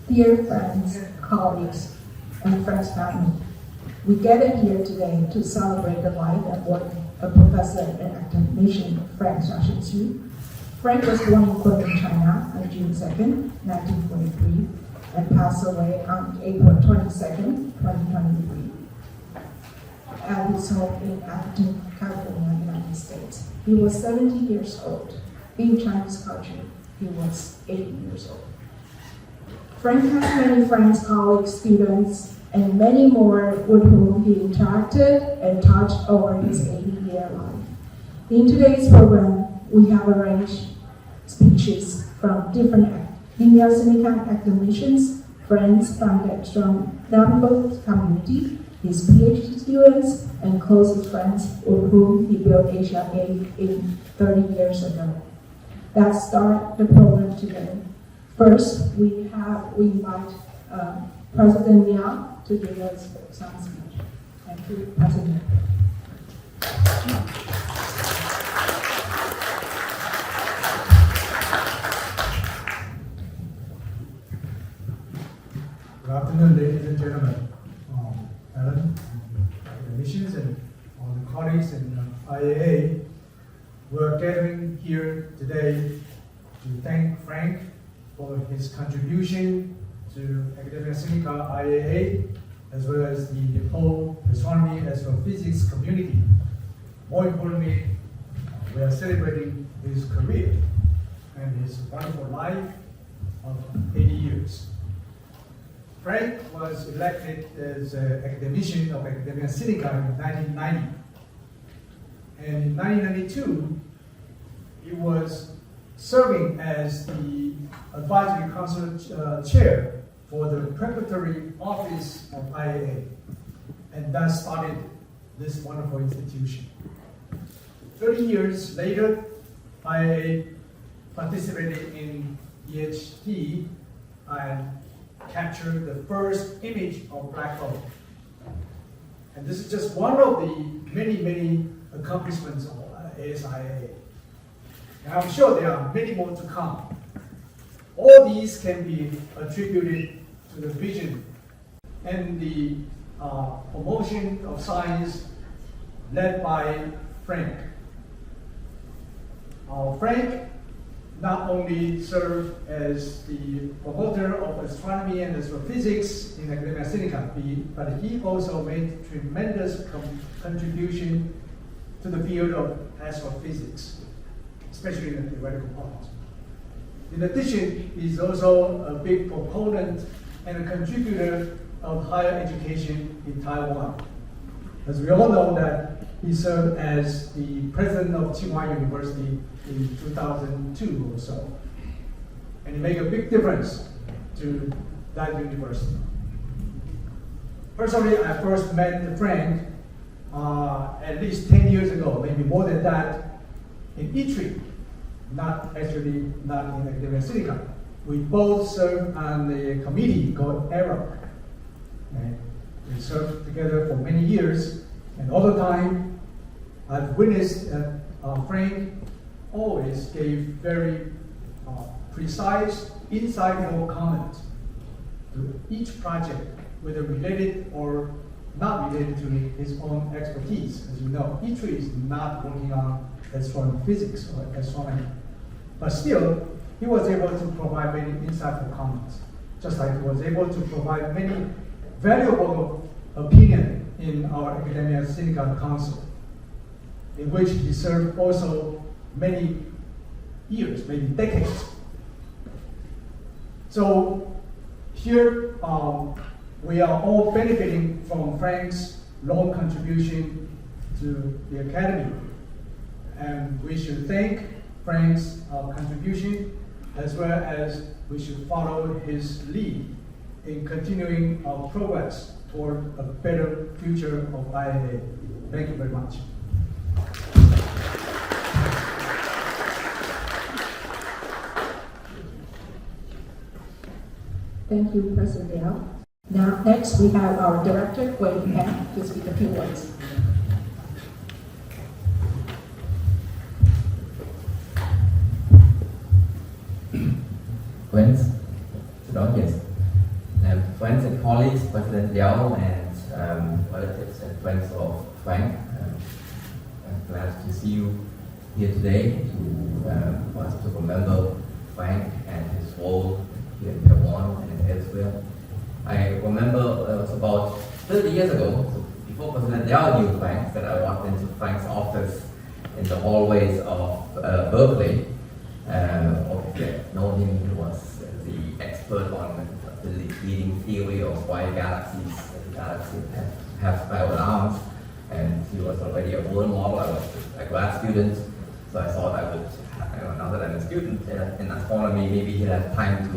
Dear friends, colleagues, and friends family, we gather here today to celebrate the life and work of Professor and Academician Frank Xiaoxin. Frank was born in Kuan, China on June 2nd, 1943, and passed away on April 22nd, 2023, at his home in Acton, California, United States. He was 70 years old. In Chinese culture, he was 80 years old. Frank has many friends, colleagues, students, and many more with whom he interacted and touched over his 80-year life. In today's program, we have arranged speeches from different Linear Silicon academicians, friends from the astronomical community, his PhD students, and closest friends with whom he built ASIAA in 30 years ago. Let's start the program today. First, we invite President Liao to give us some speech. Thank you, President. Good afternoon, ladies and gentlemen. Helen, academicians, and all the colleagues in IAA. We're gathering here today to thank Frank for his contribution to Academia Sinica IAA, as well as the whole astronomy and astrophysics community. More importantly, we are celebrating his career and his wonderful life of 80 years. Frank was elected as academician of Academia Sinica in 1990. And in 1992, he was serving as the advisory council chair for the preparatory office of IAA. And that started this wonderful institution. 30 years later, IAA participated in EHT and captured the first image of black hole. And this is just one of the many accomplishments of ASIAA. And I'm sure there are many more to come. All these can be attributed to the vision and the promotion of science led by Frank. Frank not only served as the promoter of astronomy and astrophysics in Academia Sinica, but he also made tremendous contribution to the field of astrophysics, especially in the theoretical part. In addition, he's also a big proponent and a contributor of higher education in Taiwan. As we all know that he served as the president of Tsinghua University in 2002 or so. And he made a big difference to that university. Personally, I first met Frank at least 10 years ago, maybe more than that, in Ewine, not in Academia Sinica. We both served on the committee called ERA. And we served together for many years, and all the time I've witnessed that Frank always gave very precise, insightful comments to each project, whether related or not related to his own expertise. As you know, Ewine is not working on astrophysics or astronomy, but still, he was able to provide many insightful comments, just like he was able to provide many valuable opinions in our Academia Sinica Council, in which he served also many years, maybe decades. So here we are all benefiting from Frank's long contribution to the Academy. And we should thank Frank's contribution, as well as we should follow his lead in continuing our progress toward a better future of IAA. Thank you very much. Thank you, President Liao. Now, next we have our director, Wen-Ping, to speak a few words. Friends, to the audience, Liao and relatives and friends of Frank. I'm glad to see you here today for us to remember Frank and his role here in Taiwan and elsewhere. I remember it was about 30 years ago, so before President Liao knew Frank, that I walked into Frank's office in the hallways of Berkeley. Obviously, I know him. He was the expert on the leading theory of why galaxies have spiral arms, and he was already a role model. I was a grad student, so I thought I would, now that I'm a student in astronomy, maybe he'll have time to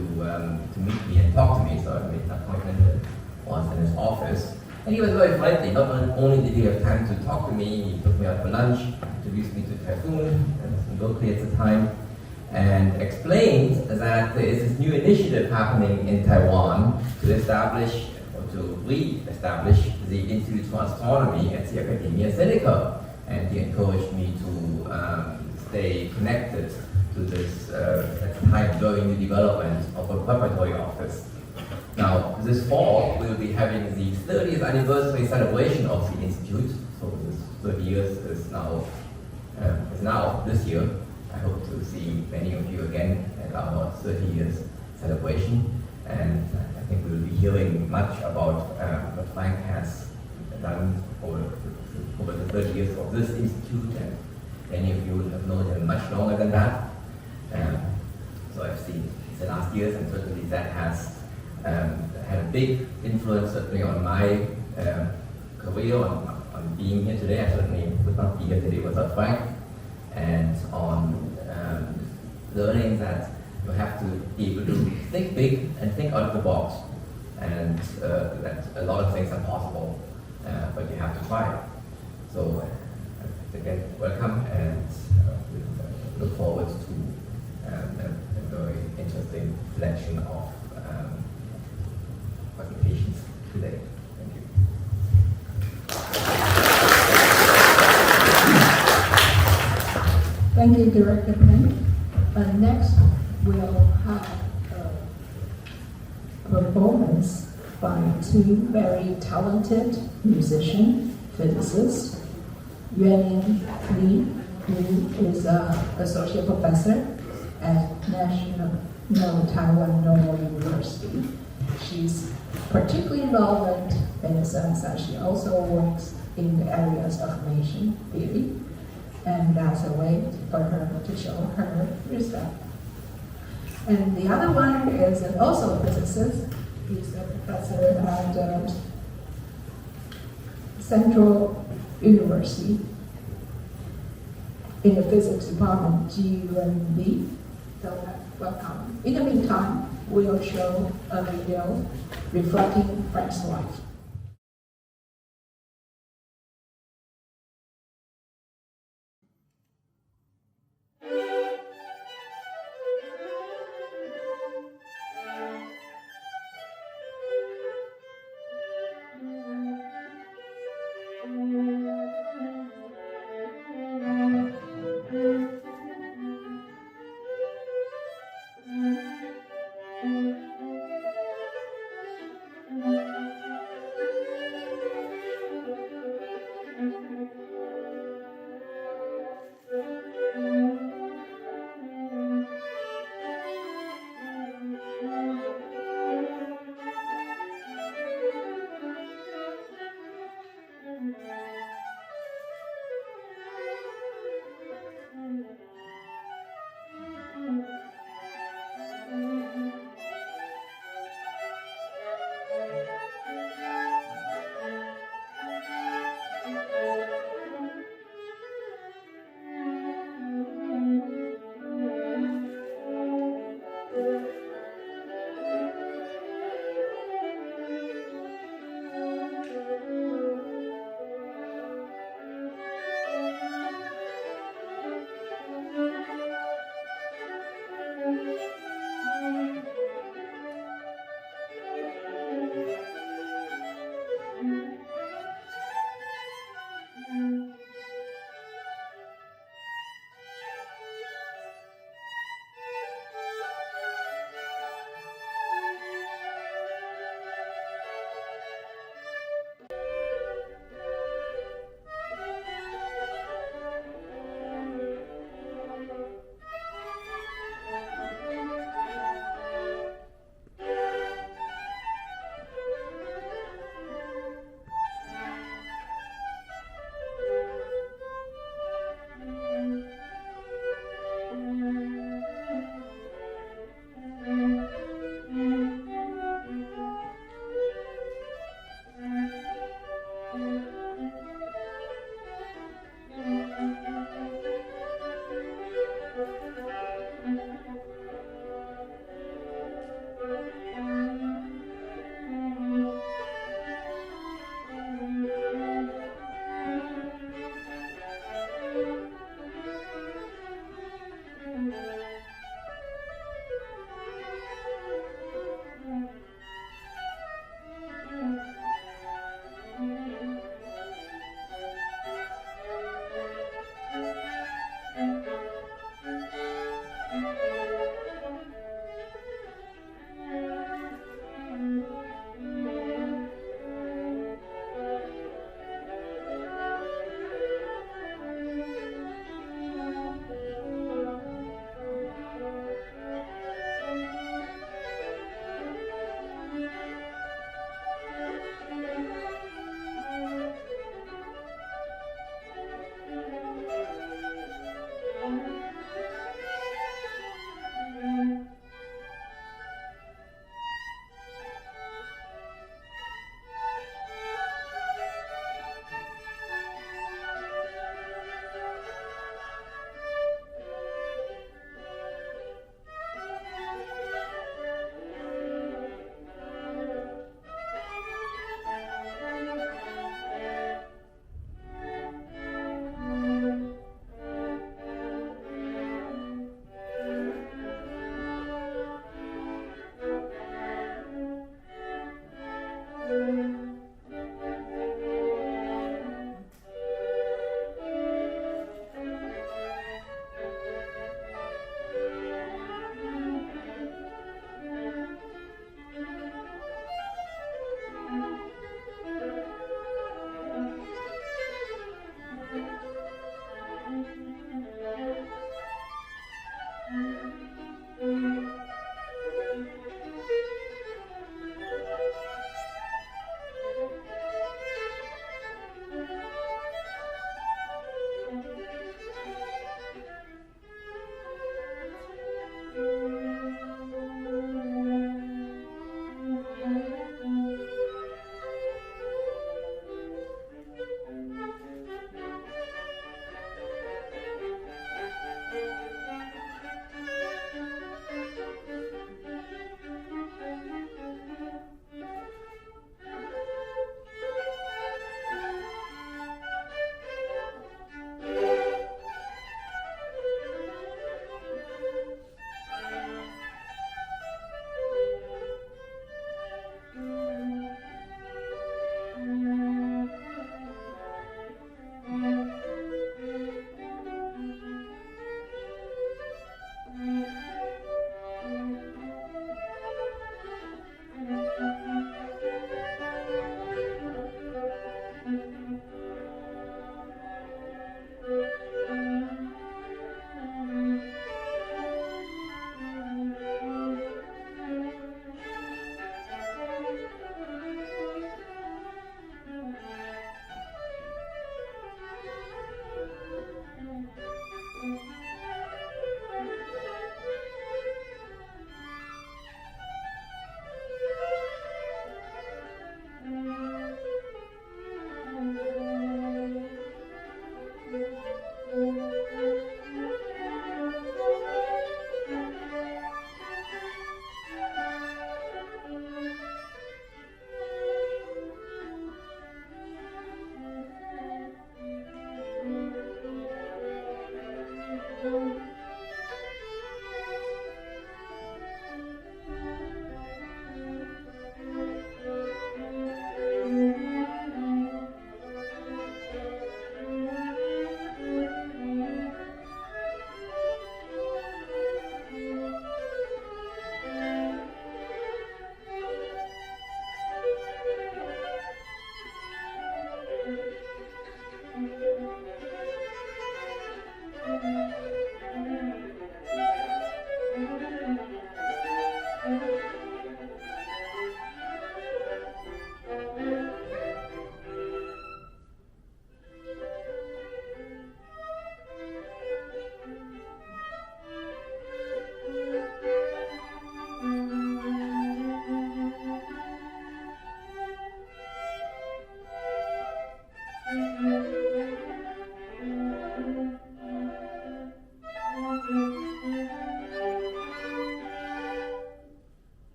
meet me and talk to me. So I made an appointment once in his office. And he was very friendly. Not only did he have time to talk to me, he took me out for lunch, introduced me to Typhoon, I was in Berkeley at the time, and explained that there is this new initiative happening in Taiwan to establish or to re-establish the Institute for Astronomy at the Academia Sinica. And he encouraged me to stay connected to this at the time very new development of a preparatory office. Now, this fall, we'll be having the 30th anniversary celebration of the Institute. So this 30 years is now this year. I hope to see many of you again at our 30 years celebration. And I think we'll be hearing much about what Frank has done over the 30 years of this institute. And many of you have known him much longer than that. So I've seen the last years, and certainly that has had a big influence certainly on my career, on being here today. I certainly would not be here today without Frank, and on learning that you have to be able to think big and think out of the box, and that a lot of things are possible, but you have to try. So again, welcome, and we look forward to a very interesting selection of presentations today. Thank you. Thank you, Director Peng. Next, we'll have a performance by two very talented musicians, physicists, Ewine Lee, who is an associate professor at National Taiwan Normal University. She's particularly relevant in the sense that she also works in the areas of nation theory, and that's a way for her to show her respect. And the other one is also a physicist. He's a professor at Central University in the physics department, Yi-Jheng Lee. So welcome. In the meantime, we'll show a video reflecting Frank's life.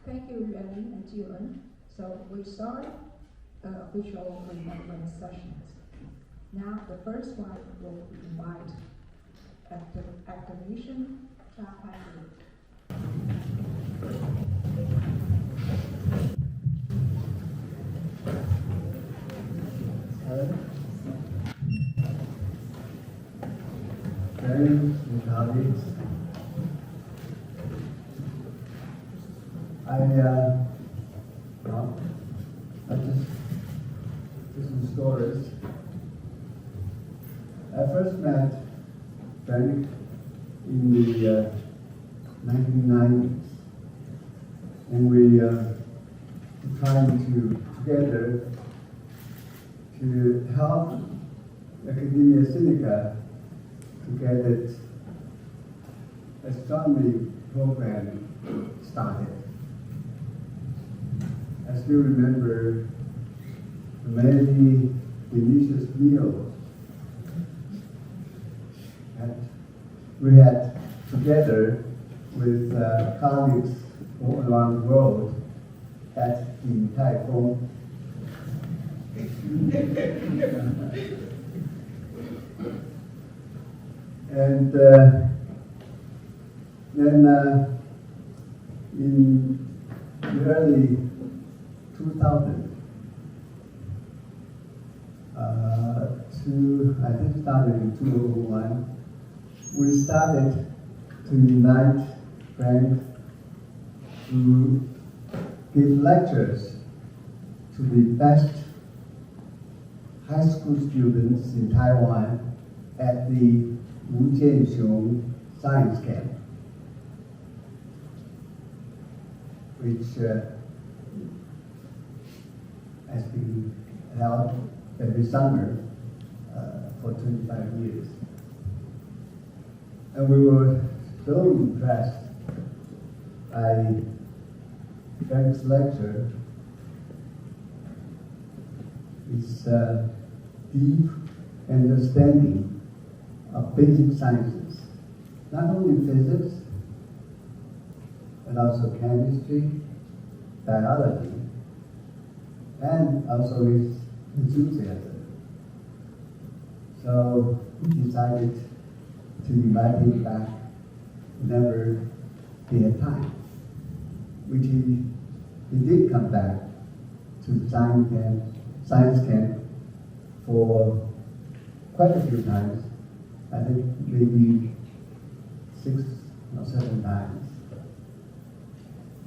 Thank you, Yuan and Jiwen. So we start official remembrance sessions. Now, the first one will invite Academician Chao-Han Liu. Friends and colleagues, I just some stories. I first met Frank in the 1990s, and we were trying together to help Academia Sinica to get its astronomy program started. I still remember the many delicious meals that we had together with colleagues all around the world at the Typhoon. And then in the early 2000, I think started in 2001, we started to unite Frank to give lectures to the best high school students in Taiwan at the Wu-Jian Science Camp, which has been held every summer for 25 years. And we were so impressed by Frank's lecture, his deep understanding of basic sciences, not only physics, but also chemistry, biology, and also his enthusiasm. So we decided to invite him back whenever he had time, which he did come back to the science camp for quite a few times. I think maybe 6 or 7 times.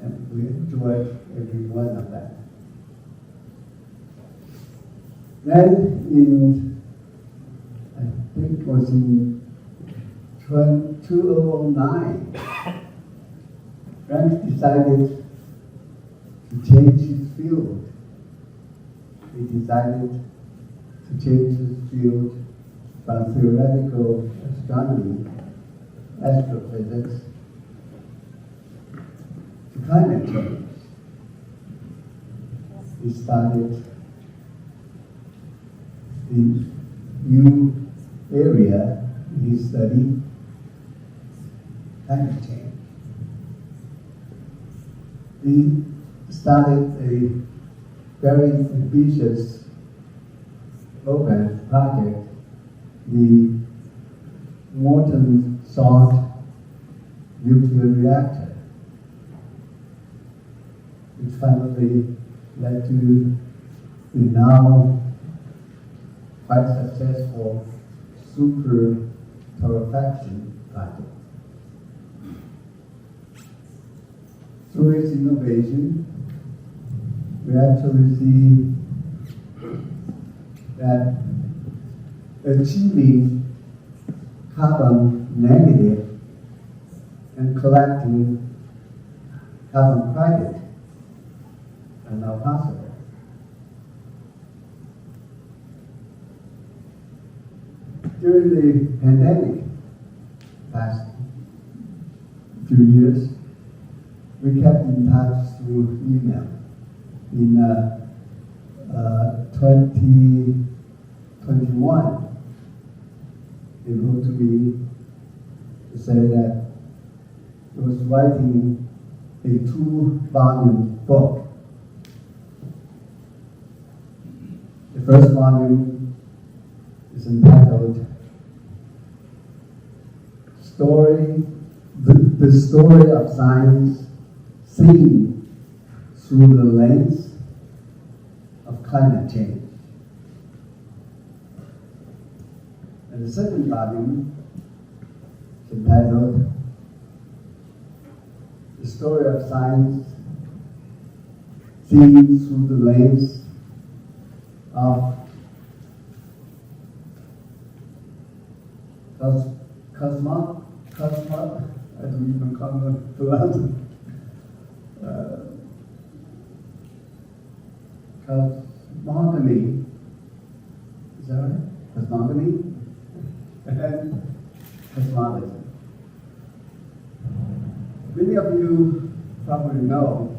And we enjoyed every one of that. Then I think it was in 2009, Frank decided to change his field. He decided to change his field from theoretical astronomy, astrophysics, to climate change. He started the new area he studied, climate change. He started a very ambitious program, project, the Morton salt nuclear reactor, which finally led to the now quite successful super torrefaction project. Through its innovation, we actually see that achieving carbon negative and collecting carbon credit are now possible. During the pandemic, past few years, we kept in touch through email. In 2021, he wrote to me to say that he was writing a 2-volume book. The first volume is entitled The Story of Science Seen Through the Lens of Climate Change. And the second volume is entitled The Story of Science Seen Through the Lens of I don't even pronounce it. Cosmogony. Is that right? Cosmogony? And cosmology. Many of you probably know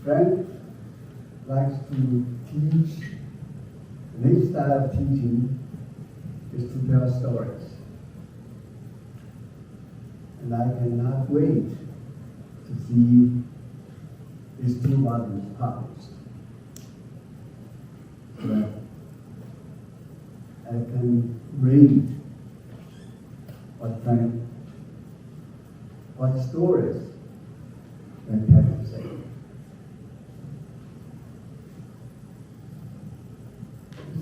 Frank likes to teach, and his style of teaching is to tell stories. And I cannot wait to see these 2 volumes published, so that I can read what stories Frank had to say.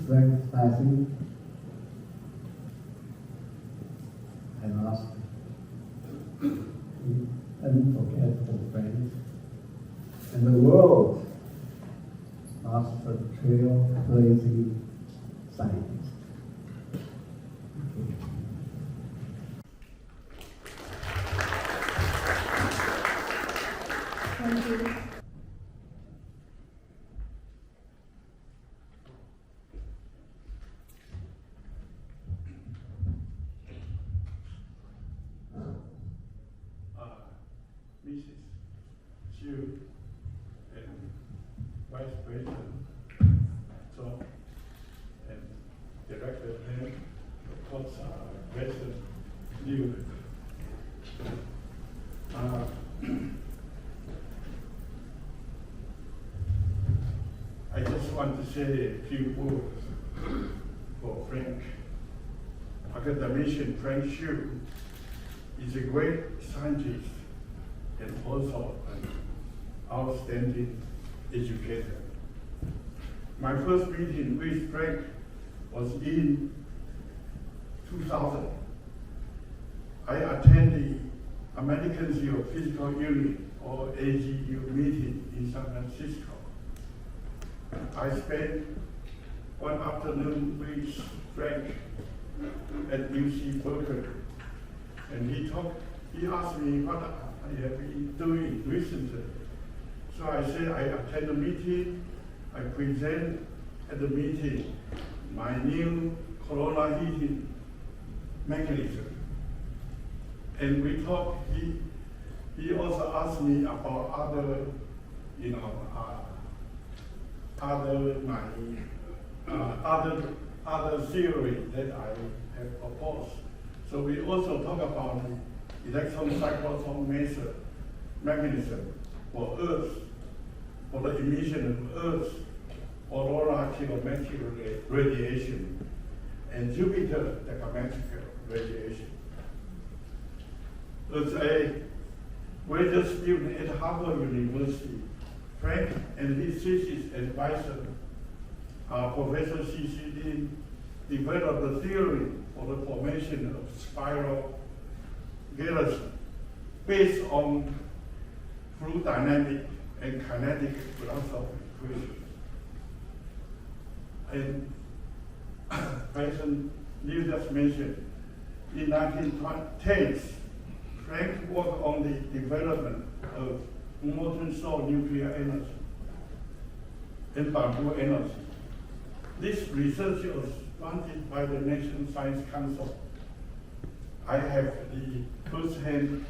Frank's passing, I lost unforgettable friends, and the world lost a trailblazing scientist. Thank you. Mrs. Shu and Vice President Chao and Director Chen, of course, President Liu. I just want to say a few words for Frank. Academician Frank Shu is a great scientist and also an outstanding educator. My first meeting with Frank was in 2000. I attended the American Geophysical Unit, or AGU, meeting in San Francisco. I spent one afternoon with Frank at UC Berkeley, and he asked me what I have been doing recently. So I said I attend the meeting, I present at the meeting my new corona heating mechanism. And we talked, he also asked me about other theory that I have proposed. So we also talk about the electron cyclotron mechanism for Earth, for the emission of Earth's aurora kilometric radiation, and Jupiter decametric radiation. As a graduate student at Harvard University, Frank and his thesis advisor, Professor C.C. Lin, developed the theory for the formation of spiral galaxies based on fluid dynamic and kinetic philosophy equations. And President Liu just mentioned, in 1910s, Frank worked on the development of molten salt nuclear energy and bamboo energy. This research was funded by the National Science Council. I have the first-hand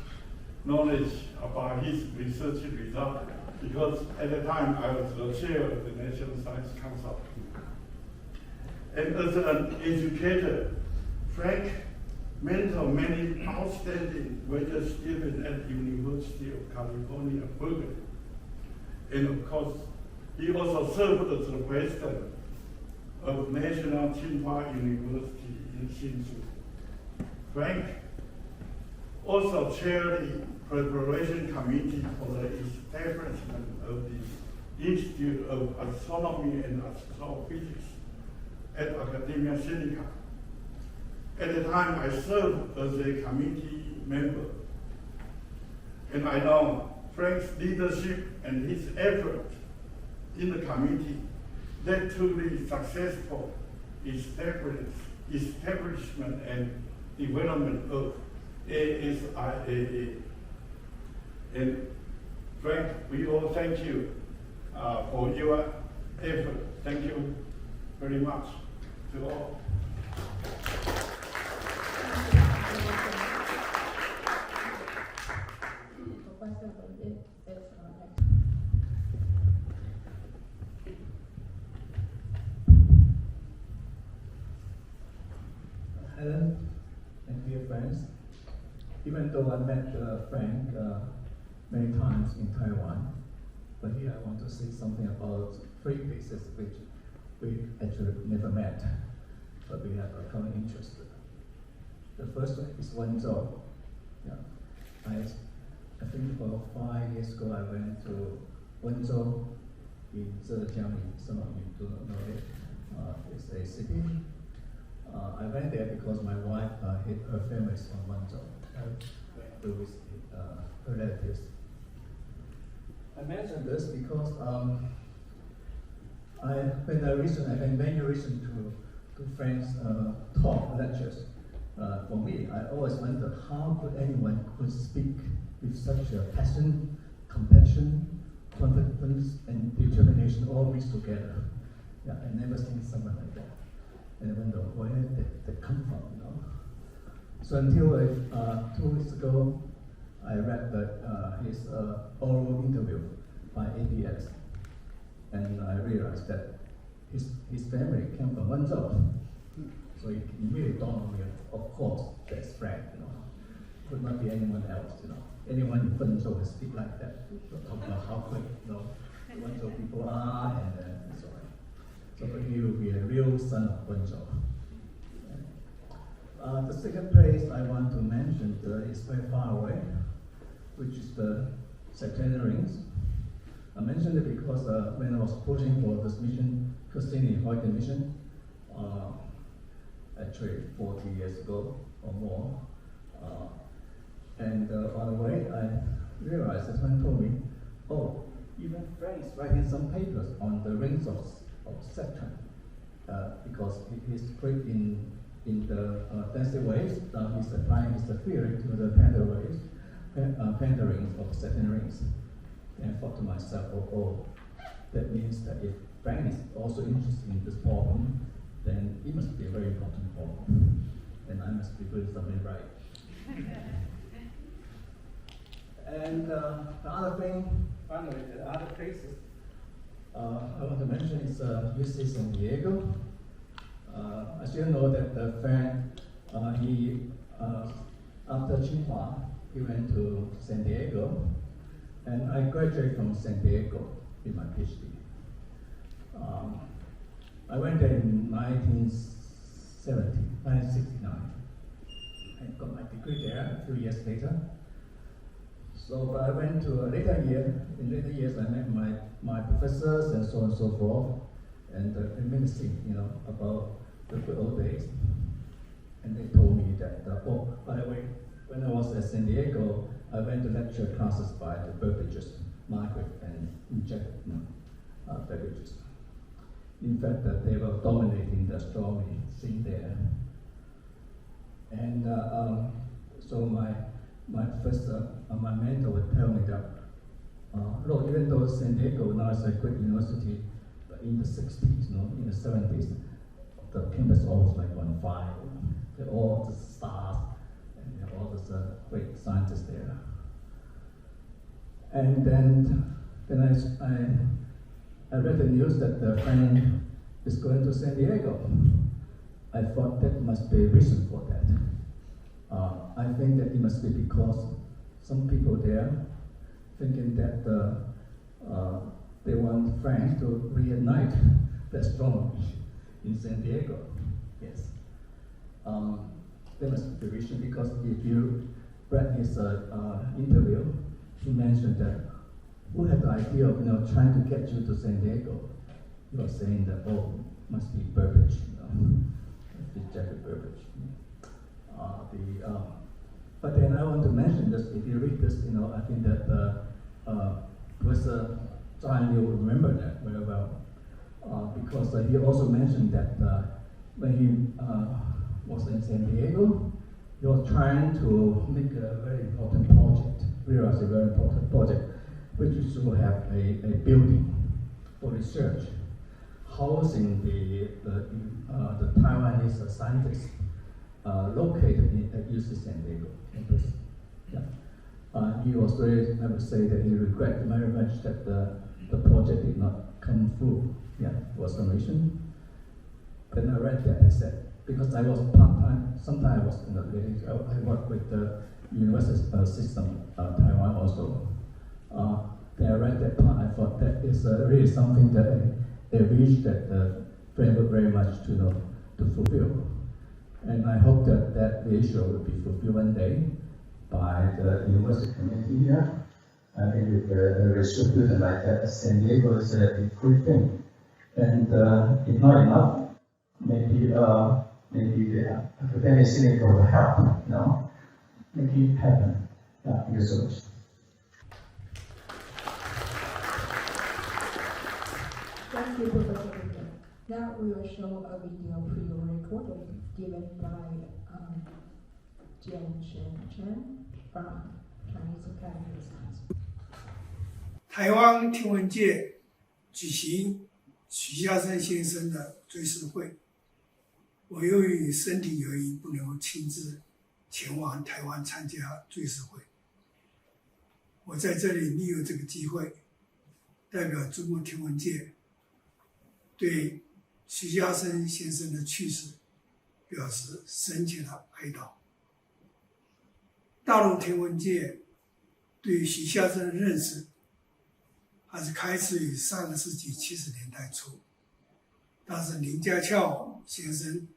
knowledge about his research result because at the time I was the chair of the National Science Council. And as an educator, Frank mentored many outstanding graduate students at the University of California, Berkeley. And of course, he also served as the president of National Tsinghua University in Hsinchu. Frank also chaired the preparation committee for the establishment of the Institute of Astronomy and Astrophysics at Academia Sinica. At the time, I served as a committee member. And I know Frank's leadership and his effort in the committee led to the successful establishment and development of ASIAA. And Frank, we all thank you for your effort. Thank you very much to all. Professor Wen Ip is next. Helen and dear friends, even though I met Frank many times in Taiwan, but here I want to say something about three places which we actually never met, but we have a common interest. The first one is Wenzhou. Yeah. I think about 5 years ago I went to Wenzhou in Zhejiang. Some of you do not know it. It's a city. I went there because my wife, her family is from Wenzhou. I went to visit her relatives. I mentioned this because when I listened to Frank's talk lectures, for me, I always wondered how could anyone could speak with such a passion, compassion, confidence, and determination all mixed together. Yeah, I never seen someone like that. And I wonder where they come from, you know. So until 2 weeks ago, I read his oral interview by ABS, and I realized that his family came from Wenzhou. So it immediately dawned on me, of course, that's Frank, you know. Could not be anyone else, you know. Anyone in Wenzhou will speak like that, talk about how quick, you know, Wenzhou people are, and so on. So he will be a real son of Wenzhou. The second place I want to mention is very far away, which is the Centennial rings. I mentioned it because when I was pushing for this mission, Cassini-Huygens mission, actually 40 years ago or more, and on the way I realized that someone told me, oh, even Frank is writing some papers on the rings of Saturn, because he's quick in the density waves. He's applying his theory to the Panther waves, Panther rings of Saturn rings. And I thought to myself, oh, that means that if Frank is also interested in this problem, then it must be a very important problem, and I must be doing something right. And the other thing, finally, the other places I want to mention is UC San Diego. As you know, that Frank, he after Tsinghua, he went to San Diego, and I graduated from San Diego in my PhD. I went there in 1969. I got my degree there a few years later. So, but I went to a later year. In later years, I met my professors and so on and so forth, and reminiscing, about the good old days. And they told me that, oh, by the way, when I was at San Diego, I went to lecture classes by the beverages, Margaret and injected beverages. In fact, they were dominating the astronomy scene there. And so my professor, my mentor would tell me that, look, even though San Diego now is a great university, but in the 60s, in the 70s, the campus was like on fire. They're all the stars, and there are all these great scientists there. And then I read the news that the friend is going to San Diego. I thought that must be a reason for that. I think that it must be because some people there thinking that they want Frank to reignite the astronomy in San Diego. Yes. There must be a reason, because if you read his interview, he mentioned that who had the idea of trying to get you to San Diego? He was saying that, oh, must be Burbage, must be Jeffrey Burbage. But then I want to mention this. If you read this, I think that Professor Chao-Han Liu will remember that very well, because he also mentioned that when he was in San Diego, he was trying to make a very important project, realize a very important project, which is to have a building for research, housing the Taiwanese scientists located at UC San Diego campus. Yeah. He was very, I would say that he regretted very much that the project did not come through, for some reason. When I read that, I said, because I was part-time, sometimes I was I worked with the university system, Taiwan also. Then I read that part, I thought that is really something that I wish that the friend would very much to fulfill. And I hope that that issue will be fulfilled one day by the university community here. I think with the research like that, San Diego is a great thing. And if not enough, maybe the academic scene will help, make it happen. Thank you so much. Thank you, Professor Victor. Now we will show a video pre-recorded given by Chen from Chinese Academy of Science. 台湾天文界举行许家生先生的追思会，我由于身体原因不能亲自前往台湾参加追思会，我在这里利用这个机会，代表中国天文界对许家生先生的去世表示深切的哀悼。大陆天文界对许家生的认识还是开始于上个世纪70年代初，当时林家翘先生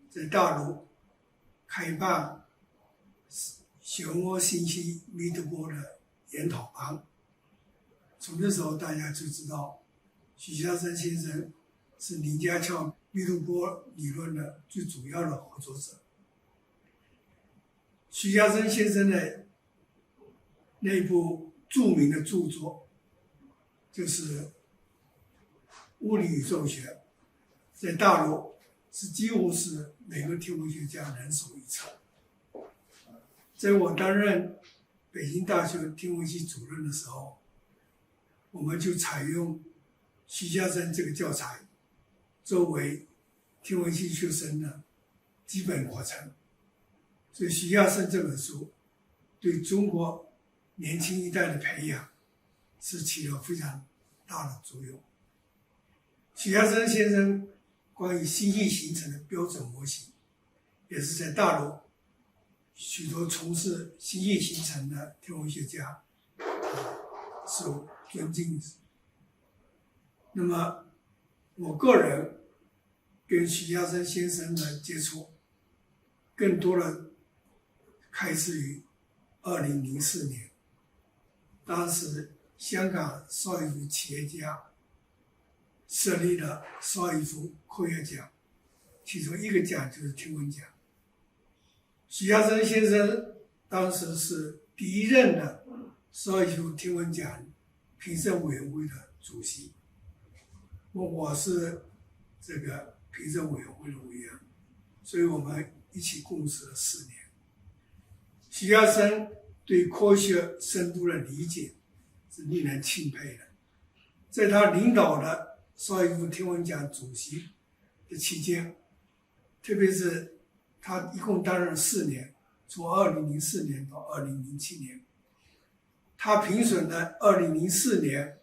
在大陆开办漩涡信息密度波的研讨班，从那时候大家就知道许家生先生是林家翘密度波理论的最主要的合作者。许家生先生的那部著名的著作就是《物理宇宙学》，在大陆是几乎是每个天文学家人手一册。在我担任北京大学天文系主任的时候，我们就采用许家生这个教材作为天文系学生的基本课程。所以许家生这本书对中国年轻一代的培养是起了非常大的作用。许家生先生关于星系形成的标准模型，也是在大陆许多从事星系形成的天文学家受尊敬。那么我个人跟许家生先生的接触，更多的开始于2004年，当时香港邵逸夫企业家设立了邵逸夫科学奖，其中一个奖就是天文奖。许家珍先生当时是第一任的邵逸夫天文奖评审委员会的主席，我是这个评审委员会的委员，所以我们一起共事了4年。许家珍对科学深度的理解是令人钦佩的，在他领导的邵逸夫天文奖主席的期间，特别是他一共担任4年，从2004年到2007年，他评选了2004年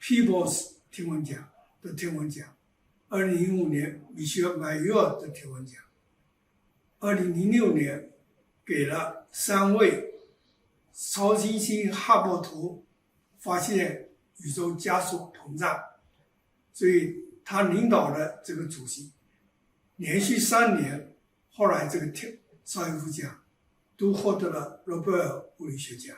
People's 天文奖的天文奖，2005年米歇尔·迈约尔的天文奖，2006年给了3位超新星哈勃图发现宇宙加速膨胀，所以他领导的这个主席连续3年，后来这个邵逸夫奖都获得了诺贝尔物理学奖。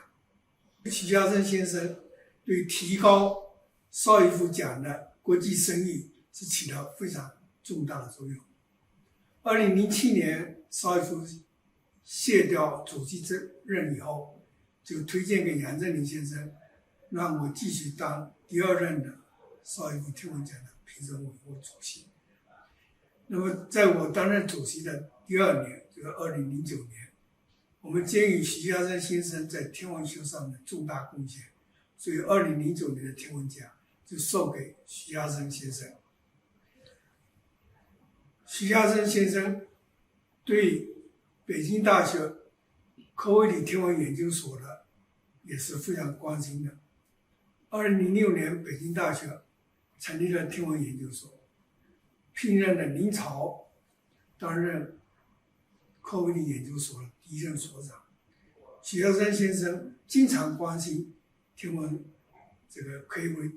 许家珍先生对提高邵逸夫奖的国际声誉是起了非常重大的作用。2007年，邵逸夫卸掉主席这任以后，就推荐给杨振宁先生，让我继续当第2任的邵逸夫天文奖的评审委员会主席。那么在我担任主席的第2年，就是2009年，我们鉴于许家珍先生在天文学上的重大贡献，所以2009年的天文奖就授给许家珍先生。许家珍先生对北京大学科威里天文研究所的也是非常关心的。2006年，北京大学成立了天文研究所，聘任了林朝担任科威里研究所的第1任所长。许家珍先生经常关心天文这个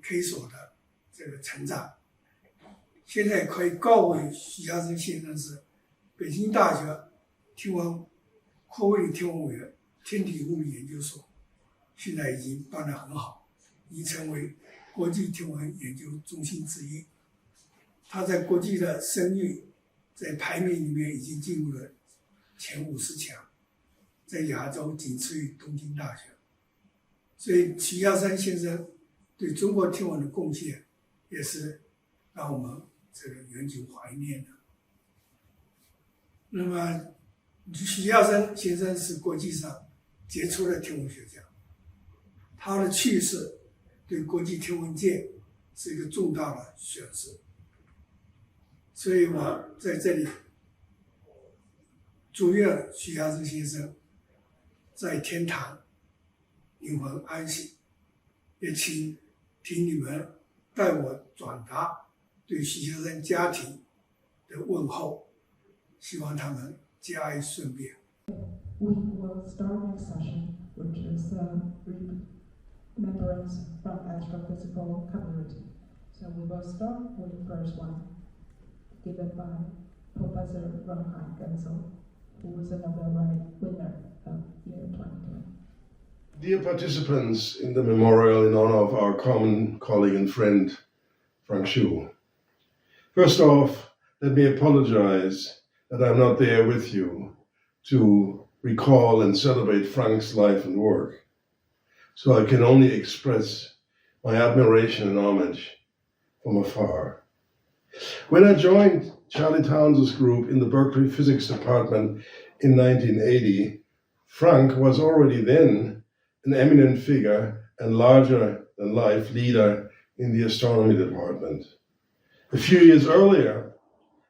K所的这个成长。现在可以告慰许家珍先生是北京大学科威里天文委员天体物理研究所，现在已经办得很好，已成为国际天文研究中心之一。他在国际的声誉，在排名里面已经进入了前50强，在亚洲仅次于东京大学。所以许家珍先生对中国天文的贡献，也是让我们这个永久怀念的。那么许家珍先生是国际上杰出的天文学家，他的去世对国际天文界是一个重大的损失。所以我在这里祝愿许家珍先生在天堂灵魂安息，也请你们代我转达对许家珍家庭的问候，希望他们节哀顺变。We will start next session, which is remembrance from astrophysical community. So we will start with the first one, given by Professor Wen-Ping, who was a Nobel winner of year 2020. Dear participants in the memorial in honor of our common colleague and friend, Frank Shu. First off, let me apologize that I'm not there with you to recall and celebrate Frank's life and work. So I can only express my admiration and homage from afar. When I joined Charlie Towns's group in the Berkeley Physics Department in 1980, Frank was already then an eminent figure and larger-than-life leader in the astronomy department. A few years earlier,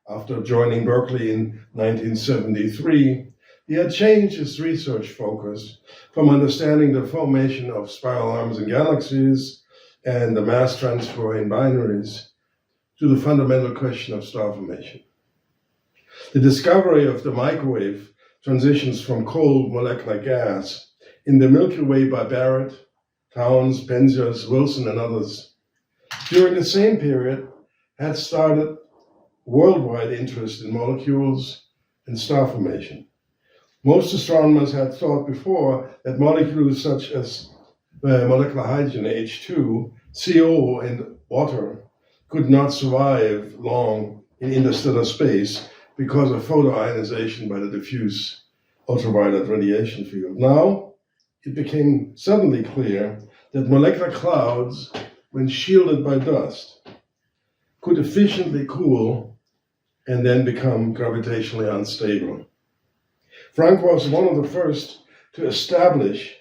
after joining Berkeley in 1973, he had changed his research focus from understanding the formation of spiral arms in galaxies and the mass transfer in binaries to the fundamental question of star formation. The discovery of the microwave transitions from cold molecular gas in the Milky Way by Barrett, Towns, Penzias, Wilson, and others, during the same period, had started worldwide interest in molecules and star formation. Most astronomers had thought before that molecules such as where molecular hydrogen H2, CO, and water could not survive long in interstellar space because of photoionization by the diffuse ultraviolet radiation field. Now, it became suddenly clear that molecular clouds, when shielded by dust, could efficiently cool and then become gravitationally unstable. Frank was one of the first to establish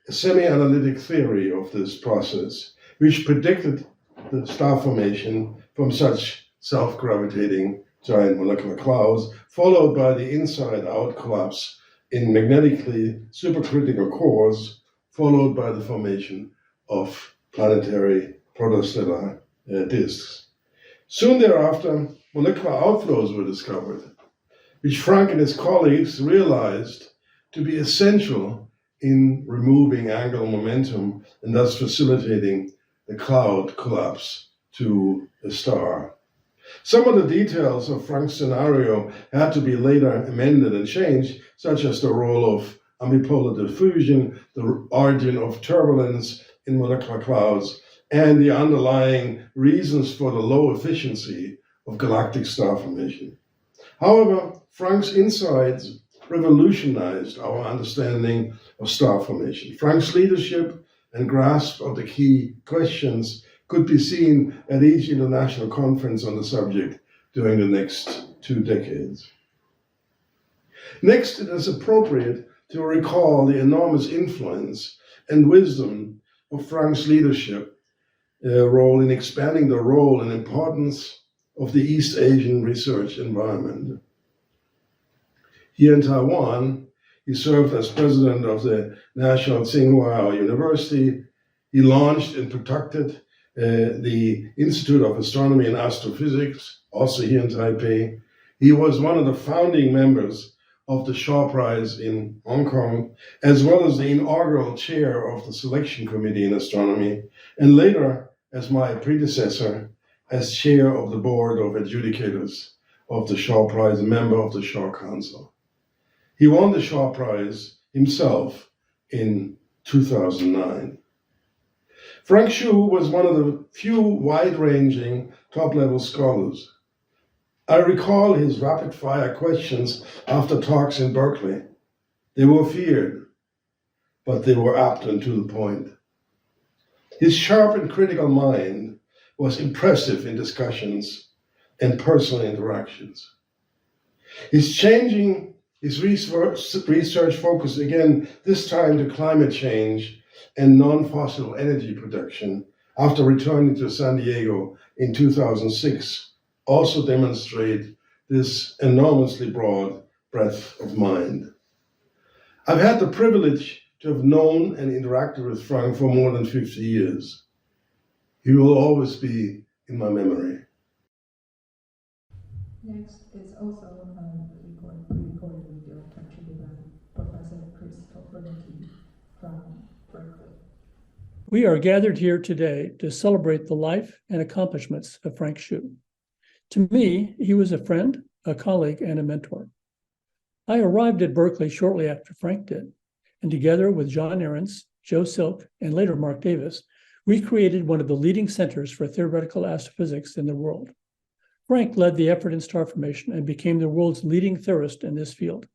a semi-analytic theory of this process, which predicted the star formation from such self-gravitating giant molecular clouds, followed by the inside-out collapse in magnetically supercritical cores, followed by the formation of planetary protostellar disks. Soon thereafter, molecular outflows were discovered, which Frank and his colleagues realized to be essential in removing angular momentum and thus facilitating the cloud collapse to a star. Some of the details of Frank's scenario had to be later amended and changed, such as the role of ambipolar diffusion, the origin of turbulence in molecular clouds, and the underlying reasons for the low efficiency of galactic star formation. However, Frank's insights revolutionized our understanding of star formation. Frank's leadership and grasp of the key questions could be seen at each international conference on the subject during the next 2 decades. Next, it is appropriate to recall the enormous influence and wisdom of Frank's leadership role in expanding the role and importance of the East Asian research environment. Here in Taiwan, he served as president of the National Tsinghua University. He launched and protected the Institute of Astronomy and Astrophysics, also here in Taipei. He was one of the founding members of the Shaw Prize in Hong Kong, as well as the inaugural chair of the selection committee in astronomy, and later, as my predecessor, as chair of the board of adjudicators of the Shaw Prize, a member of the Shaw Council. He won the Shaw Prize himself in 2009. Frank Shu was one of the few wide-ranging top-level scholars. I recall his rapid-fire questions after talks in Berkeley. They were feared, but they were apt and to the point. His sharp and critical mind was impressive in discussions and personal interactions. His research focus again, this time to climate change and non-fossil energy production after returning to San Diego in 2006 also demonstrate this enormously broad breadth of mind. I've had the privilege to have known and interacted with Frank for more than 50 years. He will always be in my memory. Next is also a pre-recorded video captured by Professor Cruz from Berkeley. We are gathered here today to celebrate the life and accomplishments of Frank Shu. To me, he was a friend, a colleague, and a mentor. I arrived at Berkeley shortly after Frank did, and together with John Ahrens, Joe Silk, and later Mark Davis, we created one of the leading centers for theoretical astrophysics in the world. Frank led the effort in star formation and became the world's leading theorist in this field.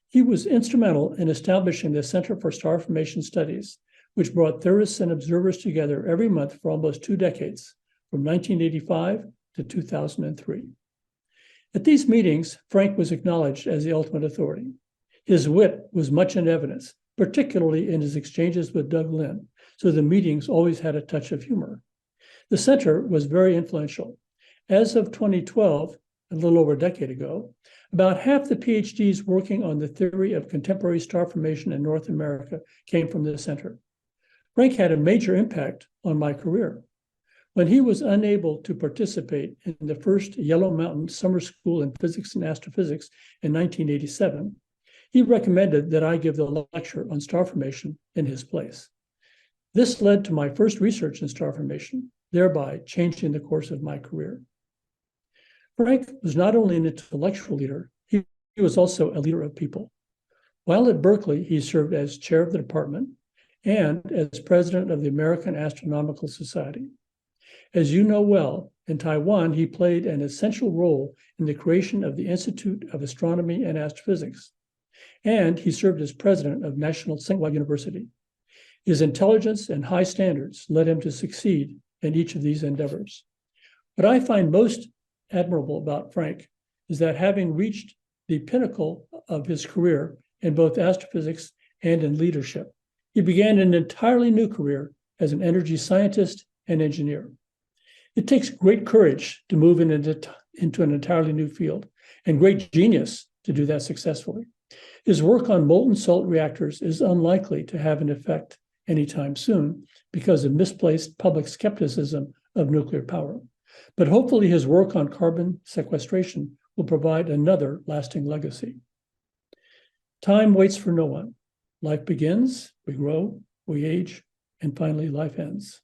He was instrumental in establishing the Center for Star Formation Studies, which brought theorists and observers together every month for almost 2 decades, from 1985 to 2003. At these meetings, Frank was acknowledged as the ultimate authority. His wit was much in evidence, particularly in his exchanges with Doug Lin, so the meetings always had a touch of humor. The center was very influential. As of 2012, a little over a decade ago, about half the PhDs working on the theory of contemporary star formation in North America came from this center. Frank had a major impact on my career. When he was unable to participate in the first Yellow Mountain Summer School in Physics and Astrophysics in 1987, he recommended that I give the lecture on star formation in his place. This led to my first research in star formation, thereby changing the course of my career. Frank was not only an intellectual leader, he was also a leader of people. While at Berkeley, he served as chair of the department and as president of the American Astronomical Society. As you know well, in Taiwan, he played an essential role in the creation of the Institute of Astronomy and Astrophysics, and he served as president of National Tsinghua University. His intelligence and high standards led him to succeed in each of these endeavors. What I find most admirable about Frank is that having reached the pinnacle of his career in both astrophysics and in leadership, he began an entirely new career as an energy scientist and engineer. It takes great courage to move into an entirely new field, and great genius to do that successfully. His work on molten salt reactors is unlikely to have an effect anytime soon because of misplaced public skepticism of nuclear power. But hopefully his work on carbon sequestration will provide another lasting legacy. Time waits for no one. Life begins, we grow, we age, and finally life ends.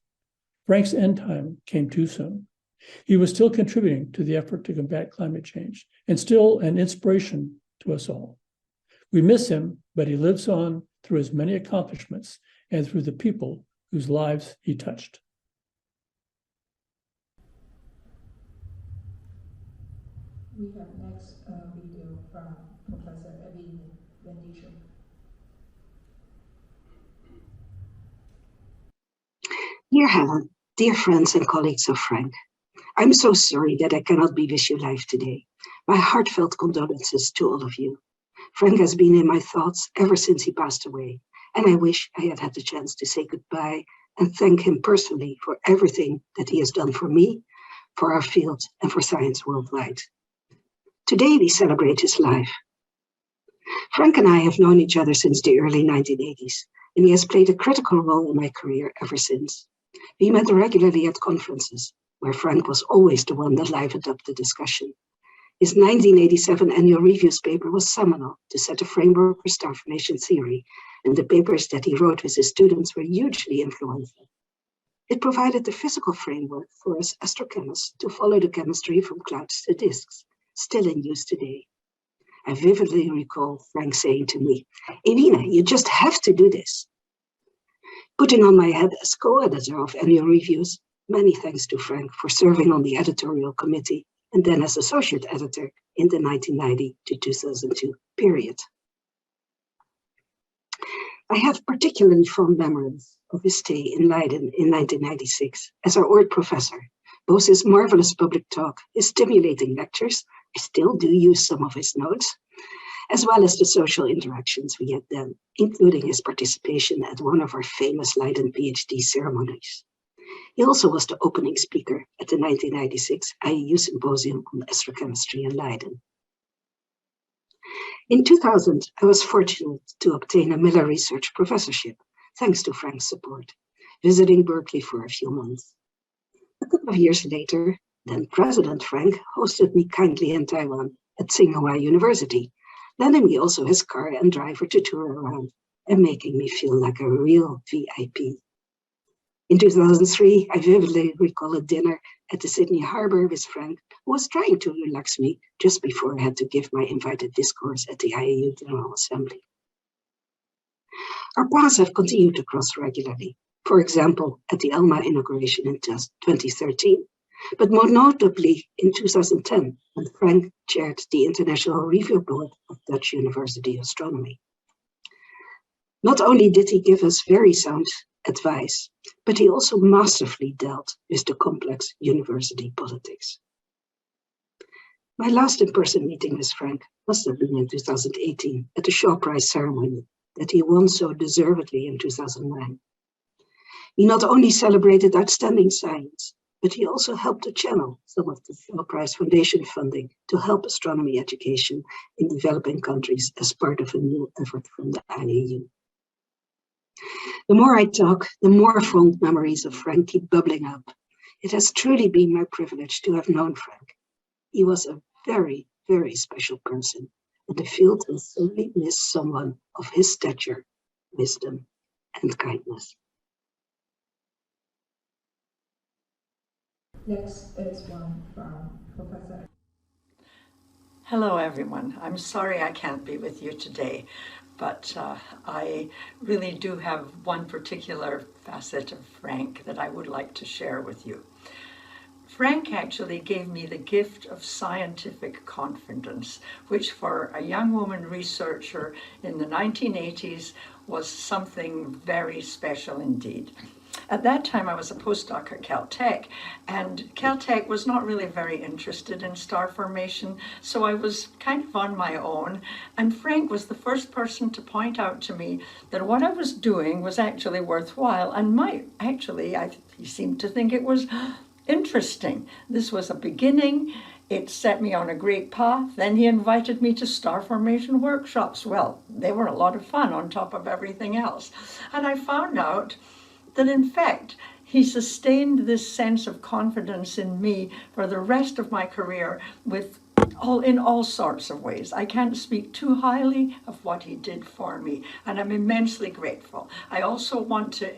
Frank's end time came too soon. He was still contributing to the effort to combat climate change and still an inspiration to us all. We miss him, but he lives on through his many accomplishments and through the people whose lives he touched. We have next video from Professor Ewine Ip. Dear Helen, dear friends and colleagues of Frank, I'm so sorry that I cannot be with you live today. My heartfelt condolences to all of you. Frank has been in my thoughts ever since he passed away, and I wish I had the chance to say goodbye and thank him personally for everything that he has done for me, for our field, and for science worldwide. Today we celebrate his life. Frank and I have known each other since the early 1980s, and he has played a critical role in my career ever since. We met regularly at conferences, where Frank was always the one that livened up the discussion. His 1987 annual reviews paper was seminal to set a framework for star formation theory, and the papers that he wrote with his students were hugely influential. It provided the physical framework for us astrochemists to follow the chemistry from clouds to disks, still in use today. I vividly recall Frank saying to me, "Ewine, you just have to do this." Putting on my head as co-editor of annual reviews, many thanks to Frank for serving on the editorial committee and then as associate editor in the 1990 to 2002 period. I have particularly fond memories of his stay in Leiden in 1996 as our Oort professor. Both his marvelous public talk, his stimulating lectures, I still do use some of his notes, as well as the social interactions we had then, including his participation at one of our famous Leiden PhD ceremonies. He also was the opening speaker at the 1996 IAU Symposium on Astrochemistry in Leiden. In 2000, I was fortunate to obtain a Miller Research Professorship, thanks to Frank's support, visiting Berkeley for a few months. A couple of years later, then President Frank hosted me kindly in Taiwan at Tsinghua University, lending me also his car and driver to tour around and making me feel like a real VIP. In 2003, I vividly recall a dinner at the Sydney Harbour with Frank, who was trying to relax me just before I had to give my invited discourse at the IAU General Assembly. Our paths have continued to cross regularly, for example, at the ELMA inauguration in 2013, but more notably in 2010, when Frank chaired the International Review Board of Dutch University Astronomy. Not only did he give us very sound advice, but he also masterfully dealt with the complex university politics. My last in-person meeting with Frank must have been in 2018 at the Shaw Prize ceremony that he won so deservedly in 2009. He not only celebrated outstanding science, but he also helped to channel some of the Shaw Prize Foundation funding to help astronomy education in developing countries as part of a new effort from the IAU. The more I talk, the more fond memories of Frank keep bubbling up. It has truly been my privilege to have known Frank. He was a very, very special person, and the field will certainly miss someone of his stature, wisdom, and kindness. Next is one from Professor. Hello, everyone. I'm sorry I can't be with you today. but I really do have one particular facet of Frank that I would like to share with you. Frank actually gave me the gift of scientific confidence, which for a young woman researcher in the 1980s was something very special indeed. At that time, I was a postdoc at Caltech, and Caltech was not really very interested in star formation, so I was kind of on my own, and Frank was the first person to point out to me that what I was doing was actually worthwhile, and he seemed to think it was interesting. This was a beginning. It set me on a great path. Then he invited me to star formation workshops. Well, they were a lot of fun on top of everything else. And I found out that in fact, he sustained this sense of confidence in me for the rest of my career in all sorts of ways. I can't speak too highly of what he did for me, and I'm immensely grateful. I also want to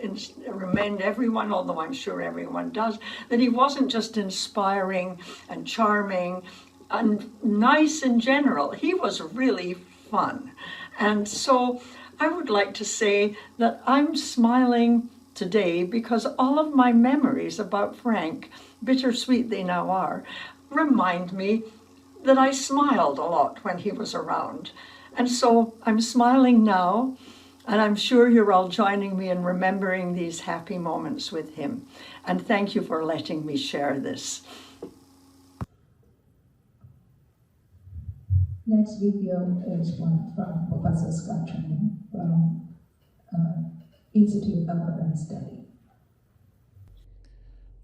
remind everyone, although I'm sure everyone does, that he wasn't just inspiring and charming and nice in general. He was really fun. And so I would like to say that I'm smiling today because all of my memories about Frank, bittersweet they now are, remind me that I smiled a lot when he was around. And so I'm smiling now, and I'm sure you're all joining me in remembering these happy moments with him. And thank you for letting me share this. Next video is one from Professor Scott Chen from Institute of Advanced Study.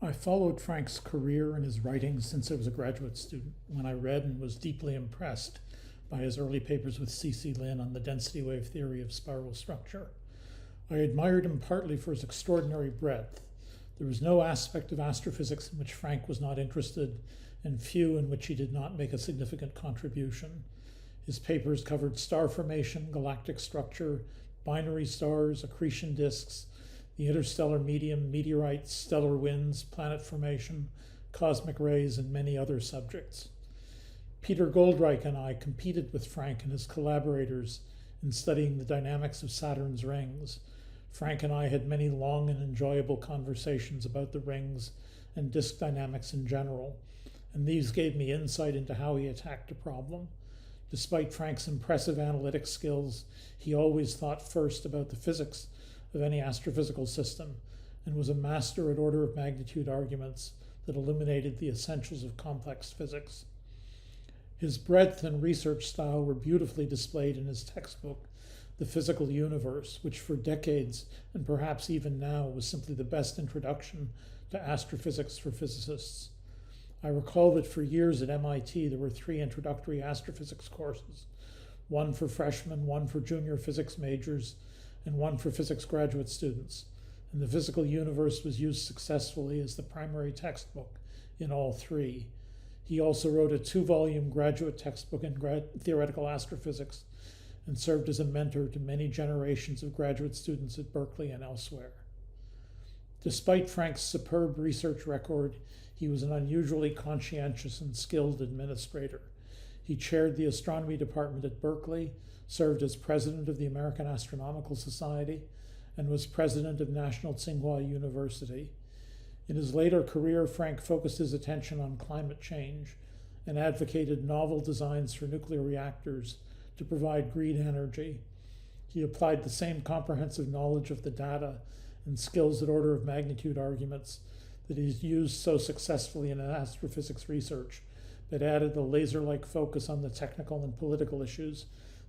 I followed Frank's career and his writings since I was a graduate student, when I read and was deeply impressed by his early papers with C.C. Lin on the density wave theory of spiral structure. I admired him partly for his extraordinary breadth. There was no aspect of astrophysics in which Frank was not interested, and few in which he did not make a significant contribution. His papers covered star formation, galactic structure, binary stars, accretion disks, the interstellar medium, meteorites, stellar winds, planet formation, cosmic rays, and many other subjects. Peter Goldreich and I competed with Frank and his collaborators in studying the dynamics of Saturn's rings. Frank and I had many long and enjoyable conversations about the rings and disk dynamics in general, and these gave me insight into how he attacked a problem. Despite Frank's impressive analytic skills, he always thought first about the physics of any astrophysical system, and was a master at order of magnitude arguments that illuminated the essentials of complex physics. His breadth and research style were beautifully displayed in his textbook, The Physical Universe, which for decades, and perhaps even now, was simply the best introduction to astrophysics for physicists. I recall that for years at MIT there were 3 introductory astrophysics courses, one for freshmen, one for junior physics majors, and one for physics graduate students, and The Physical Universe was used successfully as the primary textbook in all 3. He also wrote a 2-volume graduate textbook in theoretical astrophysics and served as a mentor to many generations of graduate students at Berkeley and elsewhere. Despite Frank's superb research record, he was an unusually conscientious and skilled administrator. He chaired the astronomy department at Berkeley, served as president of the American Astronomical Society, and was president of National Tsinghua University. In his later career, Frank focused his attention on climate change and advocated novel designs for nuclear reactors to provide green energy. He applied the same comprehensive knowledge of the data and skills at order of magnitude arguments that he's used so successfully in astrophysics research, but added a laser-like focus on the technical and political issues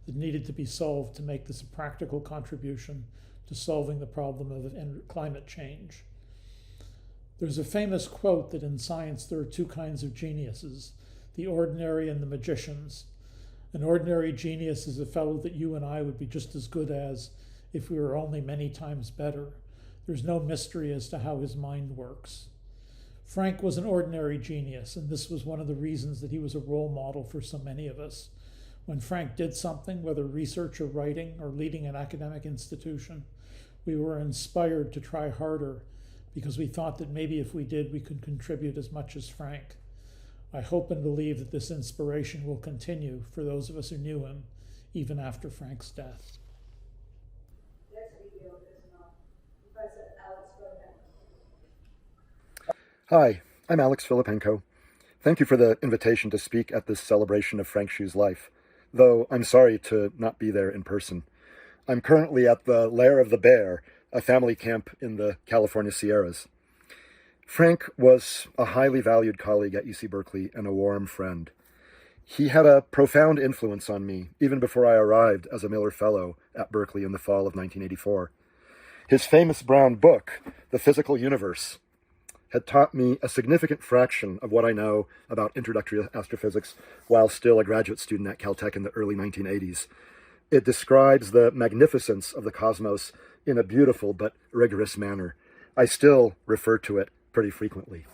that needed to be solved to make this a practical contribution to solving the problem of climate change. There's a famous quote that in science there are 2 kinds of geniuses, the ordinary and the magicians. An ordinary genius is a fellow that you and I would be just as good as if we were only many times better. There's no mystery as to how his mind works. Frank was an ordinary genius, and this was one of the reasons that he was a role model for so many of us. When Frank did something, whether research or writing or leading an academic institution, we were inspired to try harder because we thought that maybe if we did, we could contribute as much as Frank. I hope and believe that this inspiration will continue for those of us who knew him, even after Frank's death. Hi, I'm Alex Filipenko. Thank you for the invitation to speak at this celebration of Frank Shu's life, though I'm sorry to not be there in person. I'm currently at the Lair of the Bear, a family camp in the California Sierras. Frank was a highly valued colleague at UC Berkeley and a warm friend. He had a profound influence on me, even before I arrived as a Miller Fellow at Berkeley in the fall of 1984. His famous brown book, The Physical Universe, had taught me a significant fraction of what I know about introductory astrophysics while still a graduate student at Caltech in the early 1980s. It describes the magnificence of the cosmos in a beautiful but rigorous manner. I still refer to it pretty frequently.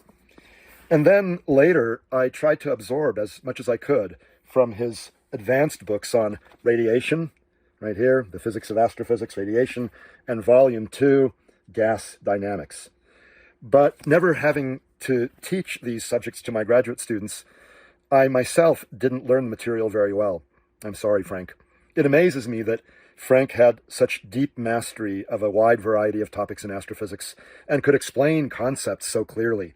And then later, I tried to absorb as much as I could from his advanced books on radiation, right here, The Physics of Astrophysics, Radiation, and Volume 2, Gas Dynamics. But never having to teach these subjects to my graduate students, I myself didn't learn the material very well. I'm sorry, Frank. It amazes me that Frank had such deep mastery of a wide variety of topics in astrophysics and could explain concepts so clearly.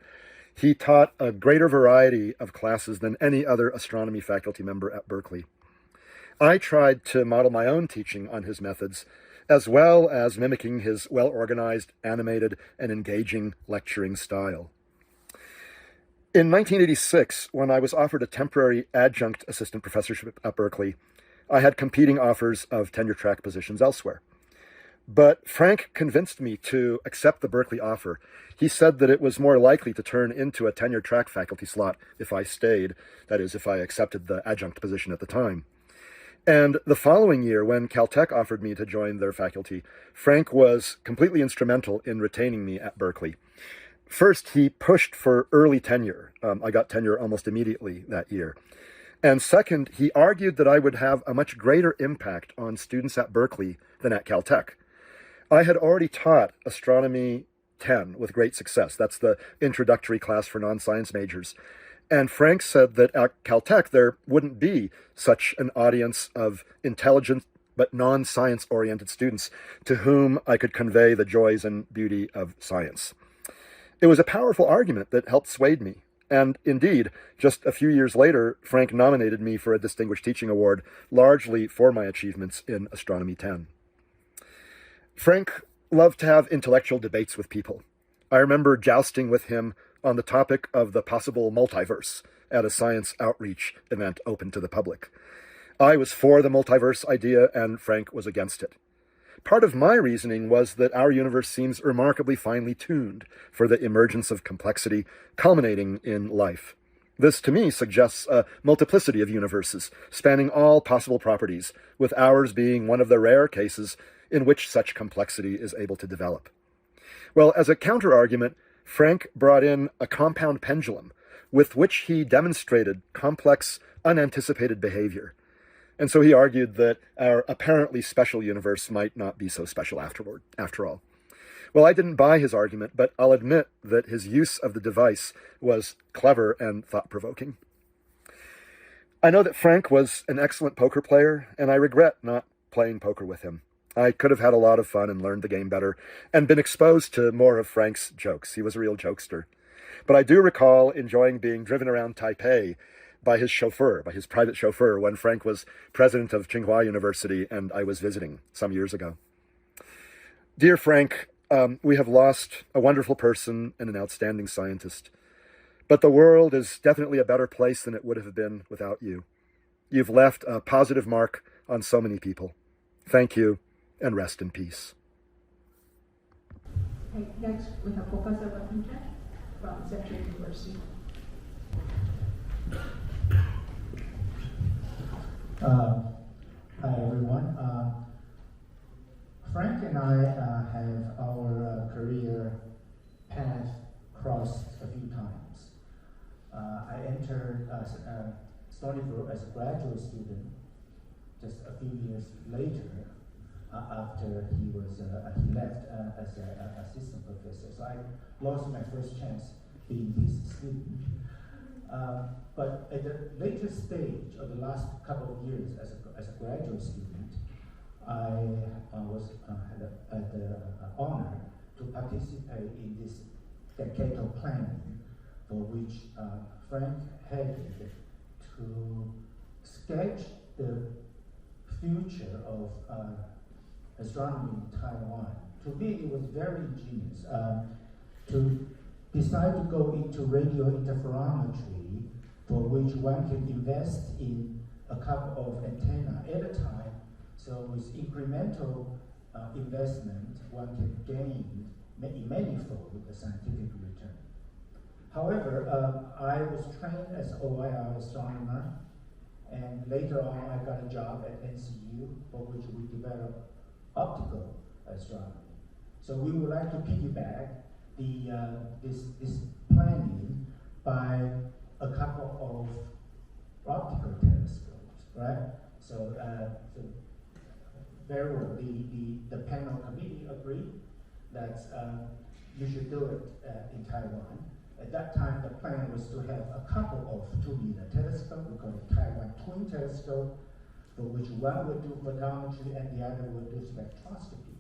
He taught a greater variety of classes than any other astronomy faculty member at Berkeley. I tried to model my own teaching on his methods, as well as mimicking his well-organized, animated, and engaging lecturing style. In 1986, when I was offered a temporary adjunct assistant professorship at Berkeley, I had competing offers of tenure-track positions elsewhere. But Frank convinced me to accept the Berkeley offer. He said that it was more likely to turn into a tenure-track faculty slot if I stayed, that is, if I accepted the adjunct position at the time. And the following year, when Caltech offered me to join their faculty, Frank was completely instrumental in retaining me at Berkeley. First, he pushed for early tenure. I got tenure almost immediately that year. And second, he argued that I would have a much greater impact on students at Berkeley than at Caltech. I had already taught Astronomy 10 with great success. That's the introductory class for non-science majors. And Frank said that at Caltech there wouldn't be such an audience of intelligent but non-science-oriented students to whom I could convey the joys and beauty of science. It was a powerful argument that helped sway me. And indeed, just a few years later, Frank nominated me for a Distinguished Teaching Award, largely for my achievements in Astronomy 10. Frank loved to have intellectual debates with people. I remember jousting with him on the topic of the possible multiverse at a science outreach event open to the public. I was for the multiverse idea, and Frank was against it. Part of my reasoning was that our universe seems remarkably finely tuned for the emergence of complexity culminating in life. This, to me, suggests a multiplicity of universes, spanning all possible properties, with ours being one of the rare cases in which such complexity is able to develop. Well, as a counter-argument, Frank brought in a compound pendulum with which he demonstrated complex, unanticipated behavior. And so he argued that our apparently special universe might not be so special after all. Well, I didn't buy his argument, but I'll admit that his use of the device was clever and thought-provoking. I know that Frank was an excellent poker player, and I regret not playing poker with him. I could have had a lot of fun and learned the game better, and been exposed to more of Frank's jokes. He was a real jokester. But I do recall enjoying being driven around Taipei by his chauffeur, by his private chauffeur, when Frank was president of Tsinghua University and I was visiting some years ago. Dear Frank, we have lost a wonderful person and an outstanding scientist. But the world is definitely a better place than it would have been without you. You've left a positive mark on so many people. Thank you, and rest in peace. Okay, next, we have Professor Wen-Ping from Central University. Hi everyone. Frank and I have our career path crossed a few times. I entered Stonybrook as a graduate student just a few years later after he left as an assistant professor. So I lost my first chance being his student. But at the later stage of the last couple of years as a graduate student, I had the honor to participate in this decadal planning for which Frank headed to sketch the future of astronomy in Taiwan. To me, it was very ingenious to decide to go into radio interferometry, for which one can invest in a couple of antenna at a time. So with incremental investment, one can gain many-fold the scientific return. However, I was trained as OIR astronomer, and later on I got a job at NCU, for which we developed optical astronomy. So we would like to piggyback this planning by a couple of optical telescopes, right? So, very well, the panel committee agreed that you should do it in Taiwan. At that time, the plan was to have a couple of 2-meter telescopes, we call it Taiwan Twin Telescope, for which one would do photometry and the other would do spectroscopy.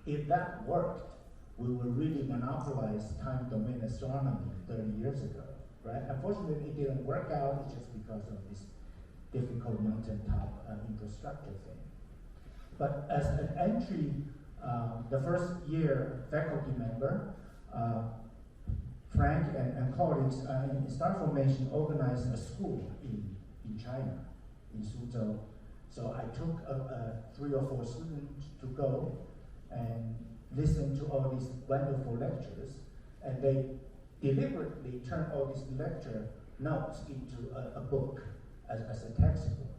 If that worked, we would really monopolize time domain astronomy 30 years ago, right? Unfortunately, it didn't work out just because of this difficult mountaintop infrastructure thing. But as an entry, the first year faculty member, Frank and colleagues in Star Formation organized a school in China, in Suzhou. So I took 3 or 4 students to go and listen to all these wonderful lectures, and they deliberately turned all these lecture notes into a book as a textbook.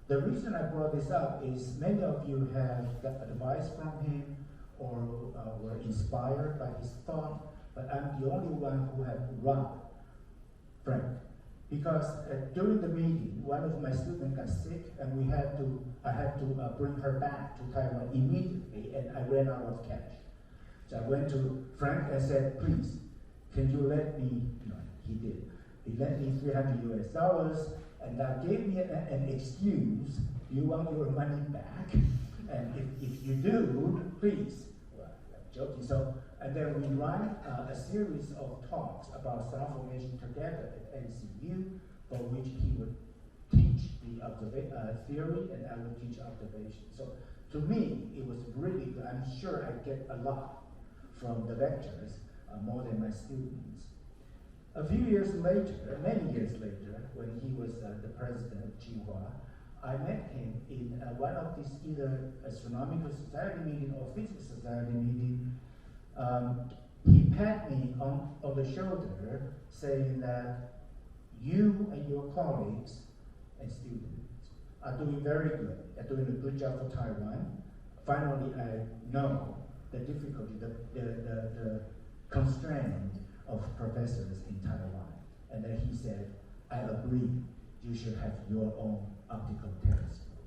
The reason I brought this up is many of you have got advice from him or were inspired by his thought, but I'm the only one who had robbed Frank. Because during the meeting, one of my students got sick, and I had to bring her back to Taiwan immediately, and I ran out of cash. So I went to Frank and said, please, can you let me, no, he did. He lent me $300 and that gave me an excuse. You want your money back? And if you do, please. Well, I'm joking. So, and then we run a series of talks about star formation together at NCU, for which he would teach the theory and I would teach observation. So to me, it was really good. I'm sure I get a lot from the lectures, more than my students. A few years later, many years later, when he was the president of Tsinghua, I met him in one of these either astronomical society meeting or physics society meeting. He pat me on the shoulder, saying that you and your colleagues and students are doing very good, are doing a good job for Taiwan. Finally, I know the difficulty, the constraint of professors in Taiwan. And then he said, I agree, you should have your own optical telescope.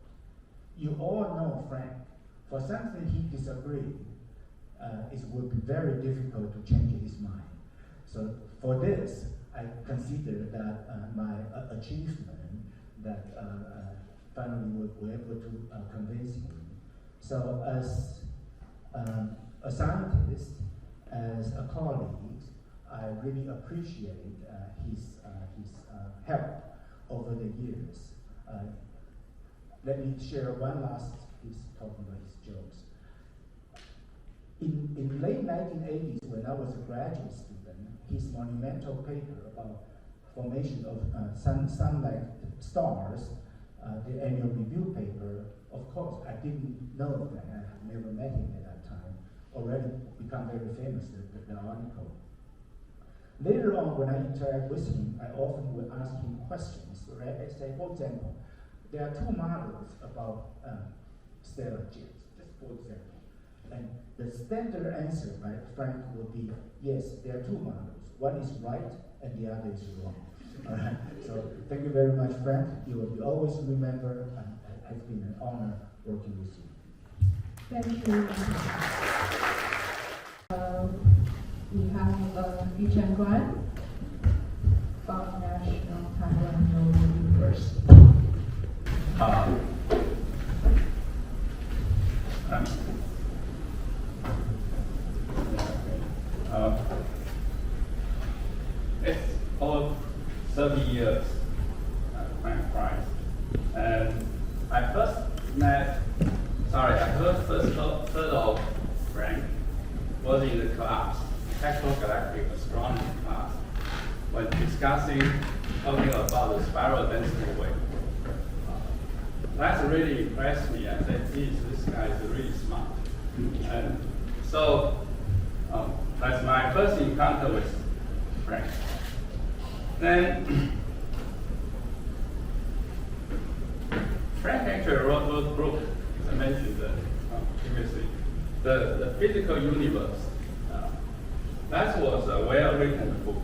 You all know Frank, for something he disagreed, it would be very difficult to change his mind. So for this, I consider that my achievement that finally we were able to convince him. So as a scientist, as a colleague, I really appreciate his help over the years. Let me share one last piece talking about his jokes. In the late 1980s, when I was a graduate student, his monumental paper about formation of sun-like stars, the annual review paper, of course, I didn't know that, I had never met him at that time, already become very famous, the article. Later on, when I interact with him, I often would ask him questions, right? I say, for example, there are 2 models about stellar jets, just for example. And the standard answer, right, Frank, would be, yes, there are 2 models. One is right, and the other is wrong. All right. So thank you very much, Frank. You will be always remembered, and it has been an honor working with you. Thank you. We have Yi-Jheng from National Taiwan University. discussing, talking about the spiral density wave. That's really impressed me. I said, geez, this guy is really smart. And so that's my first encounter with Frank. Then Frank actually wrote those books, as I mentioned previously, the physical universe. That was a well-written book.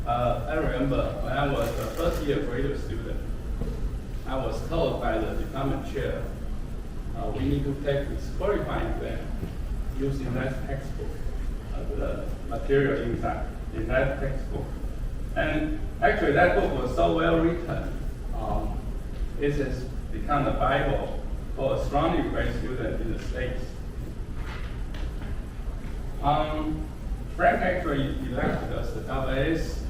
I remember when I was a first-year graduate student, I was told by the department chair, we need to take this qualifying exam using that textbook, the material inside in that textbook. And actually that book was so well written, it has become the Bible for astronomy grad students in the States. Frank actually elected us the AAA's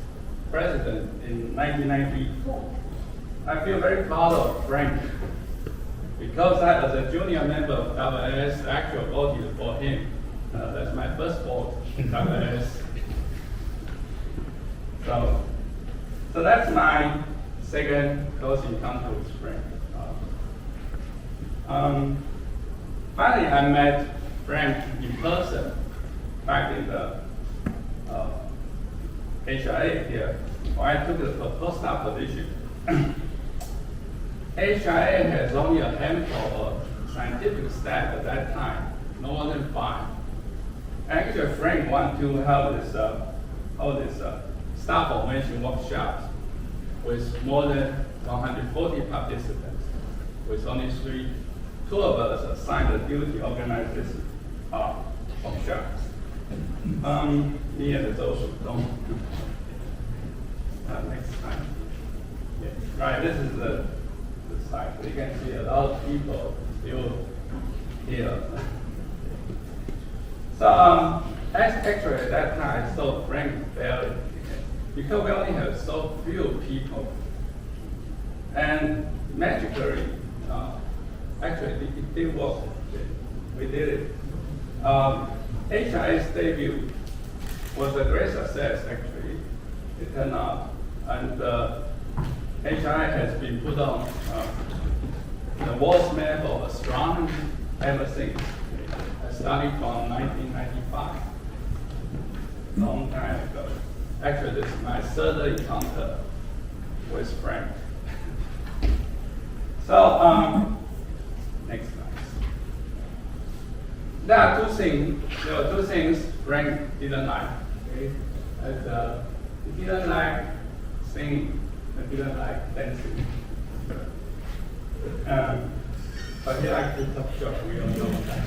president in 1994. I feel very proud of Frank because I, as a junior member of AAA's, actually voted for him. That's my first vote in AAA's. So that's my second close encounter with Frank. Finally, I met Frank in person back in the ASIAA here, when I took the postdoc position. ASIAA has only a handful of scientific staff at that time, no more than 5. Actually, Frank wanted to have this, staff formation workshops with more than 140 participants, with only 2 of us assigned the duty to organize this workshops. Me and those who don't. Next time. Yeah. Right, this is the site. You can see a lot of people still here. So actually at that time, I saw Frank fairly because we only have so few people. And magically, actually it did work. We did it. ASIAA's debut was a great success, actually. It turned out. And ASIAA has been put on the world's map of astronomy ever since. Starting from 1995, long time ago. Actually, this is my third encounter with Frank. So, next slide. There are two things Frank didn't like. Okay? He didn't like singing, he didn't like dancing. But he liked to talk shop, we all know that.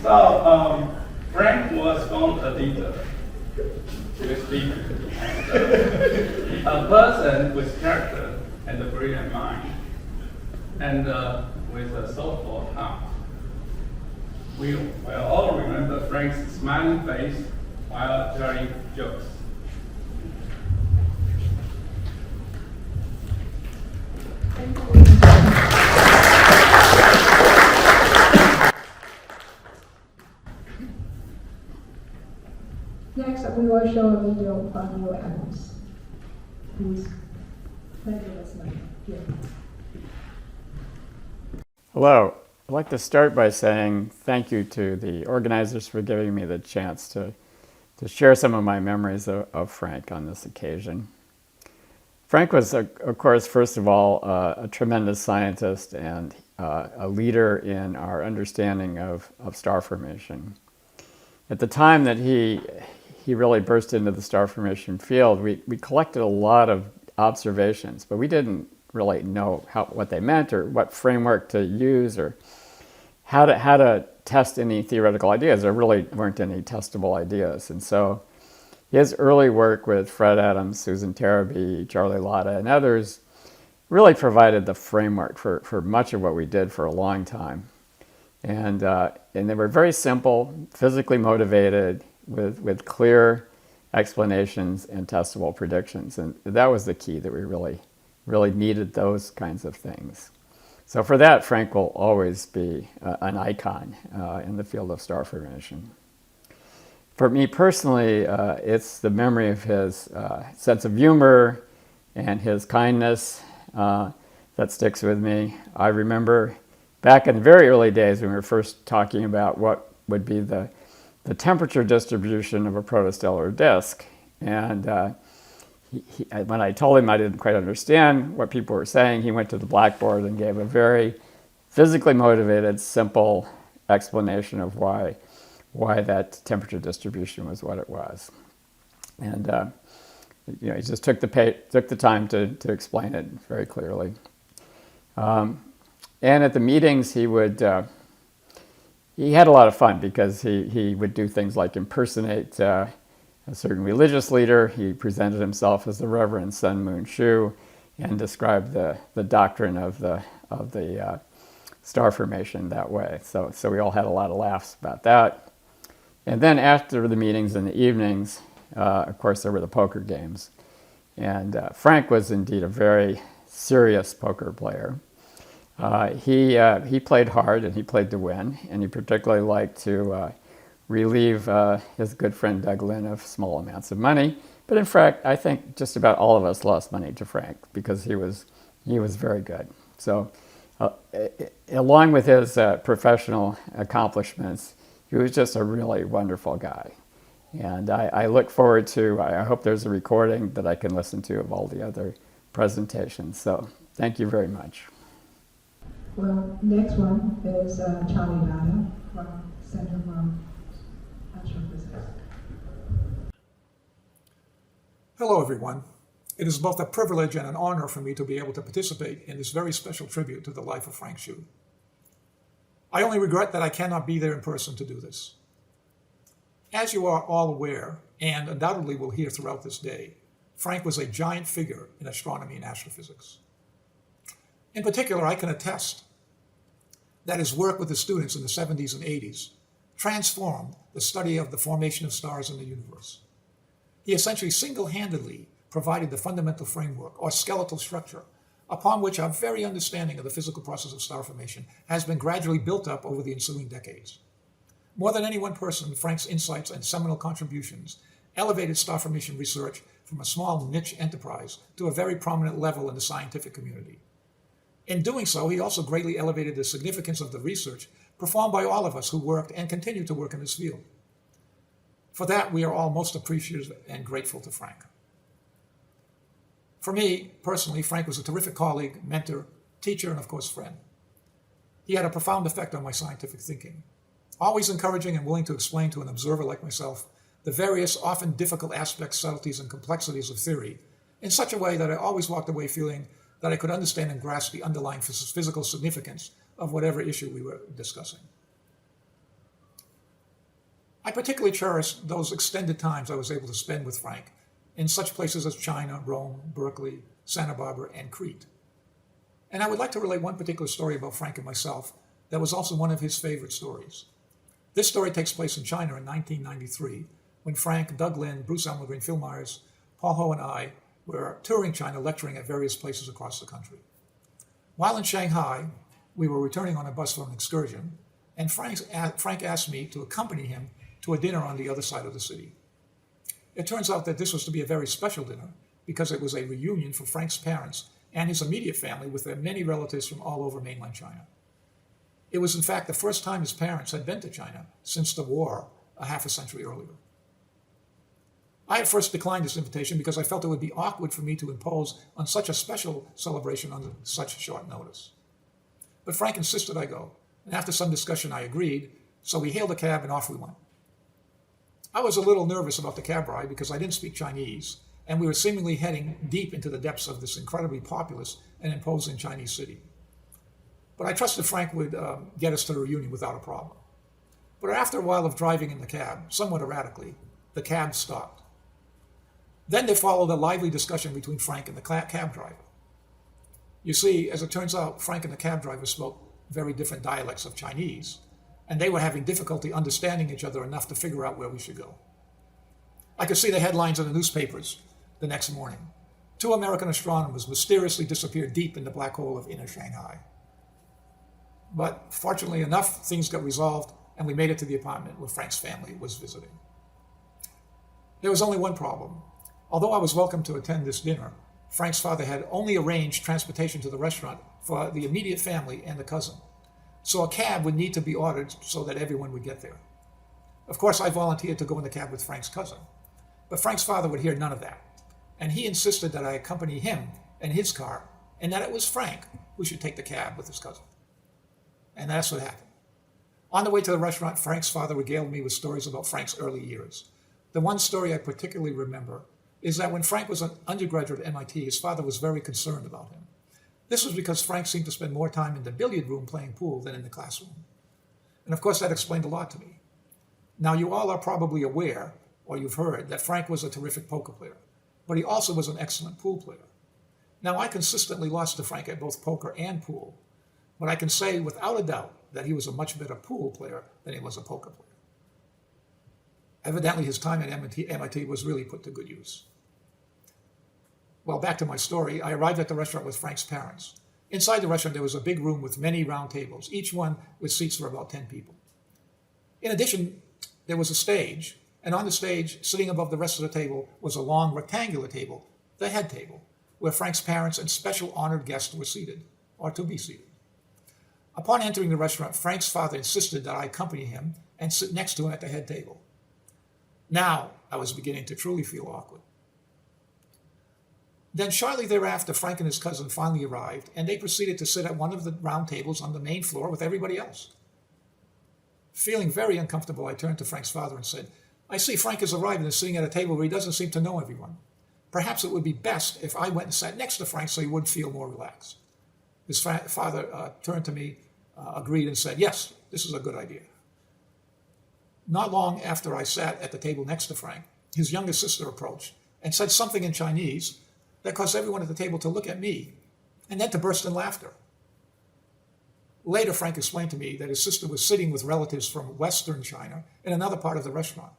So, Frank was born a leader, with people, and, a person with character and a brilliant mind, and with a soulful heart. We will all remember Frank's smiling face while telling jokes. Next, we will show a video from your animals. Please, thank you, listening. Here. Hello. I'd like to start by saying thank you to the organizers for giving me the chance to share some of my memories of Frank on this occasion. Frank was, of course, first of all, a tremendous scientist and a leader in our understanding of star formation. At the time that he really burst into the star formation field, we collected a lot of observations, but we didn't really know what they meant or what framework to use or how to test any theoretical ideas. There really weren't any testable ideas. And so his early work with Fred Adams, Susan Terabee, Charlie Lada, and others really provided the framework for much of what we did for a long time. And they were very simple, physically motivated, with clear explanations and testable predictions. And that was the key, that we really needed those kinds of things. So for that, Frank will always be an icon in the field of star formation. For me personally, it's the memory of his sense of humor and his kindness that sticks with me. I remember back in the very early days when we were first talking about what would be the temperature distribution of a protostellar disk. And when I told him I didn't quite understand what people were saying, he went to the blackboard and gave a very physically motivated, simple explanation of why that temperature distribution was what it was. And he just took the time to explain it very clearly. And at the meetings, he had a lot of fun because he would do things like impersonate a certain religious leader. He presented himself as the Reverend Sun Moon Shu and described the doctrine of the star formation that way. So we all had a lot of laughs about that. And then after the meetings in the evenings, of course, there were the poker games. And Frank was indeed a very serious poker player. He played hard and he played to win, and he particularly liked to relieve his good friend Doug Lin of small amounts of money. But in fact, I think just about all of us lost money to Frank because he was very good. So along with his professional accomplishments, he was just a really wonderful guy. And I look forward to, I hope there's a recording that I can listen to of all the other presentations. So thank you very much. Well, next one is Charlie Lada from Center for Astrophysics. Hello, everyone. It is both a privilege and an honor for me to be able to participate in this very special tribute to the life of Frank Shu. I only regret that I cannot be there in person to do this. As you are all aware, and undoubtedly will hear throughout this day, Frank was a giant figure in astronomy and astrophysics. In particular, I can attest that his work with the students in the 70s and 80s transformed the study of the formation of stars in the universe. He essentially single-handedly provided the fundamental framework or skeletal structure upon which our very understanding of the physical process of star formation has been gradually built up over the ensuing decades. More than any one person, Frank's insights and seminal contributions elevated star formation research from a small niche enterprise to a very prominent level in the scientific community. In doing so, he also greatly elevated the significance of the research performed by all of us who worked and continue to work in this field. For that, we are all most appreciative and grateful to Frank. For me, personally, Frank was a terrific colleague, mentor, teacher, and of course, friend. He had a profound effect on my scientific thinking, always encouraging and willing to explain to an observer like myself the various, often difficult aspects, subtleties, and complexities of theory in such a way that I always walked away feeling that I could understand and grasp the underlying physical significance of whatever issue we were discussing. I particularly cherish those extended times I was able to spend with Frank in such places as China, Rome, Berkeley, Santa Barbara, and Crete. And I would like to relate one particular story about Frank and myself that was also one of his favorite stories. This story takes place in China in 1993, when Frank, Doug Lin, Bruce Elmgren, Phil Myers, Paul Ho, and I were touring China, lecturing at various places across the country. While in Shanghai, we were returning on a bus from an excursion, and Frank asked me to accompany him to a dinner on the other side of the city. It turns out that this was to be a very special dinner because it was a reunion for Frank's parents and his immediate family with their many relatives from all over mainland China. It was in fact the first time his parents had been to China since the war a half a century earlier. I at first declined this invitation because I felt it would be awkward for me to impose on such a special celebration on such short notice. But Frank insisted I go, and after some discussion I agreed, so we hailed a cab and off we went. I was a little nervous about the cab ride because I didn't speak Chinese, and we were seemingly heading deep into the depths of this incredibly populous and imposing Chinese city. But I trusted Frank would get us to the reunion without a problem. But after a while of driving in the cab, somewhat erratically, the cab stopped. Then there followed a lively discussion between Frank and the cab driver. You see, as it turns out, Frank and the cab driver spoke very different dialects of Chinese, and they were having difficulty understanding each other enough to figure out where we should go. I could see the headlines in the newspapers the next morning. 2 American astronomers mysteriously disappeared deep in the black hole of inner Shanghai. But fortunately enough, things got resolved, and we made it to the apartment where Frank's family was visiting. There was only one problem. Although I was welcome to attend this dinner, Frank's father had only arranged transportation to the restaurant for the immediate family and the cousin. So a cab would need to be ordered so that everyone would get there. Of course, I volunteered to go in the cab with Frank's cousin. But Frank's father would hear none of that. And he insisted that I accompany him in his car, and that it was Frank who should take the cab with his cousin. And that's what happened. On the way to the restaurant, Frank's father regaled me with stories about Frank's early years. The one story I particularly remember is that when Frank was an undergraduate at MIT, his father was very concerned about him. This was because Frank seemed to spend more time in the billiard room playing pool than in the classroom. And of course, that explained a lot to me. Now, you all are probably aware, or you've heard, that Frank was a terrific poker player, but he also was an excellent pool player. Now, I consistently lost to Frank at both poker and pool, but I can say without a doubt that he was a much better pool player than he was a poker player. Evidently, his time at MIT was really put to good use. Well, back to my story, I arrived at the restaurant with Frank's parents. Inside the restaurant, there was a big room with many round tables, each one with seats for about 10 people. In addition, there was a stage, and on the stage, sitting above the rest of the table, was a long rectangular table, the head table, where Frank's parents and special honored guests were seated, or to be seated. Upon entering the restaurant, Frank's father insisted that I accompany him and sit next to him at the head table. Now, I was beginning to truly feel awkward. Then shortly thereafter, Frank and his cousin finally arrived, and they proceeded to sit at one of the round tables on the main floor with everybody else. Feeling very uncomfortable, I turned to Frank's father and said, "I see Frank has arrived and is sitting at a table where he doesn't seem to know everyone. Perhaps it would be best if I went and sat next to Frank so he would feel more relaxed." His father turned to me, agreed, and said, "Yes, this is a good idea." Not long after I sat at the table next to Frank, his youngest sister approached and said something in Chinese that caused everyone at the table to look at me and then to burst in laughter. Later, Frank explained to me that his sister was sitting with relatives from Western China in another part of the restaurant.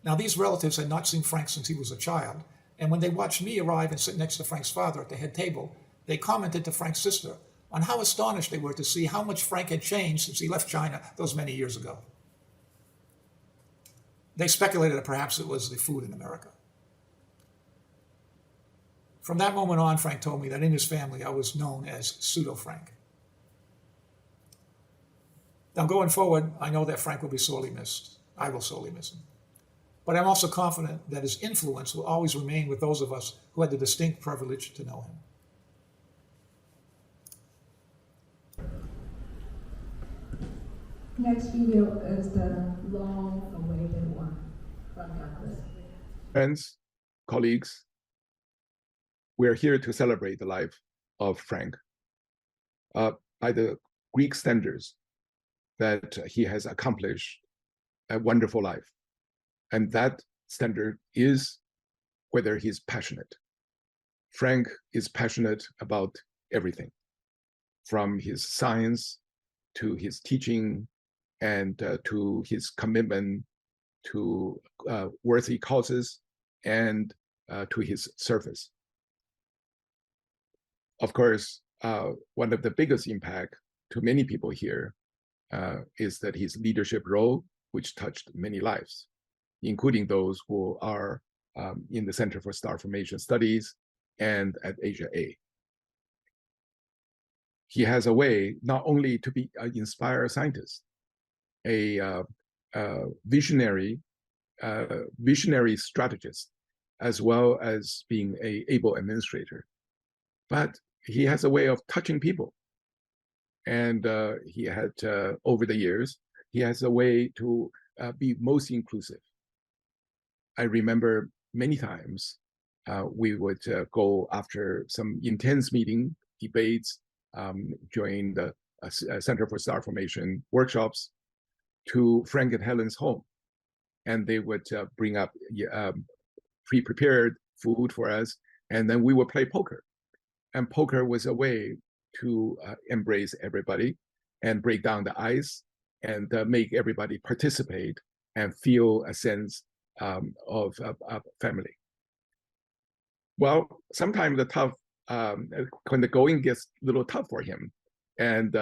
Now, these relatives had not seen Frank since he was a child, and when they watched me arrive and sit next to Frank's father at the head table, they commented to Frank's sister on how astonished they were to see how much Frank had changed since he left China those many years ago. They speculated that perhaps it was the food in America. From that moment on, Frank told me that in his family I was known as Pseudo-Frank. Now, going forward, I know that Frank will be sorely missed. I will sorely miss him. But I'm also confident that his influence will always remain with those of us who had the distinct privilege to know him. Next video is the long-awaited one from Douglas. Friends, colleagues, we're here to celebrate the life of Frank. By the Greek standards, that he has accomplished a wonderful life. And that standard is whether he's passionate. Frank is passionate about everything, from his science to his teaching and to his commitment to worthy causes and to his service. Of course, one of the biggest impact to many people here is that his leadership role, which touched many lives, including those who are in the Center for Star Formation Studies and at ASIAA. He has a way not only to be an inspired scientist, a visionary strategist, as well as being an able administrator, but he has a way of touching people. And he had, over the years, he has a way to be most inclusive. I remember many times we would go after some intense meeting, debates, during the Center for Star Formation workshops to Frank and Helen's home. And they would bring up pre-prepared food for us, and then we would play poker. And poker was a way to embrace everybody and break down the ice and make everybody participate and feel a sense of family. Well, sometimes the tough, when the going gets a little tough for him, and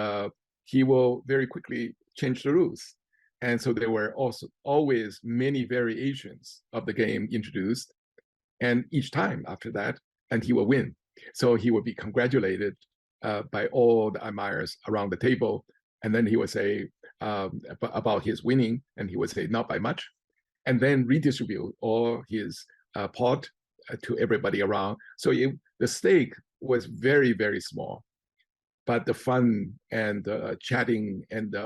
he will very quickly change the rules. And so there were also always many variations of the game introduced. And each time after that, and he will win. So he will be congratulated by all the admirers around the table. And then he would say about his winning, and he would say, not by much. And then redistribute all his pot to everybody around. So the stake was very, very small. But the fun and chatting and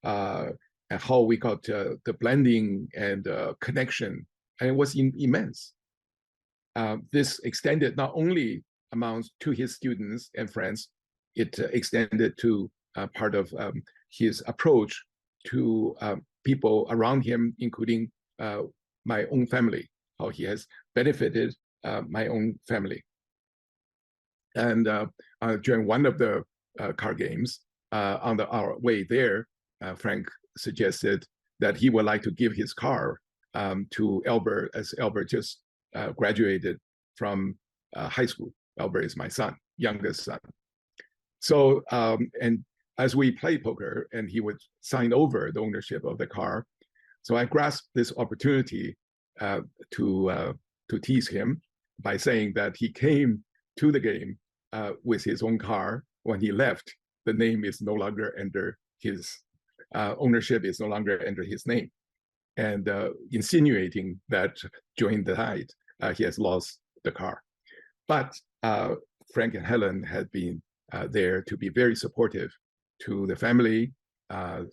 how we got the blending and connection, and it was immense. This extended not only amounts to his students and friends, it extended to part of his approach to people around him, including my own family, how he has benefited my own family. And during one of the card games, on our way there, Frank suggested that he would like to give his car to Albert, as Albert just graduated from high school. Albert is my son, youngest son. So, and as we played poker, and he would sign over the ownership of the car, so I grasped this opportunity to tease him by saying that he came to the game with his own car. When he left, the name is no longer under his ownership is no longer under his name, and insinuating that during the night he has lost the car. But Frank and Helen had been there to be very supportive to the family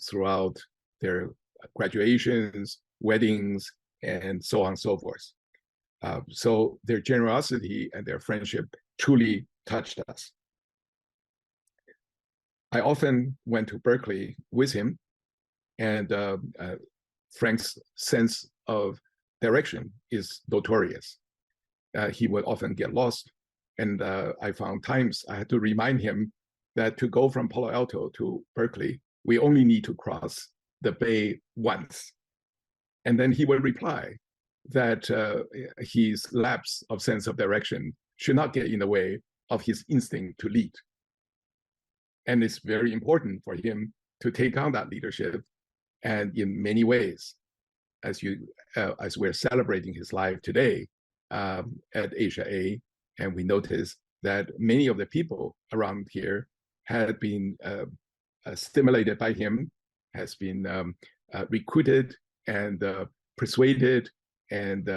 throughout their graduations, weddings, and so on and so forth. So their generosity and their friendship truly touched us. I often went to Berkeley with him, and Frank's sense of direction is notorious. He would often get lost, and I found times I had to remind him that to go from Palo Alto to Berkeley, we only need to cross the bay once. And then he would reply that his lapse of sense of direction should not get in the way of his instinct to lead. And it's very important for him to take on that leadership. And in many ways, as we're celebrating his life today at ASIAA, and we notice that many of the people around here had been stimulated by him, has been recruited and persuaded and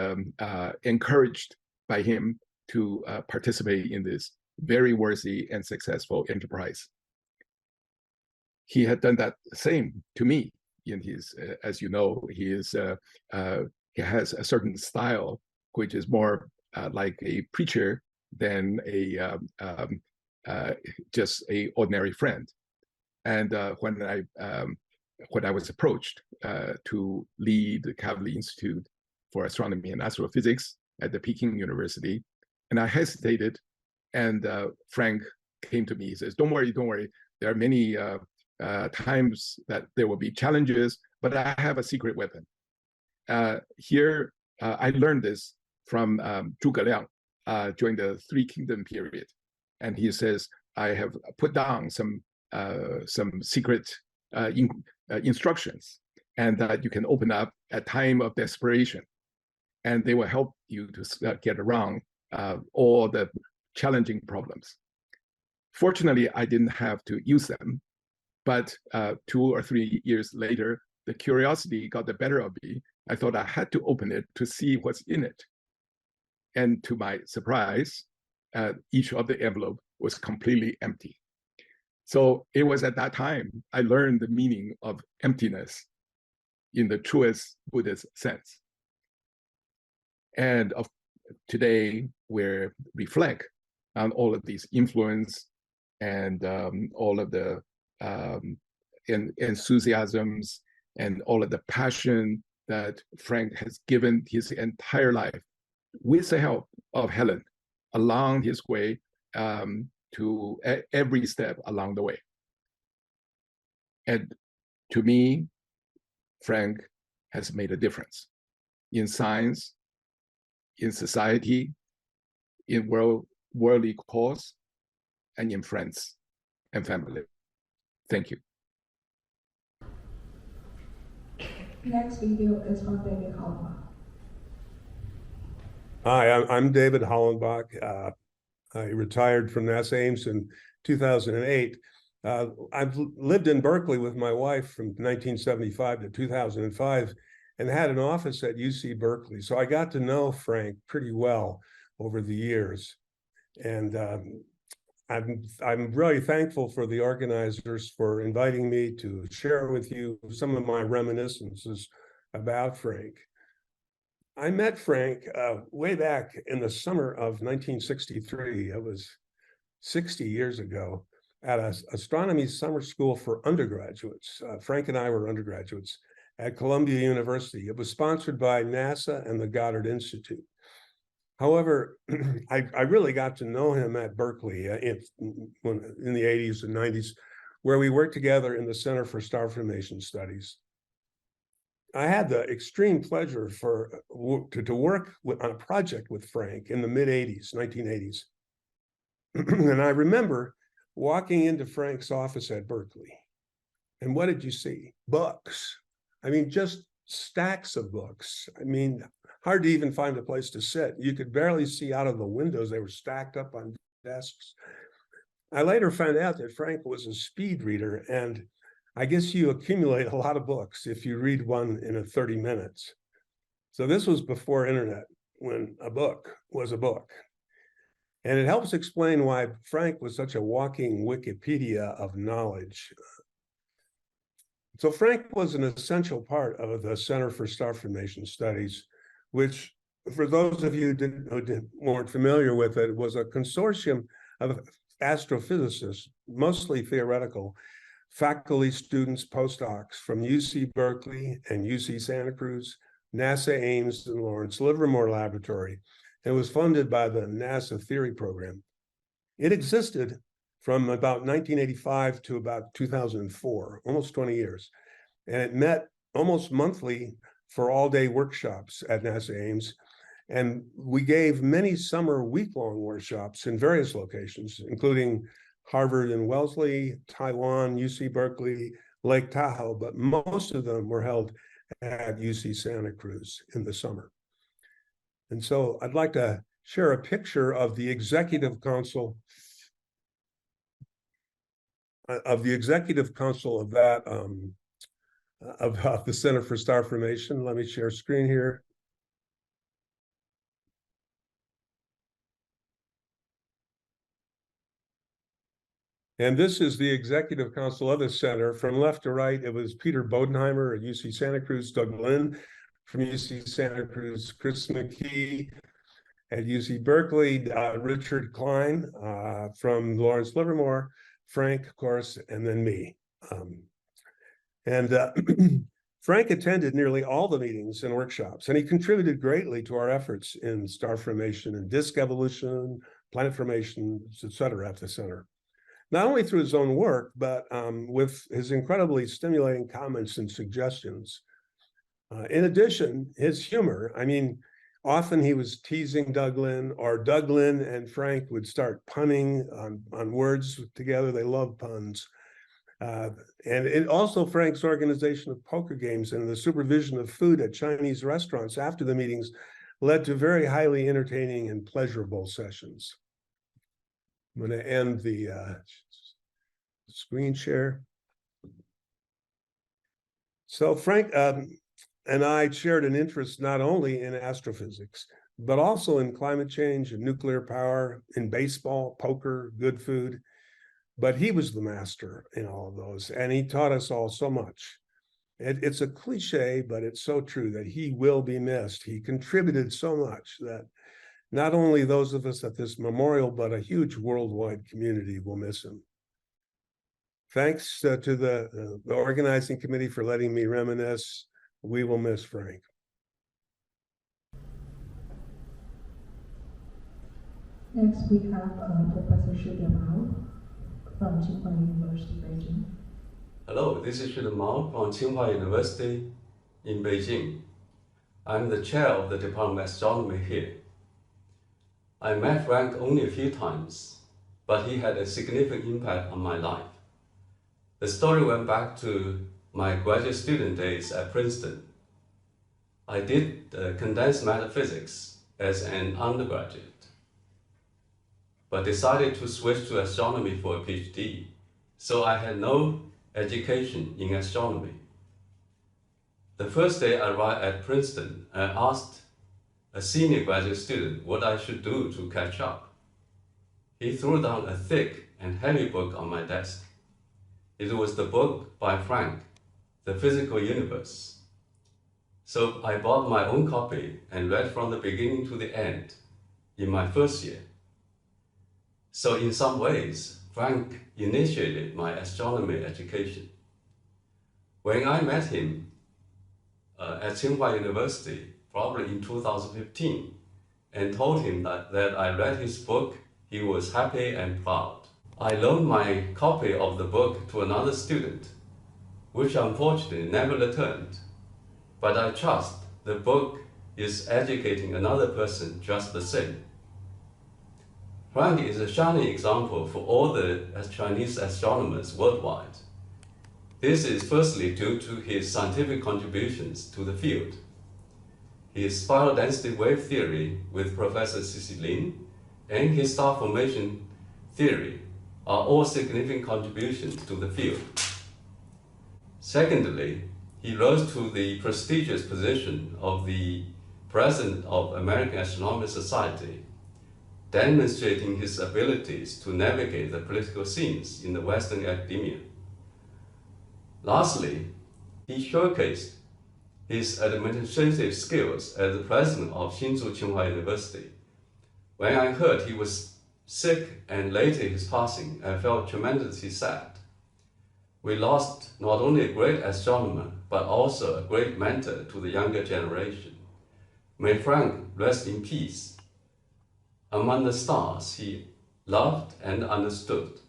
encouraged by him to participate in this very worthy and successful enterprise. He had done that same to me in his, as you know, he has a certain style which is more like a preacher than a just a ordinary friend. And when I was approached to lead the Kavli Institute for Astronomy and Astrophysics at the Peking University, and I hesitated, and Frank came to me. He says, "Don't worry, don't worry. There are many times that there will be challenges, but I have a secret weapon." Here, I learned this from Zhuge Liang during the Three Kingdom period, and he says, "I have put down some secret instructions, and that you can open up at time of desperation, and they will help you to get around all the challenging problems." Fortunately, I didn't have to use them, but 2 or 3 years later, the curiosity got the better of me. I thought I had to open it to see what's in it. And to my surprise, each of the envelope was completely empty. So it was at that time I learned the meaning of emptiness in the truest Buddhist sense. And today we reflect on all of these influence and all of the enthusiasms and all of the passion that Frank has given his entire life with the help of Helen along his way to every step along the way. And to me, Frank has made a difference in science, in society, in worldly cause, and in friends and family. Thank you. Next video is from David Hollenbach. Hi, I'm David Hollenbach. I retired from NASA Ames in 2008. I've lived in Berkeley with my wife from 1975 to 2005 and had an office at UC Berkeley. So I got to know Frank pretty well over the years. And I'm really thankful for the organizers for inviting me to share with you some of my reminiscences about Frank. I met Frank way back in the summer of 1963. It was 60 years ago at an astronomy summer school for undergraduates. Frank and I were undergraduates at Columbia University. It was sponsored by NASA and the Goddard Institute. However, I really got to know him at Berkeley in the 80s and 90s, where we worked together in the Center for Star Formation Studies. I had the extreme pleasure to work on a project with Frank in the mid-80s, 1980s. And I remember walking into Frank's office at Berkeley. And what did you see? Books. I mean, just stacks of books. I mean, hard to even find a place to sit. You could barely see out of the windows. They were stacked up on desks. I later found out that Frank was a speed reader, and I guess you accumulate a lot of books if you read one in 30 minutes. So this was before internet, when a book was a book. And it helps explain why Frank was such a walking Wikipedia of knowledge. So Frank was an essential part of the Center for Star Formation Studies, which, for those of you who weren't familiar with it, was a consortium of astrophysicists, mostly theoretical, faculty, students, postdocs from UC Berkeley and UC Santa Cruz, NASA Ames and Lawrence Livermore Laboratory, and was funded by the NASA Theory Program. It existed from about 1985 to about 2004, almost 20 years. And it met almost monthly for all-day workshops at NASA Ames. And we gave many summer week-long workshops in various locations, including Harvard and Wellesley, Taiwan, UC Berkeley, Lake Tahoe, but most of them were held at UC Santa Cruz in the summer. And so I'd like to share a picture of the executive council of that of the Center for Star Formation. Let me share screen here. And this is the executive council of the center. From left to right, it was Peter Bodenheimer at UC Santa Cruz, Doug Lynn from UC Santa Cruz, Chris McKee at UC Berkeley, Richard Klein from Lawrence Livermore, Frank, of course, and then me. Frank attended nearly all the meetings and workshops, and he contributed greatly to our efforts in star formation and disk evolution, planet formation, et cetera, at the center. Not only through his own work, but with his incredibly stimulating comments and suggestions. In addition, his humor, I mean, often he was teasing Doug Lynn, or Doug Lynn and Frank would start punning on words together. They love puns. And also Frank's organization of poker games and the supervision of food at Chinese restaurants after the meetings led to very highly entertaining and pleasurable sessions. I'm going to end the screen share. So Frank and I shared an interest not only in astrophysics, but also in climate change and nuclear power, in baseball, poker, good food. But he was the master in all of those, and he taught us all so much. It's a cliche, but it's so true that he will be missed. He contributed so much that not only those of us at this memorial, but a huge worldwide community will miss him. Thanks to the organizing committee for letting me reminisce. We will miss Frank. Next, we have Professor Shude from Tsinghua University, Beijing. Hello, this is Shude from Tsinghua University in Beijing. I'm the chair of the Department of Astronomy here. I met Frank only a few times, but he had a significant impact on my life. The story went back to my graduate student days at Princeton I did condensed matter physics as an undergraduate, but decided to switch to astronomy for a PhD, so I had no education in astronomy. The first day I arrived at Princeton, I asked a senior graduate student what I should do to catch up. He threw down a thick and heavy book on my desk. It was the book by Frank, The Physical Universe. So I bought my own copy and read from the beginning to the end in my first year. So in some ways, Frank initiated my astronomy education. When I met him at Tsinghua University, probably in 2015, and told him that I read his book, he was happy and proud. I loaned my copy of the book to another student, which unfortunately never returned. But I trust the book is educating another person just the same. Frank is a shining example for all the Chinese astronomers worldwide. This is firstly due to his scientific contributions to the field. His spiral density wave theory with Professor C.C. Lin and his star formation theory are all significant contributions to the field. Secondly, he rose to the prestigious position of the President of American Astronomical Society, demonstrating his abilities to navigate the political scenes in the Western academia. Lastly, he showcased his administrative skills as the president of Hsinchu Tsinghua University. When I heard he was sick and later his passing, I felt tremendously sad. We lost not only a great astronomer, but also a great mentor to the younger generation. May Frank rest in peace among the stars he loved and understood.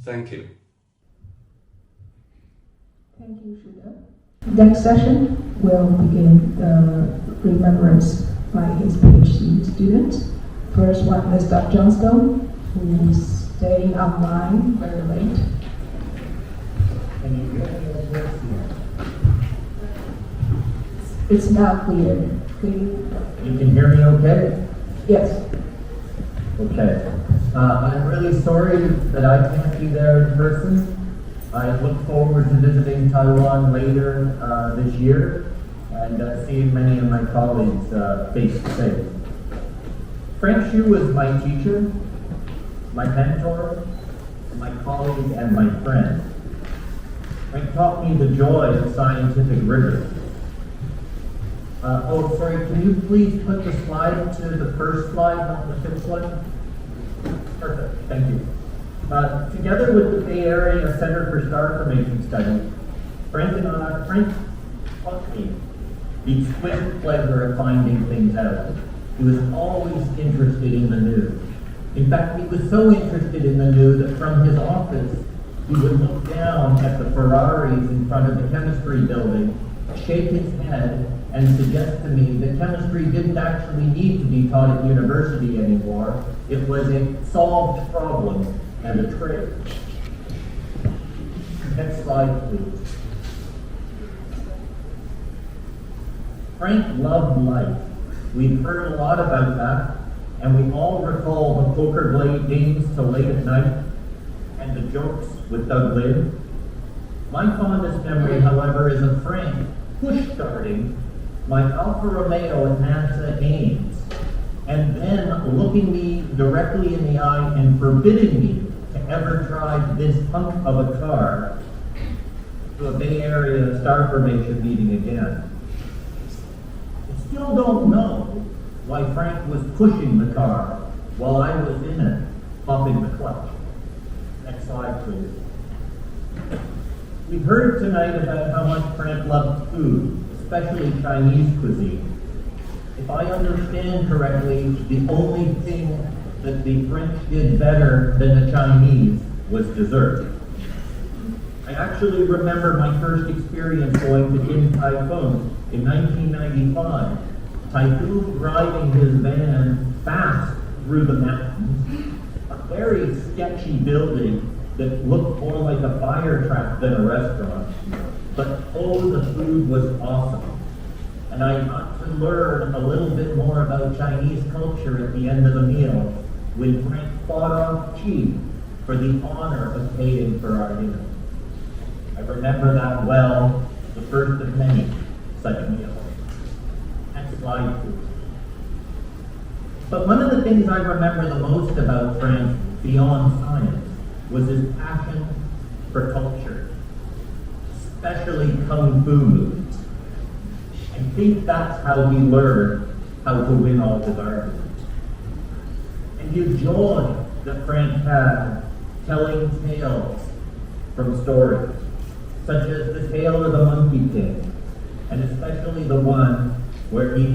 Thank you. Thank you, Shude. Next session will begin the remembrance by his PhD students. First one is Dr. Johnstone, who is staying online very late. Can you hear me over here? It's not clear. You can hear me okay? Yes. Okay. I'm really sorry that I can't be there in person. I look forward to visiting Taiwan later this year and seeing many of my colleagues face to face. Frank Shu was my teacher, my mentor, my colleague, and my friend. Frank taught me the joy of scientific rigor. Can you please put the slide to the first slide, not the fifth slide? Perfect, thank you. Together with the Bay Area Center for Star Formation Studies, Frank taught me the exquisite pleasure of finding things out. He was always interested in the new. In fact, he was so interested in the new that from his office, he would look down at the Ferraris in front of the chemistry building, shake his head, and suggest to me that chemistry didn't actually need to be taught at university anymore. It was a solved problem and a trade. Next slide, please. Frank loved life. We've heard a lot about that, and we all recall the poker games till late at night and the jokes with Doug Lynn. My fondest memory, however, is of Frank push-starting my Alfa Romeo at NASA Ames, and then looking me directly in the eye and forbidding me to ever drive this hunk of a car to a Bay Area Star Formation meeting again. I still don't know why Frank was pushing the car while I was in it, pumping the clutch. Next slide, please. We've heard tonight about how much Frank loved food, especially Chinese cuisine. If I understand correctly, the only thing that the French did better than the Chinese was dessert. I actually remember my first experience going to Din Typhoon in 1995. Typhoon driving his van fast through the mountains, a very sketchy building that looked more like a fire trap than a restaurant. But oh, the food was awesome. and I got to learn a little bit more about Chinese culture at the end of the meal when Frank fought off Qi for the honor of paying for our dinner. I remember that well, the first of many such meals. Next slide, please. But one of the things I remember the most about Frank, beyond science, was his passion for culture, especially Kung Fu movies. I think that's how he learned how to win all his arguments. And the joy that Frank had telling tales from stories, such as the tale of the Monkey King, and especially the one where he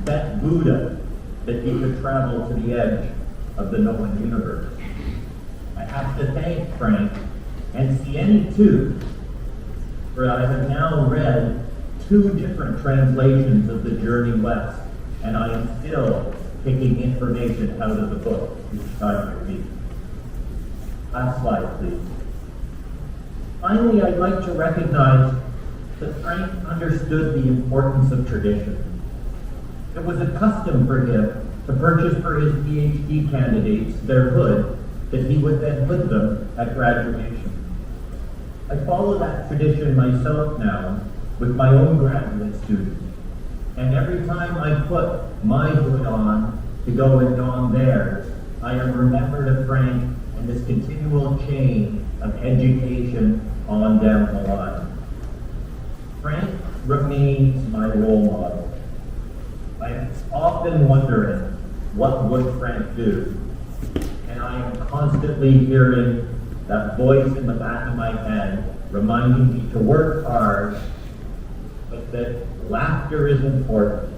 bet Buddha that he could travel to the edge of the known universe. I have to thank Frank and Sieni too, for I have now read 2 different translations of The Journey West, and I am still picking information out of the book each time I read. Last slide, please. Finally, I'd like to recognize that Frank understood the importance of tradition. It was a custom for him to purchase for his PhD candidates their hood that he would then hood them at graduation. I follow that tradition myself now with my own graduate students. And every time I put my hood on to go and don theirs, I am remembered of Frank and this continual chain of education on down the line. Frank remains my role model. I'm often wondering, what would Frank do? And I am constantly hearing that voice in the back of my head reminding me to work hard, but that laughter is important,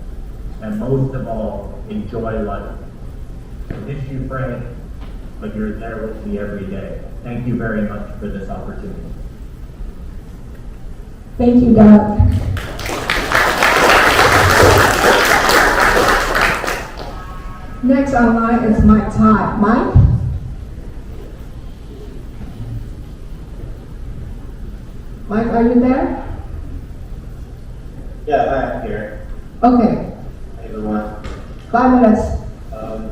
and most of all, enjoy life. I miss you, Frank, but you're there with me every day. Thank you very much for this opportunity. Thank you, Doug. Next online is Mike Tai. Mike? Mike, are you there? Yeah, hi, I'm here. Okay. Hey, everyone. 5 minutes. Can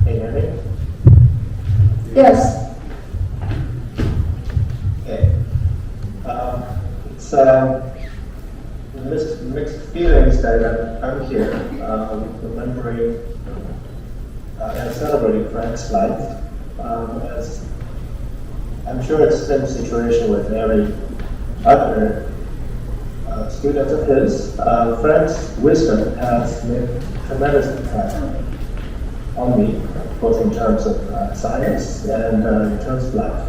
you hear me? Yes. Okay. It's mixed feelings that I'm here, remembering and celebrating Frank's life. As I'm sure it's the same situation with every other student of his. Frank's wisdom has made tremendous impact on me, both in terms of science and in terms of life.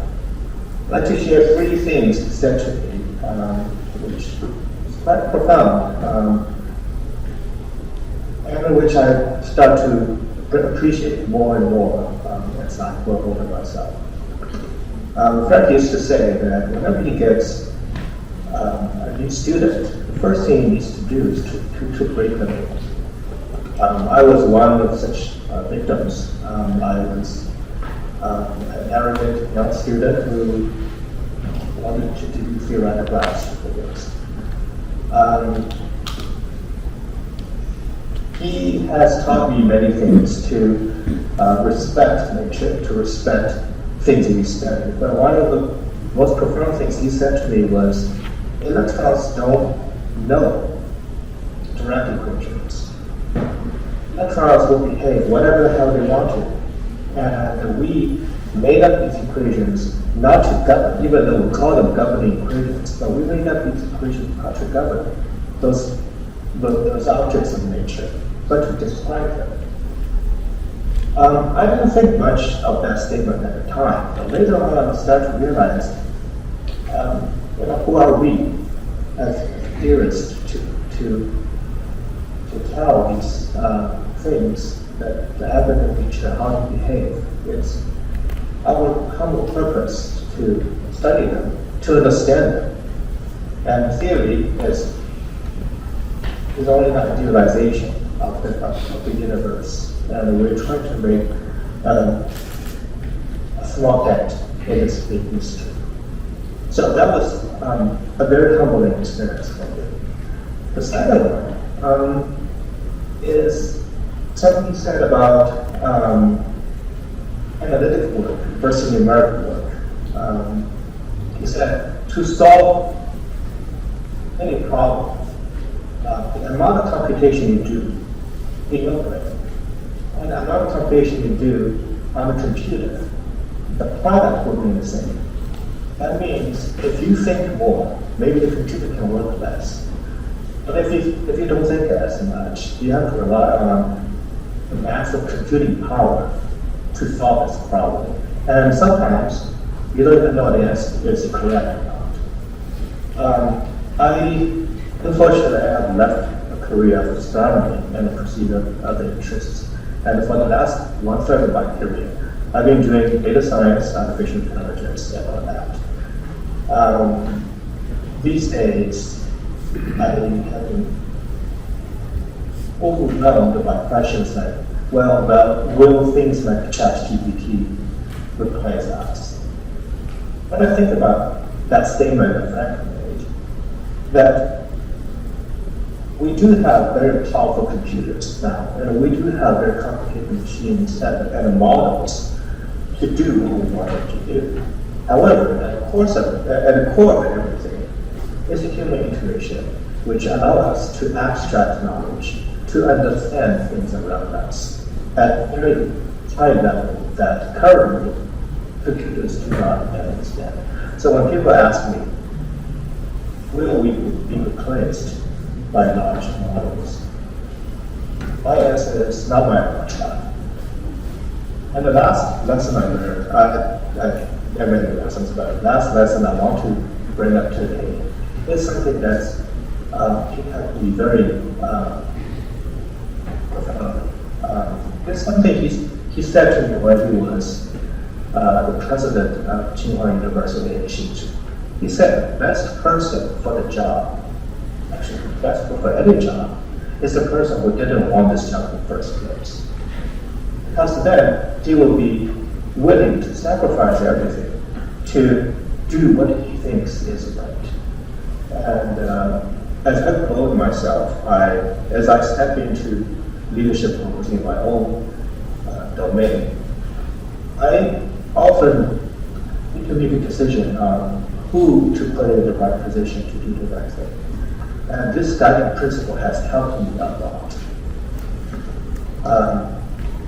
I'd like to share 3 things he said to me, which is quite profound, and which I start to appreciate more and more as I work over myself. Frank used to say that whenever he gets a new student, the first thing he needs to do is to break them in. I was one of such victims. I was an arrogant young student who wanted to do theoretical astrophysics. He has taught me many things, to respect nature, to respect things he studied. But one of the most profound things he said to me was, electrons don't know direct equations. Electrons will behave whatever the hell they want to. And we made up these equations not to govern, even though we call them governing equations, but we made up these equations not to govern those objects of nature, but to describe them. I didn't think much of that statement at the time, but later on I started to realize, who are we as theorists to tell these things that happen in nature, how to behave? It's our humble purpose to study them, to understand them. And theory is only an idealization of the universe. And we're trying to make a small dent in its big mystery. So that was a very humbling experience for me. The second one is something he said about analytic work versus numeric work. He said to solve any problem, the amount of computation you do in your brain and the amount of computation you do on the computer, the product will be the same. That means if you think more, maybe the computer can work less. But if you don't think as much, you have to rely on the massive computing power to solve this problem. And sometimes you don't even know the answer is correct or not. Unfortunately, I have left a career of astronomy and pursued other interests. And for the last 1/3 of my career, I've been doing data science, artificial intelligence, and all that. These days, I have been overwhelmed by questions like, well, will things like ChatGPT replace us? When I think about that statement that Frank made, that we do have very powerful computers now, and we do have very complicated machines and models to do what we wanted to do. However, at the core of everything is a human intuition, which allows us to abstract knowledge, to understand things around us at a very high level that currently computers do not understand. So when people ask me, will we be replaced by large models? My answer is not by a long shot. And the last lesson I learned, I have many lessons, but the last lesson I want to bring up today is something that's can be very profound. It's something he said to me when he was the president of Tsinghua University in Yi-Jheng. He said the best person for the job, actually the best for any job, is the person who didn't want this job in the first place. Because then he will be willing to sacrifice everything to do what he thinks is right. And as I grow myself, as I step into leadership roles in my own domain, I often need to make a decision on who to put in the right position to do the right thing. And this guiding principle has helped me a lot.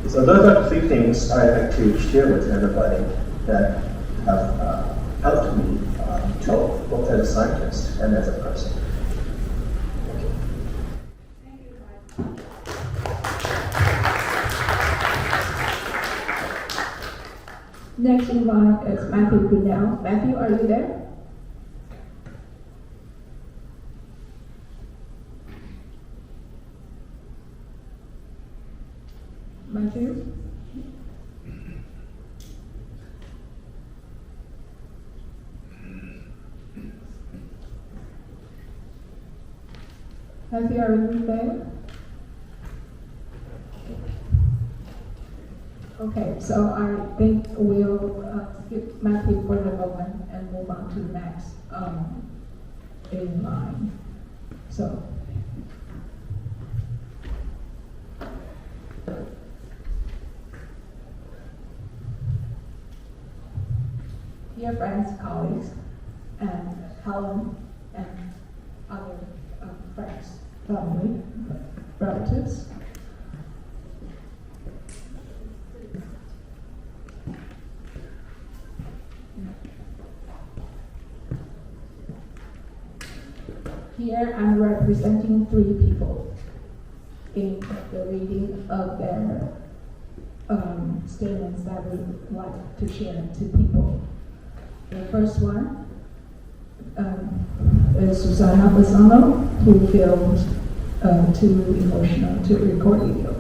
So those are the three things I'd like to share with everybody that have helped me both as a scientist and as a person. Next in line is Matthew Neal. Matthew, are you there? Matthew? Matthew, are you there? Okay, so I think we'll skip Matthew for the moment and move on to the next in line. So. Dear friends, colleagues, and Helen and other friends, family, relatives. Here I'm representing 3 people in the reading of their statements that we like to share to people. The first one is Susanna Bassano, who feels too emotional to record video.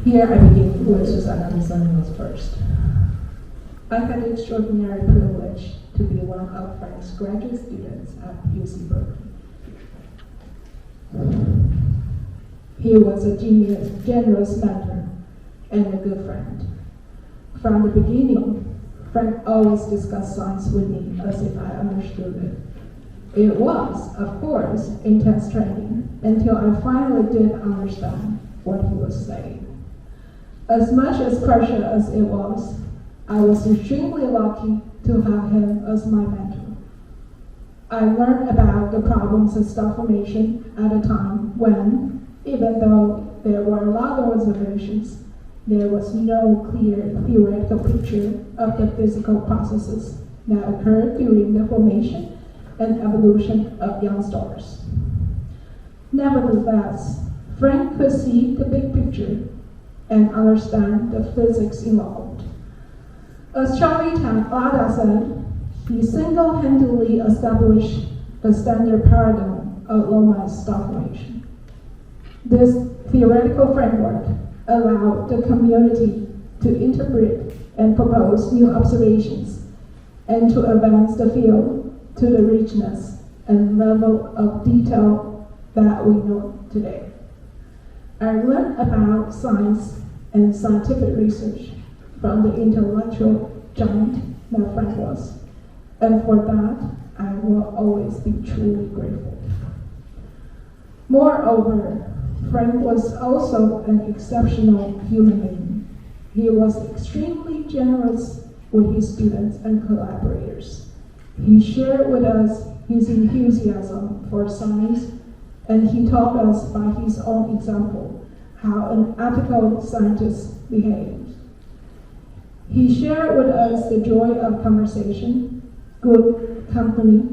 Here I begin with Susanna Bassano's first. I had the extraordinary privilege to be one of Frank's graduate students at UC Berkeley. He was a generous mentor and a good friend. From the beginning, Frank always discussed science with me as if I understood it. It was, of course, intense training until I finally did understand what he was saying. As much as pressure as it was, I was extremely lucky to have him as my mentor. I learned about the problems of star formation at a time when, even though there were a lot of observations, there was no clear theoretical picture of the physical processes that occurred during the formation and evolution of young stars. Nevertheless, Frank could see the big picture and understand the physics involved. As Charlie Lada said, he single-handedly established the standard paradigm of low-mass star formation. This theoretical framework allowed the community to interpret and propose new observations and to advance the field to the richness and level of detail that we know today. I learned about science and scientific research from the intellectual giant that Frank was, and for that, I will always be truly grateful. Moreover, Frank was also an exceptional human being. He was extremely generous with his students and collaborators. He shared with us his enthusiasm for science, and he taught us by his own example how an ethical scientist behaves. He shared with us the joy of conversation, good company,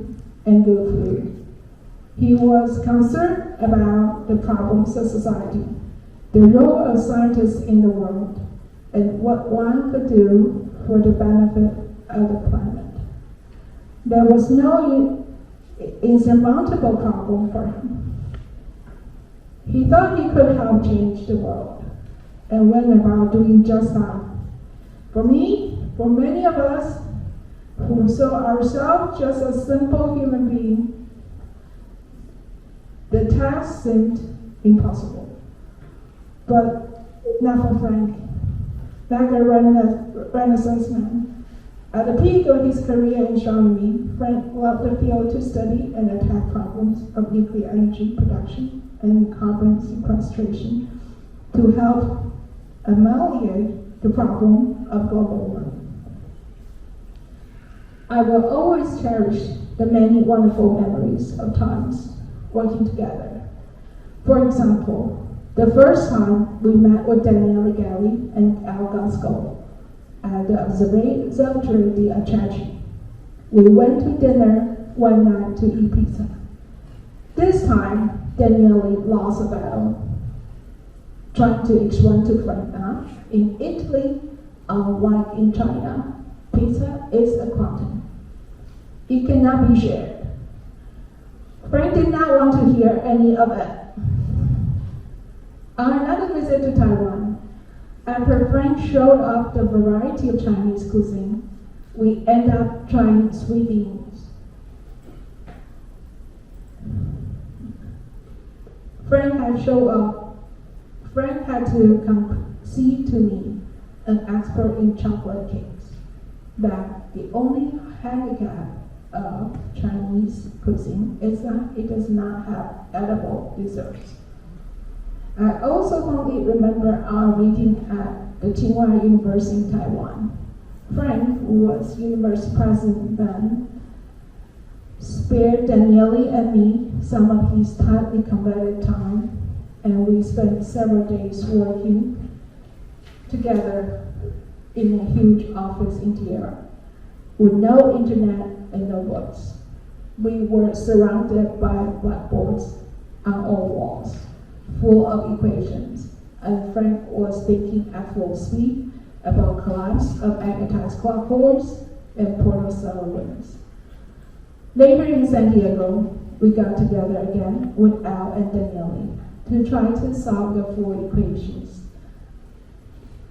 and good food. He was concerned about the problems of society, the role of scientists in the world, and what one could do for the benefit of the planet. There was no insurmountable problem for him. He thought he could help change the world, and went about doing just that. For me, for many of us who saw ourselves just as simple human beings, the task seemed impossible. But not for Frank. Like a Renaissance man. At the peak of his career in astronomy, Frank loved the field to study and attack problems of nuclear energy production and carbon sequestration to help ameliorate the problem of global warming. I will always cherish the many wonderful memories of times working together. For example, the first time we met with Daniel Galli and Al Gasco at the observatory di Acciacchi. We went to dinner one night to eat pizza. This time, Daniele lost a battle, trying to explain to Frank that in Italy, unlike in China, pizza is a quantum. It cannot be shared. Frank did not want to hear any of it. On another visit to Taiwan, after Frank showed off the variety of Chinese cuisine, we ended up trying sweet beans. Frank had to concede to me, an expert in chocolate cakes, that the only handicap of Chinese cuisine is that it does not have edible desserts. I also fondly remember our meeting at the Tsinghua University in Taiwan. Frank, who was university president then, spared Daniele and me some of his tightly converted time, and we spent several days working together in a huge office interior with no internet and no books. We were surrounded by blackboards on all walls, full of equations, and Frank was thinking at full speed about collapse of magnetized clock cores and portostellar rings. Later in San Diego, we got together again with Al and Daniele to try to solve the full equations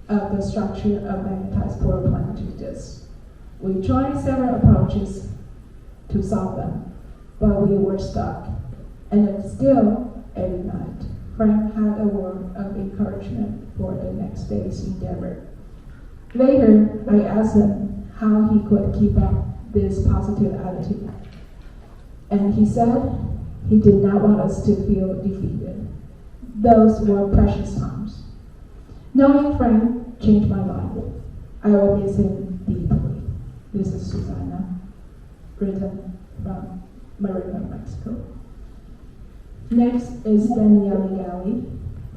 of the structure of magnetized protoplanetary disks. We tried several approaches to solve them, but we were stuck. And still, every night, Frank had a word of encouragement for the next day's endeavor. Later, I asked him how he could keep up this positive attitude. And he said he did not want us to feel defeated. Those were precious times. Knowing Frank changed my life. I will miss him deeply. This is Susanna, written from Marina, Mexico. Next is Daniel,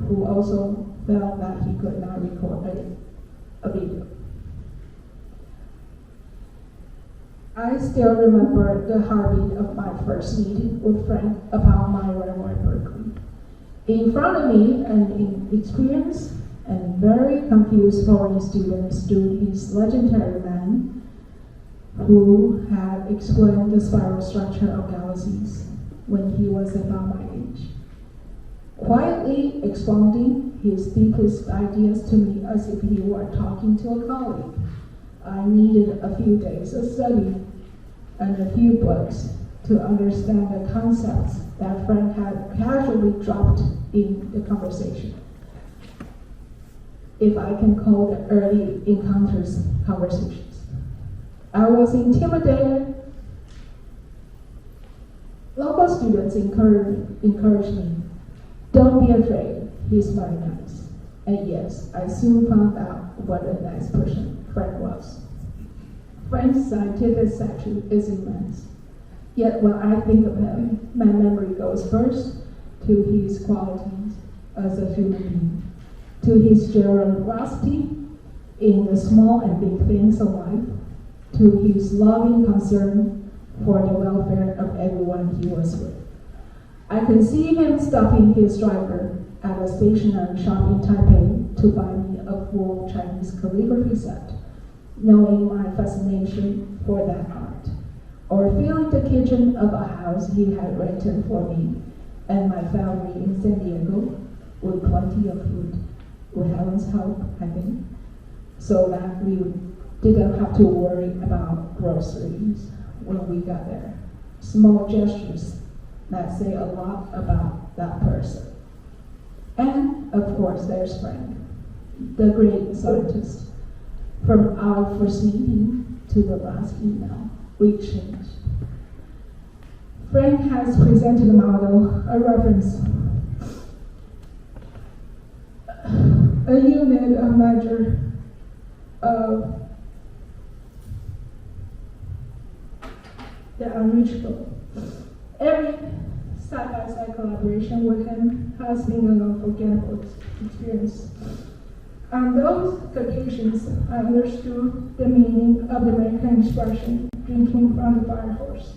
who also felt that he could not record a video. I still remember the heartbeat of my first meeting with Frank about my arrival at Berkeley. In front of me, an inexperienced and very confused foreign student stood his legendary man who had explained the spiral structure of galaxies when he was about my age. Quietly expounding his deepest ideas to me as if he were talking to a colleague. I needed a few days of study and a few books to understand the concepts that Frank had casually dropped in the conversation. If I can call the early encounters conversations. I was intimidated. Local students encouraged me. Don't be afraid, he's very nice. And yes, I soon found out what a nice person Frank was. Frank's scientific stature is immense. Yet when I think of him, my memory goes first to his qualities as a human being, to his generosity in the small and big things of life, to his loving concern for the welfare of everyone he was with. I can see him stopping his driver at a stationery shop in Taipei to buy me a full Chinese calligraphy set, knowing my fascination for that art, or filling the kitchen of a house he had rented for me and my family in San Diego with plenty of food, with Helen's help, I think, so that we didn't have to worry about groceries when we got there. Small gestures that say a lot about that person. And of course, there's Frank, the great scientist. From our first meeting to the last email, we exchanged. Frank has presented a model, a reference, a unit, a measure of the unreachable. Every side-by-side collaboration with him has been an unforgettable experience. On those occasions, I understood the meaning of the American expression, drinking from the fire hose.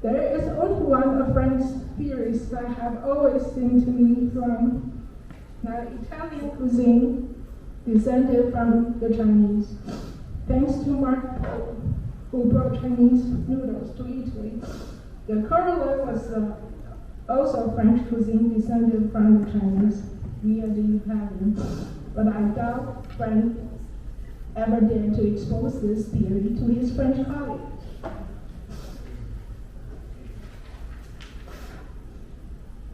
There is only one of Frank's theories that have always seemed to me from that Italian cuisine descended from the Chinese. Thanks to Mark Polo, who brought Chinese noodles to Italy, the corollary was also French cuisine descended from the Chinese via the Italian. But I doubt Frank ever dared to expose this theory to his French colleagues.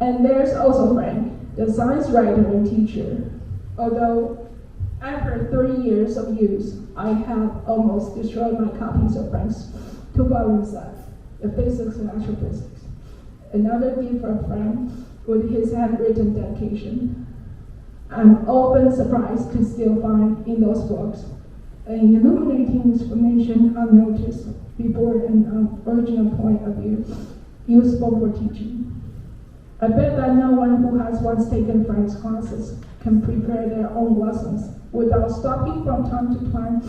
And there's also Frank, the science writer and teacher. Although after 30 years of use, I have almost destroyed my copies of Frank's two volume set, The Physics and Astrophysics. Another gift from Frank with his handwritten dedication. I'm often surprised to still find in those books an illuminating explanation unnoticed before an original point of view, useful for teaching. I bet that no one who has once taken Frank's classes can prepare their own lessons without stopping from time to time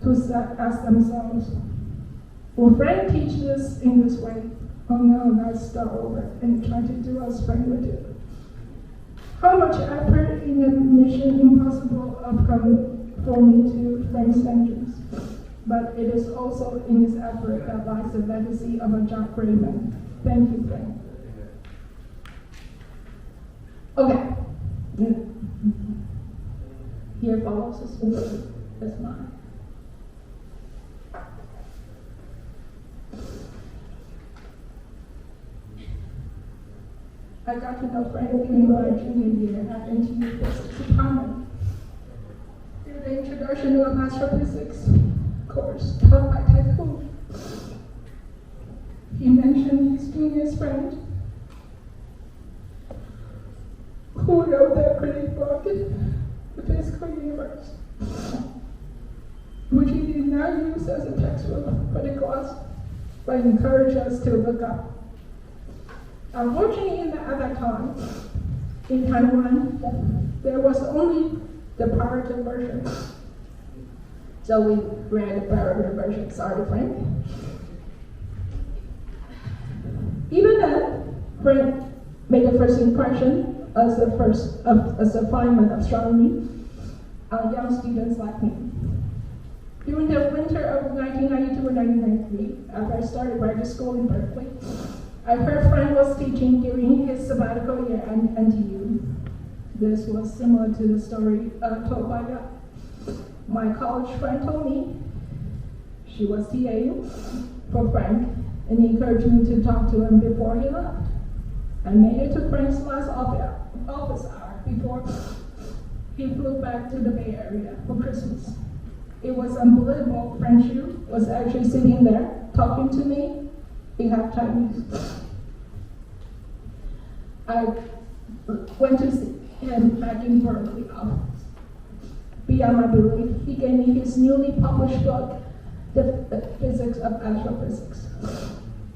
to ask themselves, will Frank teach this in this way? Oh no, let's start over and try to do as Frank would do. How much effort in a mission impossible outcome for me to Frank's standards. But it is also in this effort that lies the legacy of a John Grayman. Thank you, Frank. Okay. Here follows a story. That's mine. I got to know Frank during my junior year at NTU Physics Department. Through the Introduction to Astrophysics course taught by Typhoon. He mentioned genius friend who wrote that great book, The Physical Universe, which he did not use as a textbook for the class, but encouraged us to look up. Unfortunately, at that time, in Taiwan, there was only the pirated version. So we read the pirated version. Sorry, Frank. Even then, Frank made the first impression as a fireman of astronomy on young students like me. During the winter of 1992 and 1993, after I started graduate school in Berkeley, I heard Frank was teaching during his sabbatical year at NTU. This was similar to the story told by my college friend told me. She was TA for Frank, and he encouraged me to talk to him before he left. I made it to Frank's last office hour before he flew back to the Bay Area for Christmas. It was unbelievable. Frank Shu was actually sitting there talking to me in half Chinese. I went to see him back in Berkeley office. Beyond my belief, he gave me his newly published book, The Physics of Astrophysics.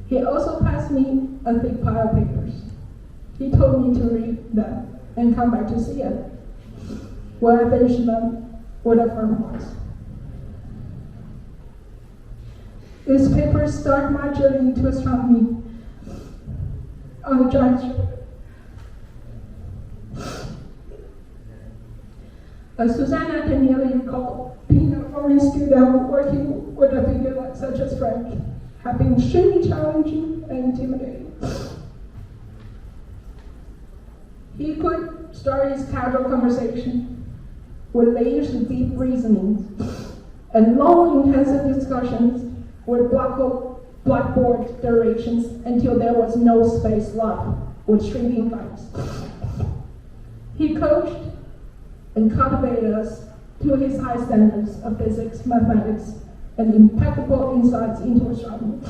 He also passed me a thick pile of papers. He told me to read them and come back to see it. When I finished them, what a firm was. These papers start my journey into astronomy on a giant ship. As Susanna can nearly recall, being a foreign student working with a figure such as Frank had been extremely challenging and intimidating. He could start his casual conversation with layers of deep reasoning and long, intensive discussions with blackboard directions until there was no space left with shrinking lights. He coached and cultivated us to his high standards of physics, mathematics, and impeccable insights into astronomy,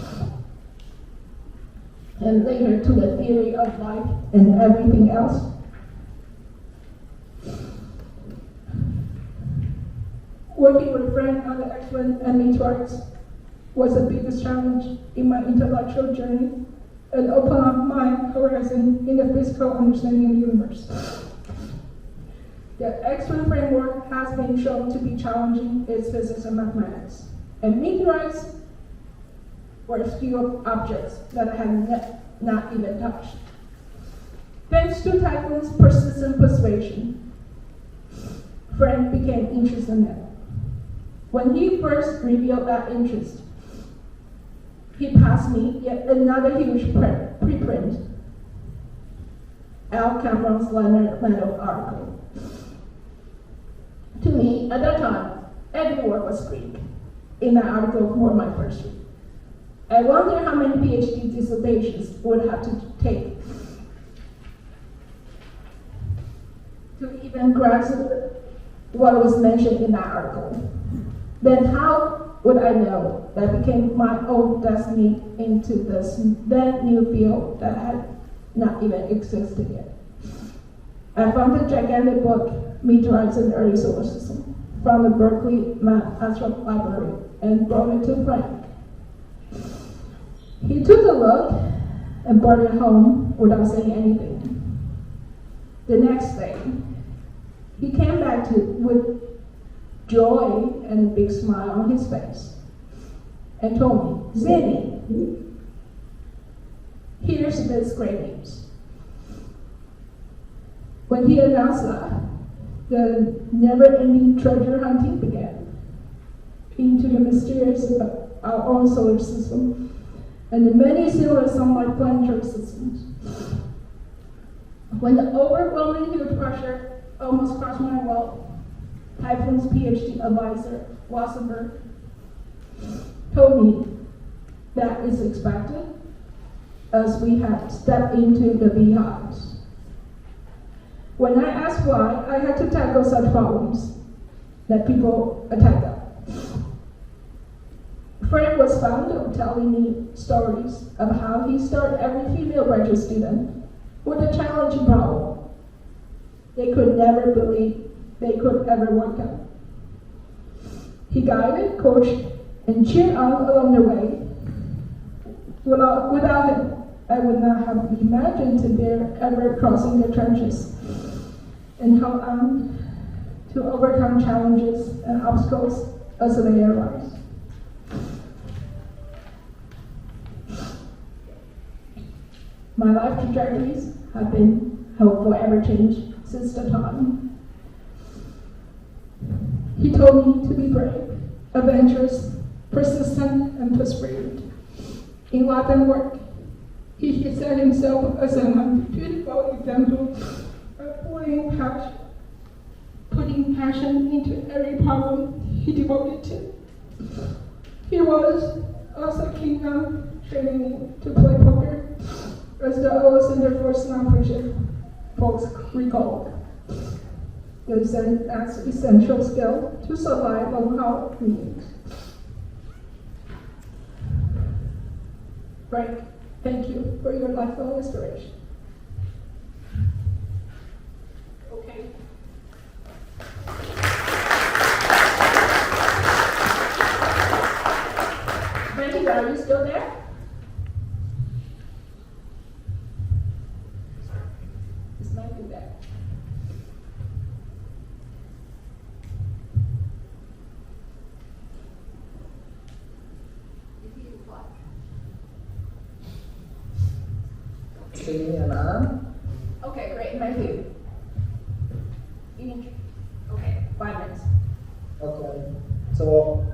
and later to the theory of life and everything else. Working with Frank on the X-Men and meteorites was the biggest challenge in my intellectual journey and opened up my horizon in the physical understanding of the universe. The X-Men framework has been shown to be challenging its physics and mathematics, and meteorites were few objects that I had not even touched. Thanks to Typhoon's persistent persuasion, Frank became interested in it. When he first revealed that interest, he passed me yet another huge preprint, Al Cameron's Leonard Medal article. To me, at that time, every word was Greek in that article for my first read. I wonder how many PhD dissertations would have to take to even grasp what was mentioned in that article. Then how would I know that became my own destiny into this then new field that had not even existed yet? I found the gigantic book, Meteorites in the Early Solar System, from the Berkeley Math Astro Library and brought it to Frank. He took a look and brought it home without saying anything. The next day, he came back with joy and a big smile on his face and told me, Zenny, here's this great news. When he announced that, the never-ending treasure hunting began into the mysterious of our own solar system and the many similar sun-like planetary systems. When the overwhelming huge pressure almost crushed my world, Typhoon's PhD advisor, Wassenberg, told me that is expected as we had stepped into the beehives. When I asked why I had to tackle such problems that people attack us, Frank was fond of telling me stories of how he started every female graduate student with a challenging problem they could never believe they could ever work out. He guided, coached, and cheered on along the way. Without him, I would not have imagined their ever crossing the trenches and how on to overcome challenges and obstacles as they arise. My life trajectories have forever changed since the time. He told me to be brave, adventurous, persistent, and perseverant. In life and work, he set himself as an unbeautiful example of putting passion into every problem he devoted to. He was also keen on training me to play poker, as the old Center for Sponsorship folks recalled. It's an essential skill to survive on our meetings. Frank, thank you for your lifelong inspiration. Okay. Frankie, are you still there? This might be there. Okay, great. Thank you. Okay, 5 minutes. Okay, so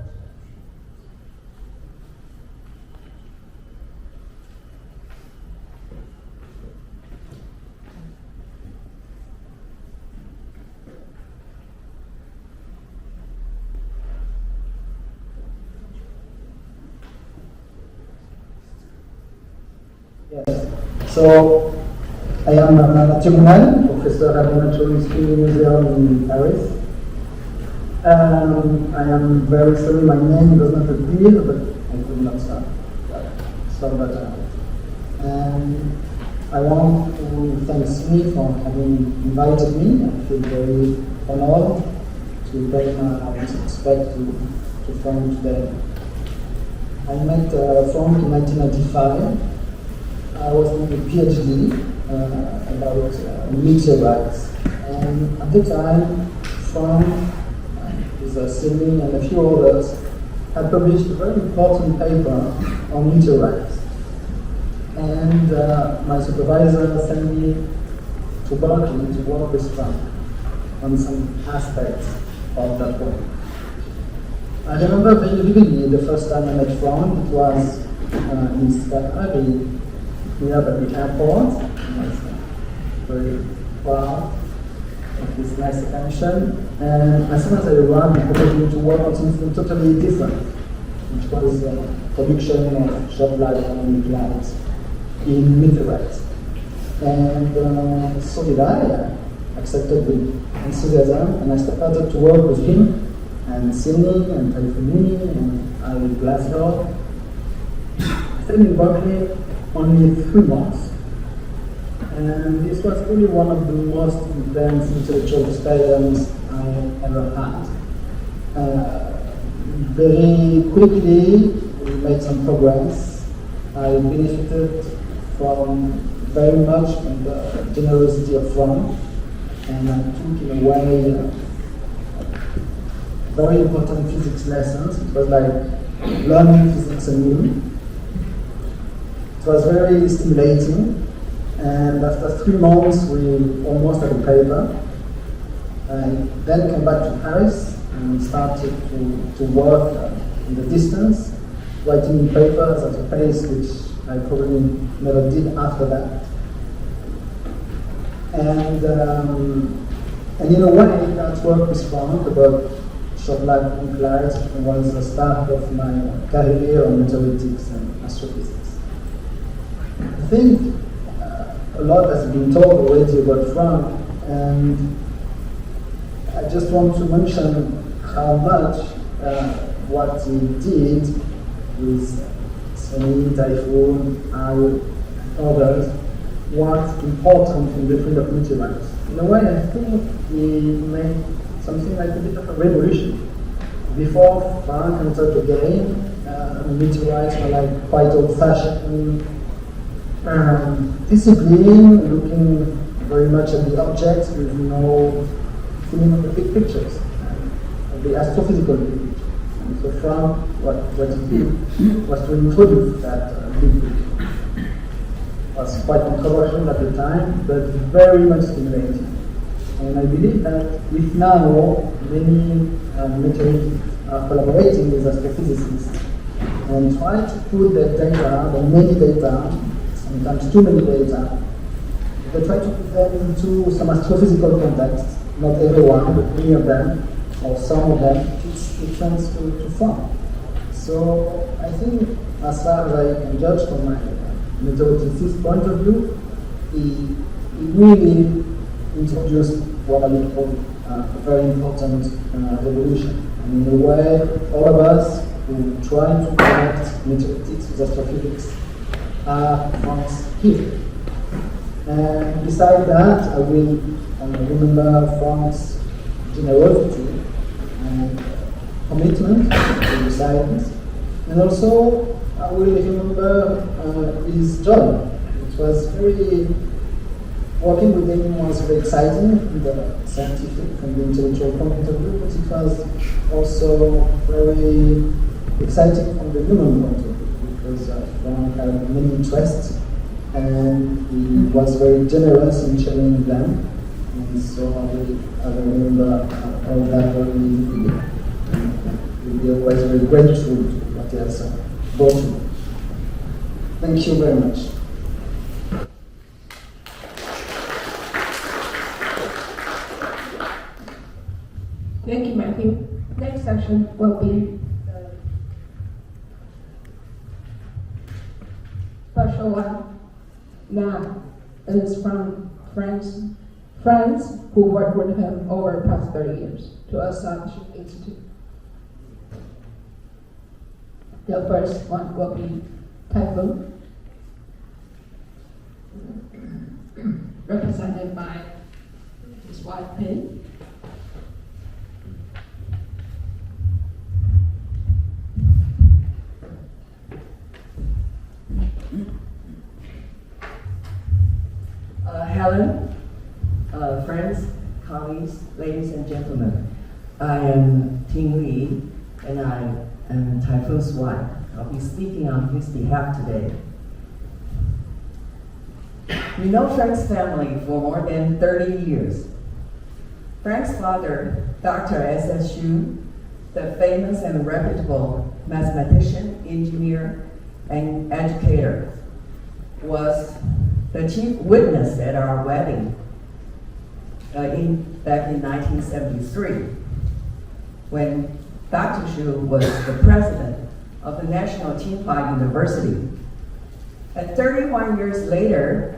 yes. So I am Tsing-Hua, professor at the Natural History Museum in Paris. I am very sorry my name does not appear, but I could not stop that out. And I want to thank Smith for having invited me. I feel very honored to pay my respect to Frank today. I met Frank in 1995. I was doing a PhD about meteorites, and at the time, Frank, Sydney, and a few others had published a very important paper on meteorites. And my supervisor sent me to Berkeley to work with Frank on some aspects of that work. I remember very vividly the first time I met Frank. It was in Sky. We are at the airport. I was very proud of this nice attention. And as soon as I arrived, he proposed me to work on something totally different, which was production of short-lived harmonic light in meteorites. And so did I. Accepted with enthusiasm, and I started to work with him and Sydney and Typhoon Lee and I with Glasgow. I stayed in Berkeley only 3 months. And this was really one of the most intense intellectual experiences I ever had. Very quickly, we made some progress. I benefited from very much from the generosity of Frank, and I took in a way very important physics lessons. It was like learning physics anew. It was very stimulating. And after 3 months, we almost had a paper. I then came back to Paris and started to work in the distance, writing papers at a pace which I probably never did after that. And in a way, that work with Frank about short-lived nuclides was the start of my career on meteoritics and astrophysics. I think a lot has been told already about Frank, and I just want to mention how much what he did with Tsing, Typhoon, and others, what's important in the field of meteorites. In a way, I think he made something like a bit of a revolution. Before Frank entered the game, meteorites were like quite old-fashioned discipline, looking very much at the objects with no feeling of the big pictures, the astrophysical big picture. And so Frank, what he did was to introduce that big picture. It was quite controversial at the time, but very much stimulating. And I believe that if now many meteorologists are collaborating with astrophysicists and try to put the data, the many data, sometimes too many data, they try to put them into some astrophysical context, not everyone, but many of them, or some of them, it tends to form. So I think, as far as I can judge from my meteorologist's point of view, he really introduced what I would call a very important revolution. And in a way, all of us who try to connect meteoritics with astrophysics are from here. And besides that, I will remember Frank's generosity and commitment to the science. And also, I will remember his job. It was very, working with him was very exciting from the scientific, from the intellectual point of view, but it was also very exciting from the human point of view, because Frank had many interests, and he was very generous in sharing them. And so I remember all that very vividly. We'll be always very grateful to what he has brought to me. Thank you very much. Thank you, Matthew. Next section will be special one. Now, it is from friends who worked with him over the past 30 years to establish an institute. The first one will be Typhoon, represented by his wife, Wen-Ping. Helen, friends, colleagues, ladies and gentlemen, I am Ting Lee, and I am Typhoon's wife. I'll be speaking on his behalf today. We know Frank's family for more than 30 years. Frank's father, Dr. S.S. Shu, the famous and reputable mathematician, engineer, and educator, was the chief witness at our wedding back in 1973, when Dr. Shu was the president of the National Tsinghua University. And 31 years later,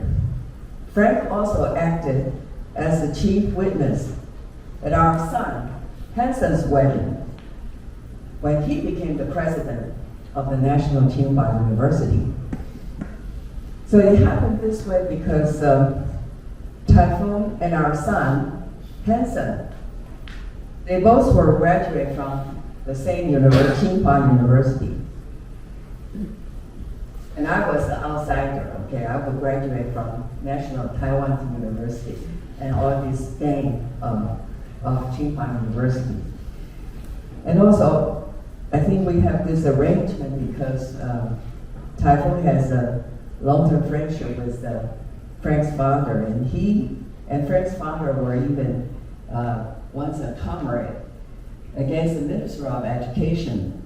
Frank also acted as the chief witness at our son, Hansen's wedding, when he became the president of the National Tsinghua University. So it happened this way because Typhoon and our son, Hansen, they both were graduated from the same university, Tsinghua University. And I was the outsider, okay? I would graduate from National Taiwan University and all this gang of Tsinghua University. And also, I think we have this arrangement because Typhoon has a long-term friendship with Frank's father, and he and Frank's father were even once a comrade against the Minister of Education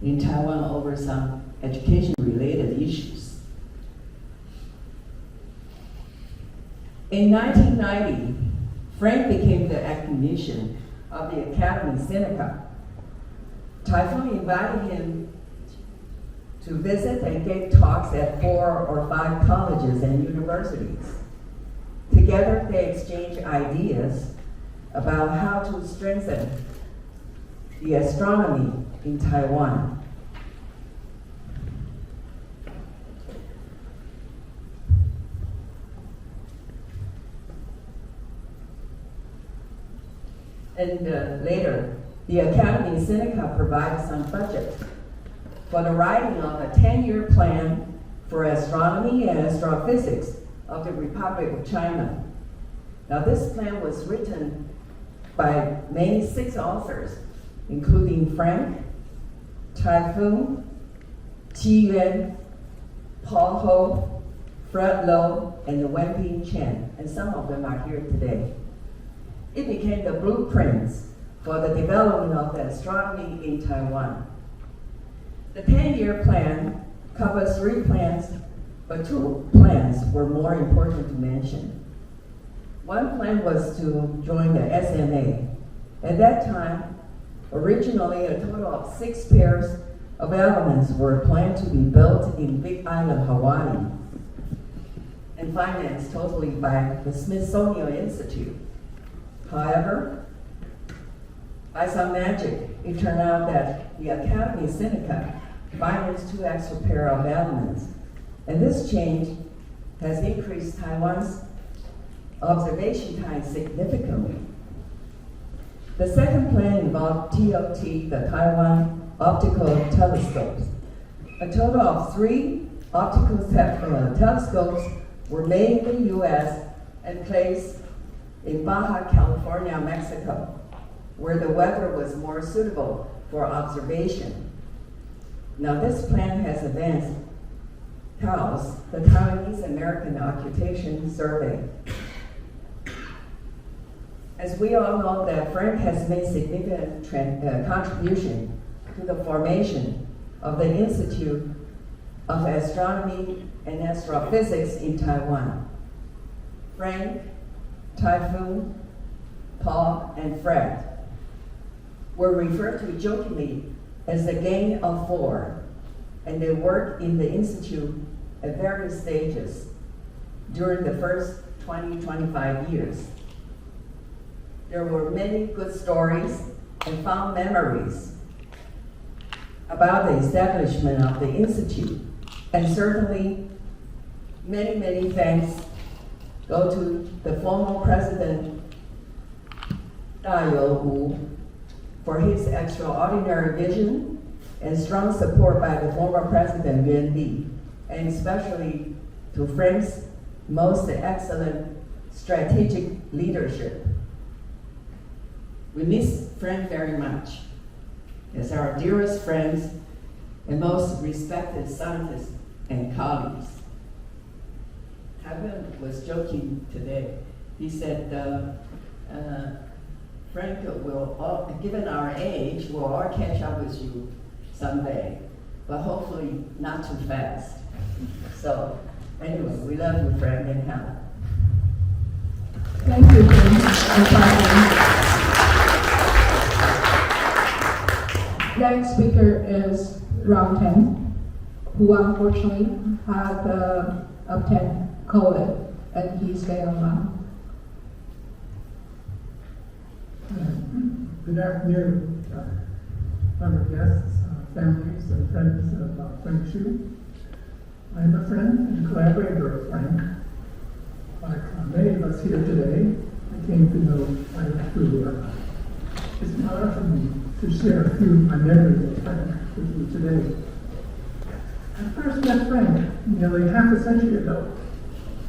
in Taiwan over some education-related issues. In 1990, Frank became the academician of the Academy Seneca. Typhoon invited him to visit and gave talks at 4 or 5 colleges and universities. Together, they exchanged ideas about how to strengthen the astronomy in Taiwan. And later, the Academy Sinica provided some budget for the writing of a 10-year plan for astronomy and astrophysics of the Republic of China. Now, this plan was written by mainly 6 authors, including Frank, Typhoon, Ewine, Paul T, Fred Lowe, and the Wen-Ping Chen, and some of them are here today. It became the blueprints for the development of the astronomy in Taiwan. The 10-year plan covers 3 plans, but 2 plans were more important to mention. One plan was to join the SMA. At that time, originally a total of 6 pairs of elements were planned to be built in Big Island, Hawaii, and financed totally by the Smithsonian Institute. However, by some magic, it turned out that the Academy Sinica financed 2 extra pair of elements, and this change has increased Taiwan's observation time significantly. The second plan involved TOT, the Taiwan Optical Telescopes. A total of 3 optical telescopes were made in the U.S. and placed in Baja California, Mexico, where the weather was more suitable for observation. Now, this plan has advanced TAOS, the Taiwanese American Occupation Survey. As we all know, that Frank has made significant contribution to the formation of the Institute of Astronomy and Astrophysics in Taiwan. Frank, Typhoon, Paul, and Fred were referred to jokingly as the Gang of 4, and they worked in the Institute at various stages during the first 20-25 years. There were many good stories and fond memories about the establishment of the Institute, and certainly many thanks go to the former President Liao for his extraordinary vision and strong support by the former President Yuan Li, and especially to Frank's most excellent strategic leadership. We miss Frank very much as our dearest friends and most respected scientists and colleagues. Taiwan was joking today. He said, Frank will, all, given our age, we'll all catch up with you someday, but hopefully not too fast. So anyway, we love you, Frank and Helen. Thank you, Chen. Next speaker is round 10, who unfortunately had obtained COVID, and he stayed online. Good afternoon, other guests, families, and friends of Frank Shu. I am a friend and collaborator of Frank. Like many of us here today, I came to know Frank through it's an honor for me to share a few of my memories of Frank with you today. I first met Frank nearly half a century ago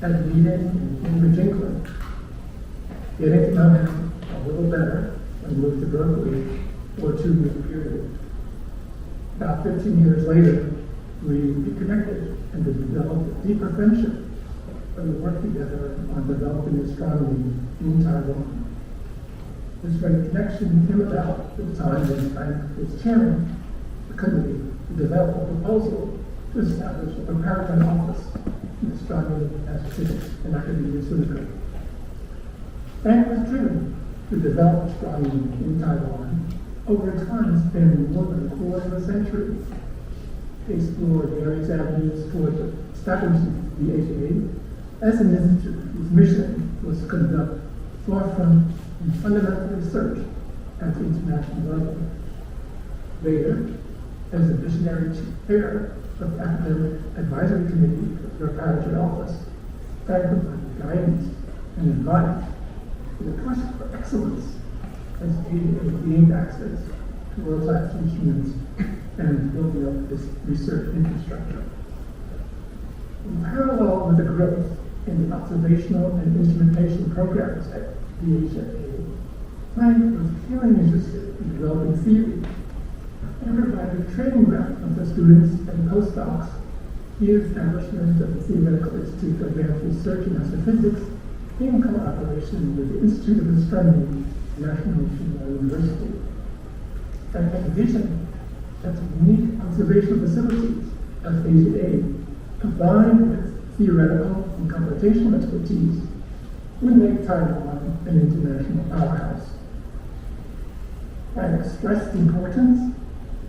at a meeting in Yi-Jheng. Getting to know him a little better and moved to Berkeley for a 2-year period. About 15 years later, we reconnected and developed a deeper friendship, and we worked together on developing astronomy in Taiwan. This great connection came about at the time when Frank was chairing the committee to develop a proposal to establish a preparatory office in astronomy, astrophysics, and academia Luo-Chuang Lee. Frank was driven to develop astronomy in Taiwan over a time spanning more than a quarter of a century. He explored various avenues toward establishing the ASIAA as an institute whose mission was to conduct forefront and fundamental research at the international level. Later, as the visionary chair of the Academic Advisory Committee of the Preparatory Office, Frank provided guidance and advice in the quest for excellence has gained access to world-class instruments and building up this research infrastructure. In parallel with the growth in the observational and instrumentation programs at the ASIAA, Frank was keenly interested in developing theory and provided a training ground for students and postdocs. The establishment of the Theoretical Institute for Advanced Research in Astrophysics in collaboration with the Institute of Astronomy at National University. Frank had a vision that the unique observational facilities of ASIAA, combined with theoretical and computational expertise, would make Taiwan an international powerhouse. Frank stressed the importance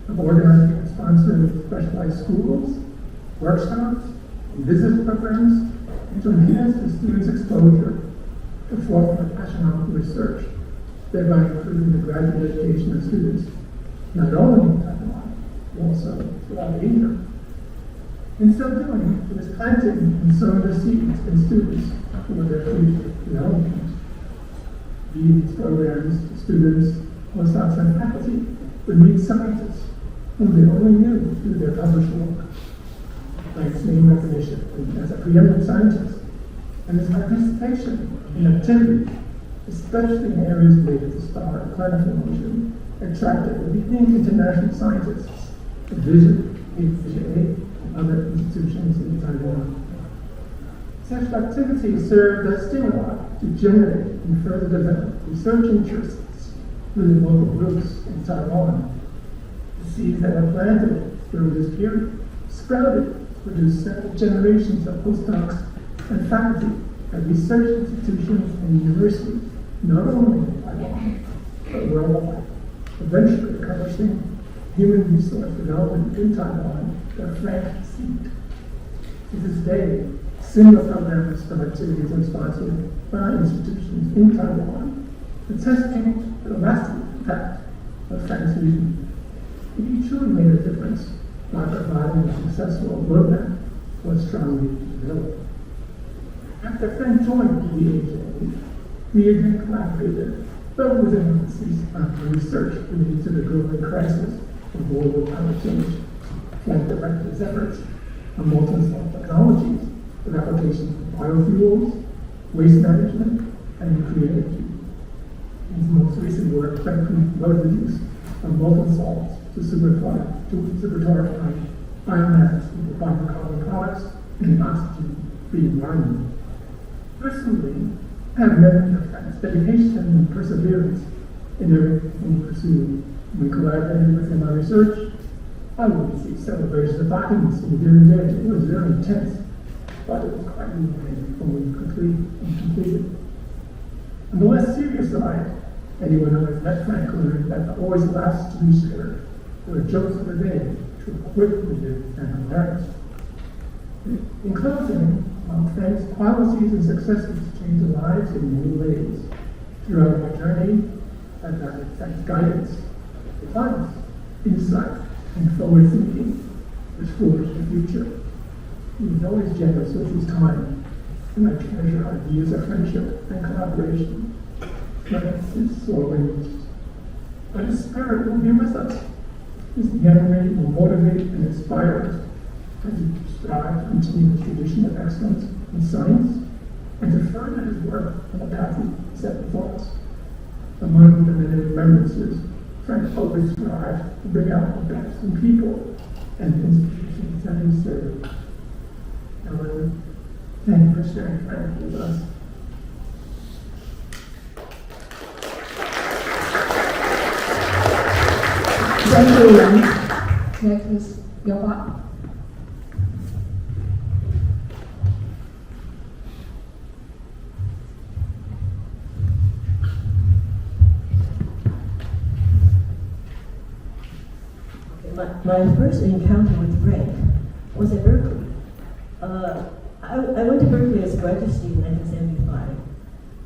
of organizing and sponsoring specialized schools, workshops, and visit programs, and to enhance the students' exposure to forefront astronomical research, thereby improving the graduate education of students, not only in Taiwan, but also throughout Asia. In so doing, it was planting and sowing the seeds in students for their future development. These programs, students, postdocs, and faculty would meet scientists whom they only knew through their published work. Frank's name recognition as a preeminent scientist and his participation in activities, especially in areas related to star and planet formation, attracted the leading international scientists to visit ASIAA and other institutions in Taiwan. Such activities served as stimuli to generate and further develop research interests within local groups in Taiwan. The seeds that were planted during this period sprouted to produce several generations of postdocs and faculty at research institutions and universities, not only in Taiwan, but worldwide, eventually accomplishing human resource development in Taiwan that Frank conceived. To this day, similar programs of activities are sponsored by institutions in Taiwan, attesting to the lasting impact of Frank's vision. He truly made a difference by providing a successful roadmap for astronomy development. After Frank joined the ASIAA, Yi-Jheng collaborated both within the research related to the growing crisis of global climate change. Frank directed his efforts on multi-cell technologies with applications in biofuels, waste management, and nuclear energy. In his most recent work, Frank promoted the use of molten salts to supertorify biomass into biocarbon products in an oxygen-free environment. Personally, I have many of Frank's dedication and perseverance in everything he pursued. When collaborating with him on research, I would receive several versions of documents in a given day. It was very intense, but it was quite rewarding when we completed. On the less serious side, anyone who has met Frank learned that the always laughs to be shared were jokes of the day, which were quick, witted, and hilarious. In closing, Frank's qualities and successes changed lives in many ways. Throughout my journey, I've had Frank's guidance, advice, insight, and forward thinking, which forged the future. He was always generous with his time, and I treasure our years of friendship and collaboration. Frank is so arranged, but his spirit will be with us. His memory will motivate and inspire us as he strives to continue the tradition of excellence in science and to further his work on the path he set before us. Among the many remembrances, Frank always strived to bring out the best in people and institutions that he served. However, thank you for sharing Frank with us. Thank you, Ewine. Next is You-Hua. My first encounter with Frank was at Berkeley. I went to Berkeley as a graduate student in 1975.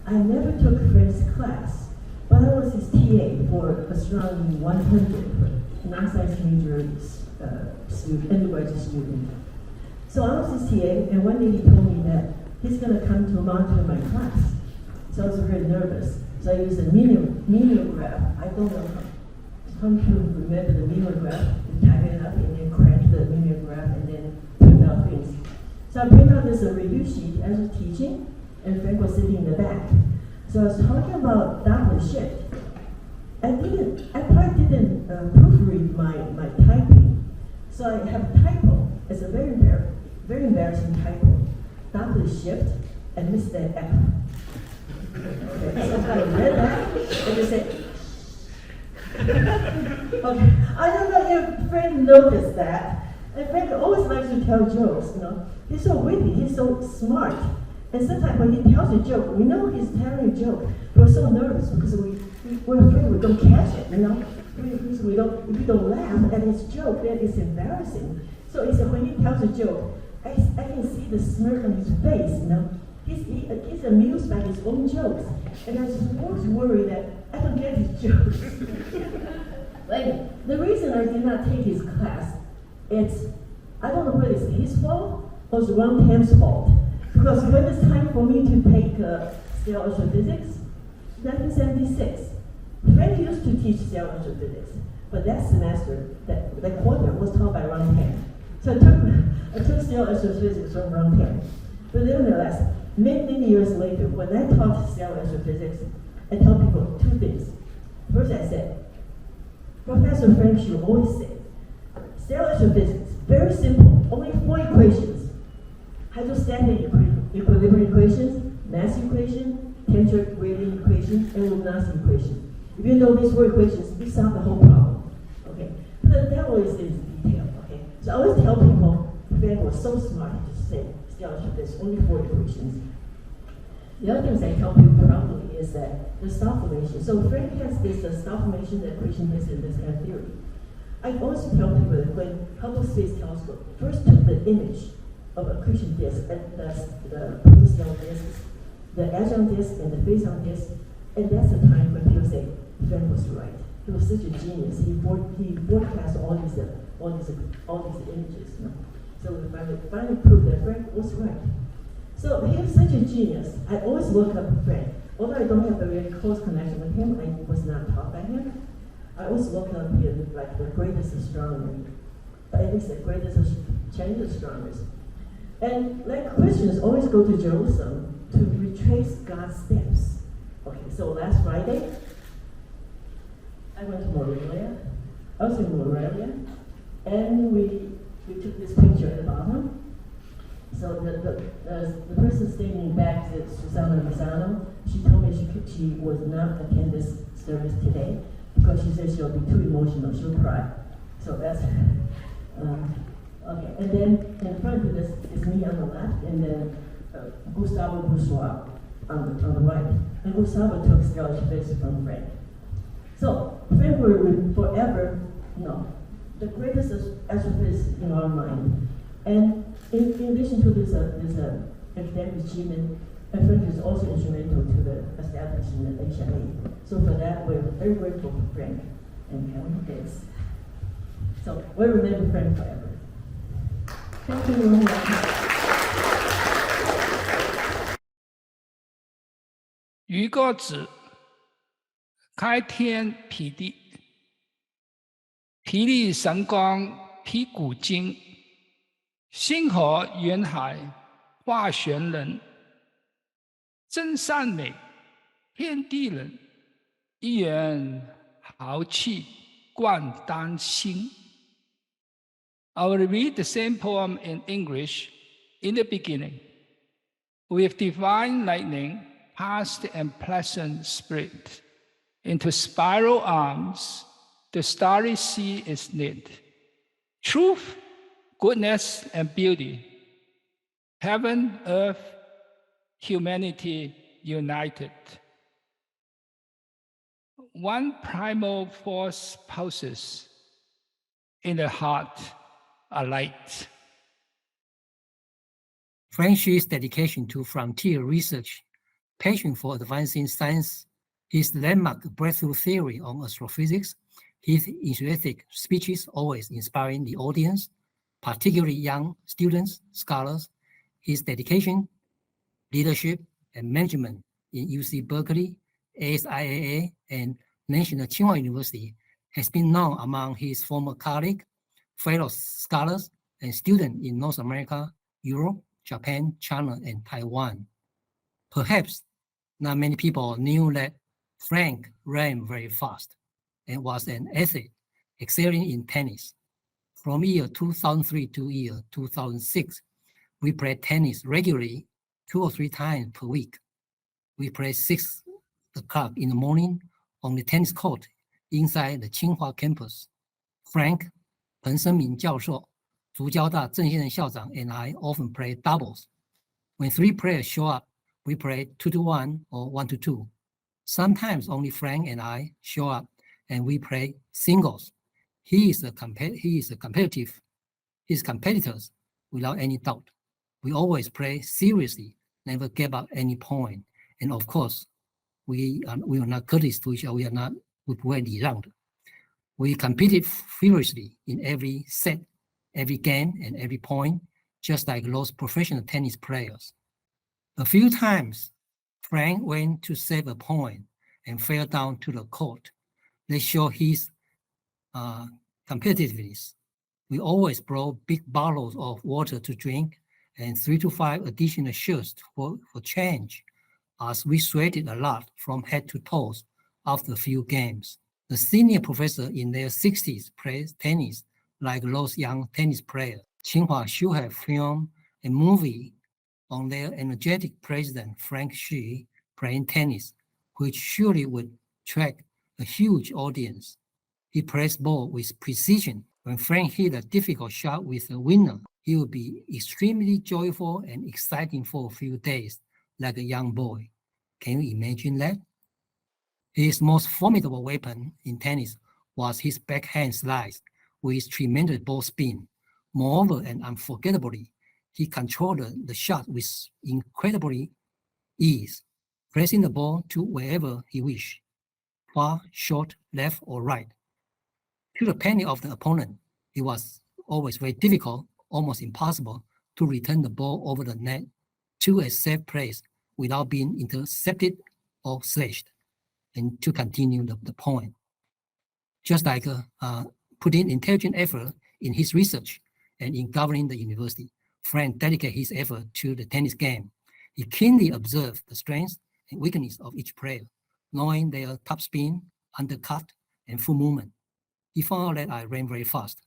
I never took Frank's class, but I was his TA for Astronomy 100, non-science major undergraduate student. So I was his TA, and one day he told me that he's going to come to monitor my class. So I was very nervous. So I use a mimeograph. I don't know how to remember the mimeograph. You type it up and then crank the mimeograph and then print out things. So I print out this review sheet as I was teaching, and Frank was sitting in the back. So I was talking about Doppler shift. I probably didn't proofread my typing. So I have a typo. It's a very embarrassing typo. Doppler shift, and missed that F. Okay, so I read that, and they said, okay, I don't know if Frank noticed that. And Frank always likes to tell jokes, you know. He's so witty, he's so smart. And sometimes when he tells a joke, we know he's telling a joke, we're so nervous because we're afraid we don't catch it, you know. If we don't laugh at his joke, then it's embarrassing. So he said when he tells a joke, I can see the smirk on his face, you know. He's amused by his own jokes. And I was always worried that I don't get his jokes. Like, the reason I did not take his class, I don't know whether it's his fault or it's Wen-Ping's fault. Because when it's time for me to take stellar astrophysics, 1976, Frank used to teach stellar astrophysics, but that semester, that quarter was taught by Wen-Ping. So I took stellar astrophysics from Wen-Ping. But nevertheless, many years later, when I taught stellar astrophysics, I tell people two things. First, I said, Professor Frank Shu always said, stellar astrophysics, very simple, only 4 equations. Hydrostatic equilibrium equations, mass equation, tensor gradient equation, and luminosity equation. If you know these 4 equations, you solve the whole problem. Okay, but the devil is in detail. Okay, so I always tell people, Frank was so smart to say, there's only 4 equations. The other things I tell people proudly is that the star formation. So Frank has this star formation equation based on this kind of theory. I always tell people that when Hubble Space Telescope first took the image of accretion disk, the protostellar disks, the adjunct disk and the phazon disk, and that's the time when people say Frank was right. He was such a genius. He broadcast all these images. You know? So we finally proved that Frank was right. So he was such a genius. I always look up to Frank. Although I don't have a very close connection with him, I was not taught by him. I always look up him like the greatest astronomer, at least the greatest Chinese astronomers. And like Christians always go to Jerusalem to retrace God's steps. Okay, so last Friday, I went to Morelia. I was in Morelia, and we took this picture at the bottom. So the person standing back is Susanna Mazzano. She told me she would not attend this service today because she said she'll be too emotional, she'll cry. So that's, okay. And then in front of this is me on the left, and then Gustavo Bourgeois on the right. And Gustavo took scholarships from Frank. So Frank will forever, the greatest astrophysicist in our mind. And in addition to this academic achievement, Frank is also instrumental to the establishment of ASIAA. So for that, we're very grateful for Frank and Helen Shu. So we'll remember Frank forever. Thank you very much. 余歌子，开天辟地，霹雳神光劈古今，星河远海化玄人，真善美天地人，一元豪气贯丹心。I will read the same poem in English. In the beginning, with divine lightning, past and pleasant spirit, into spiral arms, the starry sea is knit. Truth, goodness, and beauty, heaven, earth, humanity united. One primal force pulses in the heart, a light. Frank Shu's dedication to frontier research, passion for advancing science, his landmark breakthrough theory on astrophysics, his enthusiastic speeches always inspiring the audience, particularly young students, scholars, his dedication, leadership, and management in UC Berkeley, ASIAA, and National Tsinghua University, has been known among his former colleagues, fellow scholars, and students in North America, Europe, Japan, China, and Taiwan. Perhaps not many people knew that Frank ran very fast and was an athlete, excelling in tennis. From year 2003 to year 2006, we played tennis regularly 2 or 3 times per week. We played 6 o'clock in the morning on the tennis court inside the Tsinghua campus. Frank, 彭生明教授, 竹交大郑先生校长, and I often play doubles. When 3 players show up, we play 2-1 or 1-2. Sometimes only Frank and I show up and we play singles. His competitors without any doubt. We always play seriously, never give up any point. And of course, we are not courteous to each other. We 不会礼让的. We competed furiously in every set, every game, and every point, just like those professional tennis players. A few times, Frank went to save a point and fell down to the court. They show his competitiveness. We always brought big bottles of water to drink and 3 to 5 additional shirts for change, as we sweated a lot from head to toes after a few games. The senior professor in their 60s plays tennis like those young tennis players. Tsinghua should have filmed a movie on their energetic president, Frank Shu, playing tennis, which surely would attract a huge audience. He plays ball with precision. When Frank hit a difficult shot with a winner, he would be extremely joyful and exciting for a few days, like a young boy. Can you imagine that? His most formidable weapon in tennis was his backhand slice with tremendous ball spin. Moreover, and unforgettably, he controlled the shot with incredibly ease, pressing the ball to wherever he wished, far, short, left, or right. To the panic of the opponent, it was always very difficult, almost impossible, to return the ball over the net to a safe place without being intercepted or slashed, and to continue the point. Just like putting intelligent effort in his research and in governing the university, Frank dedicated his effort to the tennis game. He keenly observed the strengths and weakness of each player, knowing their topspin, undercut, and full movement. He found out that I ran very fast.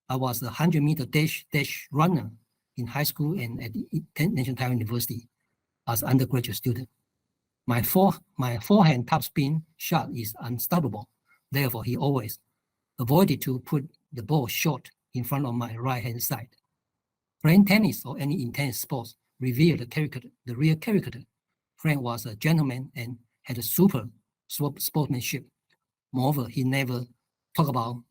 I was a 100-meter dash runner in high school and at the National Taiwan University as an undergraduate student. My forehand topspin shot is unstoppable. Therefore, he always avoided to put the ball short in front of my right-hand side. Playing tennis or any intense sports revealed the real character. Frank was a gentleman and had a super sportsmanship. Moreover, he never talked about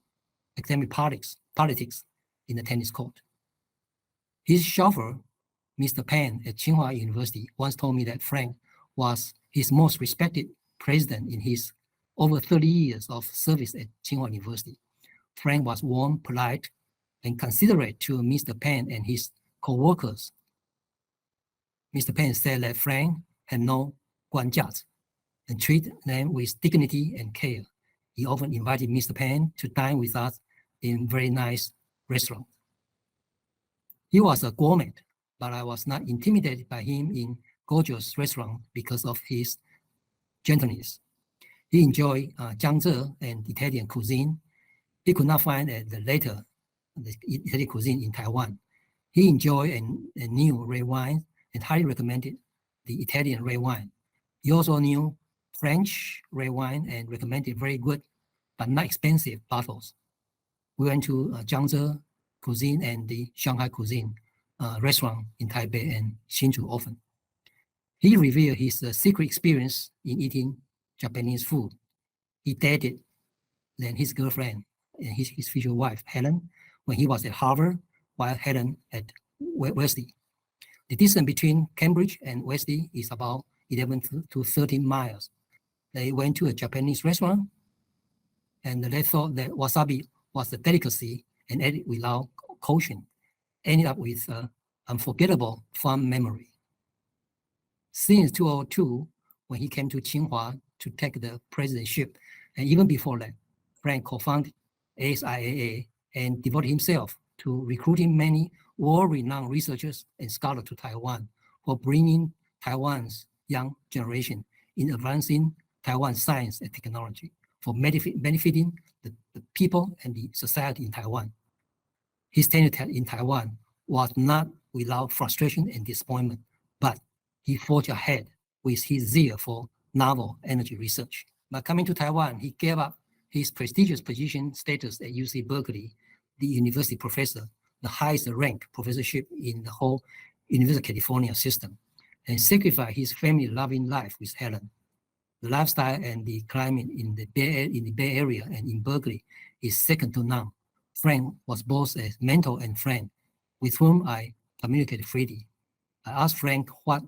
academic politics in the tennis court. His chauffeur, Mr. Pan at Tsinghua University, once told me that Frank was his most respected president in his over 30 years of service at Tsinghua University. Frank was warm, polite, and considerate to Mr. Pan and his co-workers. Mr. Pan said that Frank had no 官架子 and treated them with dignity and care. He often invited Mr. Pan to dine with us in very nice restaurants. He was a gourmet, but I was not intimidated by him in gorgeous restaurant because of his gentleness. He enjoyed Jiangze and Italian cuisine. He could not find the Italian cuisine in Taiwan. He enjoyed and knew red wine and highly recommended the Italian red wine. He also knew French red wine and recommended very good but not expensive bottles. We went to Jiangze cuisine and the Shanghai cuisine restaurant in Taipei and Hsinchu often. He revealed his secret experience in eating Japanese food. He dated then his girlfriend and his future wife, Helen, when he was at Harvard, while Helen at Wesley. The distance between Cambridge and Wesley is about 11 to 13 miles. They went to a Japanese restaurant and they thought that wasabi was a delicacy and ate it without caution. Ended up with an unforgettable fond memory. Since 2002, when he came to Tsinghua to take the presidentship. And even before that, Frank co-founded ASIAA and devoted himself to recruiting many world-renowned researchers and scholars to Taiwan for bringing Taiwan's young generation in advancing Taiwan's science and technology, for benefiting the people and the society in Taiwan. His tenure in Taiwan was not without frustration and disappointment, but he forged ahead with his zeal for novel energy research. By coming to Taiwan, he gave up his prestigious position status at UC Berkeley, the university professor, the highest ranked professorship in the whole University of California system, and sacrificed his family-loving life with Helen. The lifestyle and the climate in the Bay Area and in Berkeley is second to none. Frank was both a mentor and friend with whom I communicated freely. I asked Frank what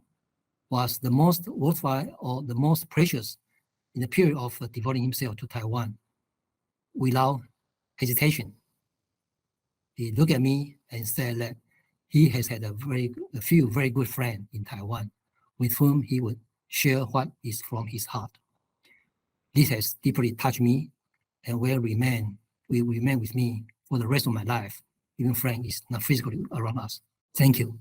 was the most worthwhile or the most precious in the period of devoting himself to Taiwan. Without hesitation, he looked at me and said that he has had a few very good friends in Taiwan with whom he would share what is from his heart. This has deeply touched me and will remain with me for the rest of my life, even Frank is not physically around us. Thank you.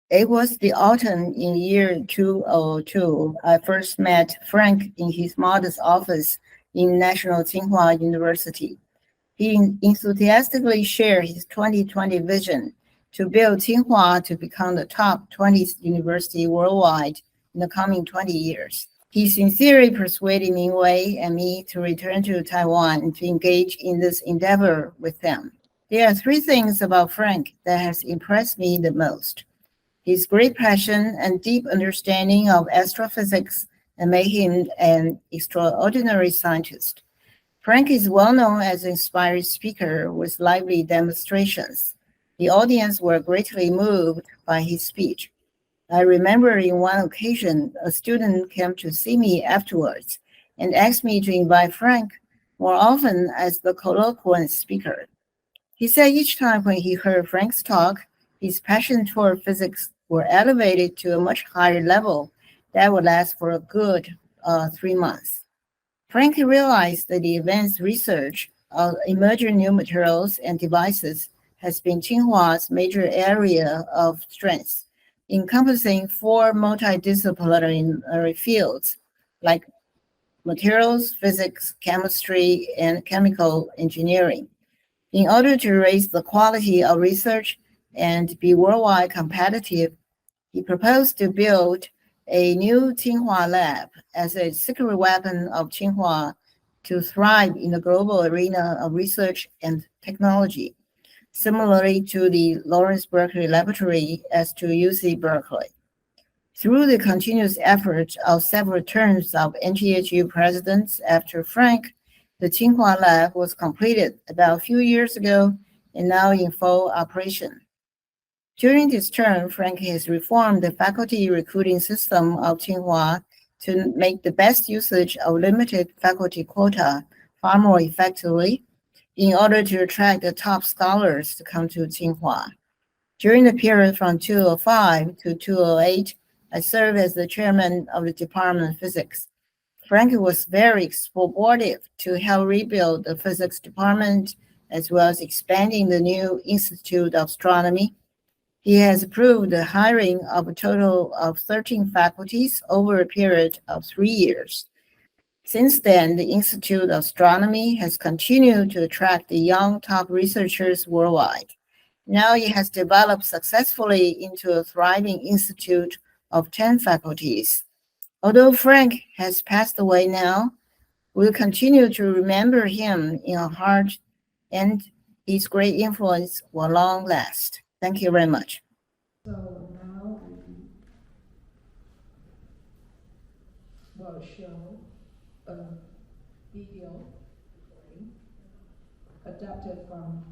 It was the autumn in year 2002. I first met Frank in his modest office in National Tsinghua University. He enthusiastically shared his 2020 vision to build Tsinghua to become the top 20th university worldwide in the coming 20 years. He sincerely persuaded Ming-Wei and me to return to Taiwan to engage in this endeavor with them. There are three things about Frank that has impressed me the most: his great passion and deep understanding of astrophysics and made him an extraordinary scientist. Frank is well known as an inspiring speaker with lively demonstrations. The audience were greatly moved by his speech. I remember in one occasion, a student came to see me afterwards and asked me to invite Frank more often as the colloquial speaker. He said each time when he heard Frank's talk, his passion toward physics were elevated to a much higher level that would last for a good 3 months. Frank realized that the advanced research of emerging new materials and devices has been Tsinghua's major area of strength, encompassing 4 multidisciplinary fields like materials, physics, chemistry, and chemical engineering. In order to raise the quality of research and be worldwide competitive, he proposed to build a new Tsinghua lab as a secret weapon of Tsinghua to thrive in the global arena of research and technology, similarly to the Lawrence Berkeley Laboratory as to UC Berkeley. Through the continuous efforts of several terms of NTHU presidents after Frank, the Tsinghua lab was completed about a few years ago and now in full operation. During this term, Frank has reformed the faculty recruiting system of Tsinghua to make the best usage of limited faculty quota far more effectively in order to attract the top scholars to come to Tsinghua. During the period from 2005 to 2008, I served as the chairman of the Department of Physics. Frank was very supportive to help rebuild the physics department, as well as expanding the new Institute of Astronomy. He has approved the hiring of a total of 13 faculties over a period of 3 years. Since then, the Institute of Astronomy has continued to attract the young top researchers worldwide. Now it has developed successfully into a thriving institute of 10 faculties. Although Frank has passed away now, we'll continue to remember him in our heart, and his great influence will long last. Thank you very much. So now we will show a video adapted from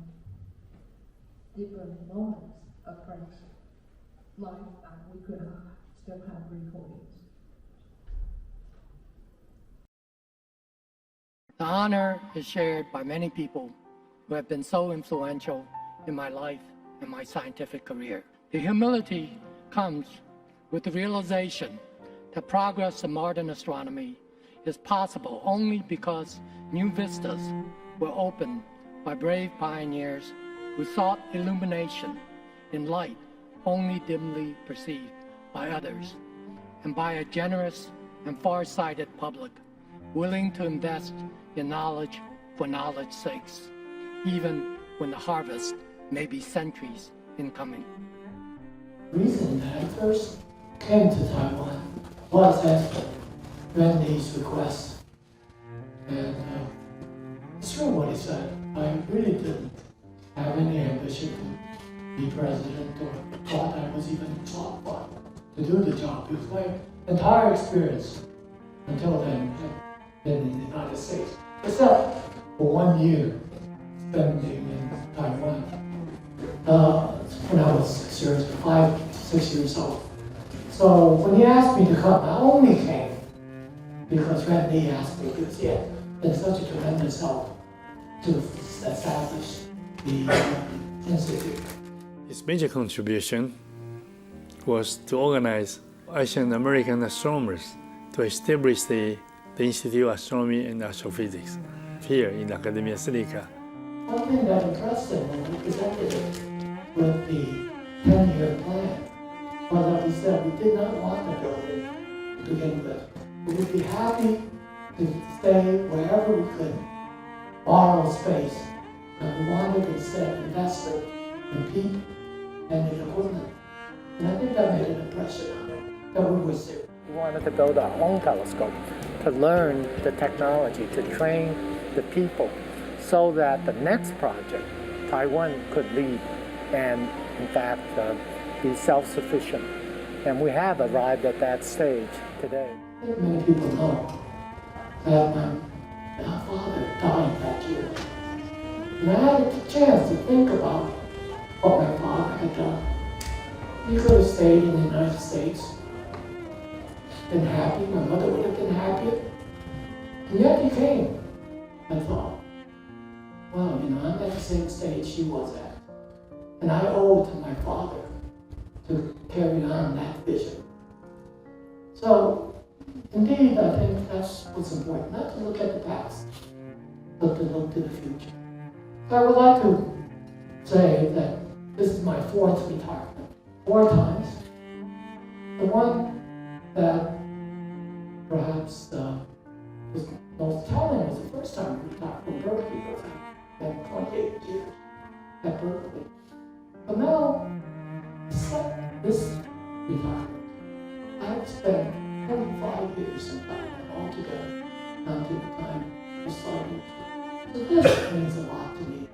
different moments of Frank's life, and we could still have recordings. The honor is shared by many people who have been so influential in my life and my scientific career. The humility comes with the realization The progress of modern astronomy is possible only because new vistas were opened by brave pioneers who sought illumination in light only dimly perceived by others, and by a generous and far-sighted public willing to invest in knowledge for knowledge's sakes, even when the harvest may be centuries in coming. The reason that I first came to Taiwan was at Wen-Ping's request. And it's true what he said. I really didn't have any ambition to be president or thought I was even qualified to do the job, because my entire experience until then had been in the United States, except for 1 year spending in Taiwan when I was 6 years old. So when he asked me to come, I only came because Wen-Ping asked me, because he had been such a tremendous help to establish the institute. His major contribution was to organize Asian American astronomers to establish the Institute of Astronomy and Astrophysics here in Academia Sinica. One thing that impressed him when we presented it with the 10-year plan was that we said we did not want the building to begin with. We would be happy to stay wherever we could, borrow space, but we wanted instead investment in people and in equipment. And I think that made an impression on him, that we would do. We wanted to build our own telescope to learn the technology, to train the people, so that the next project, Taiwan could lead and, in fact, be self-sufficient. And we have arrived at that stage today. I think many people know that my father died that year. And I had a chance to think about what my father had done. He could have stayed in the United States, been happy, my mother would have been happier. And yet he came. I thought, well, I'm at the same stage he was at. And I owe it to my father to carry on that vision. So, indeed, I think that's what's important, not to look at the past, but to look to the future. So I would like to say that this is my 4th retirement, 4 times. The one that perhaps was most telling was the first time we retired from Berkeley, because I spent 28 years at Berkeley. But now, this retirement, I've spent 25 years in Taiwan altogether until the time I started. So this means a lot to me.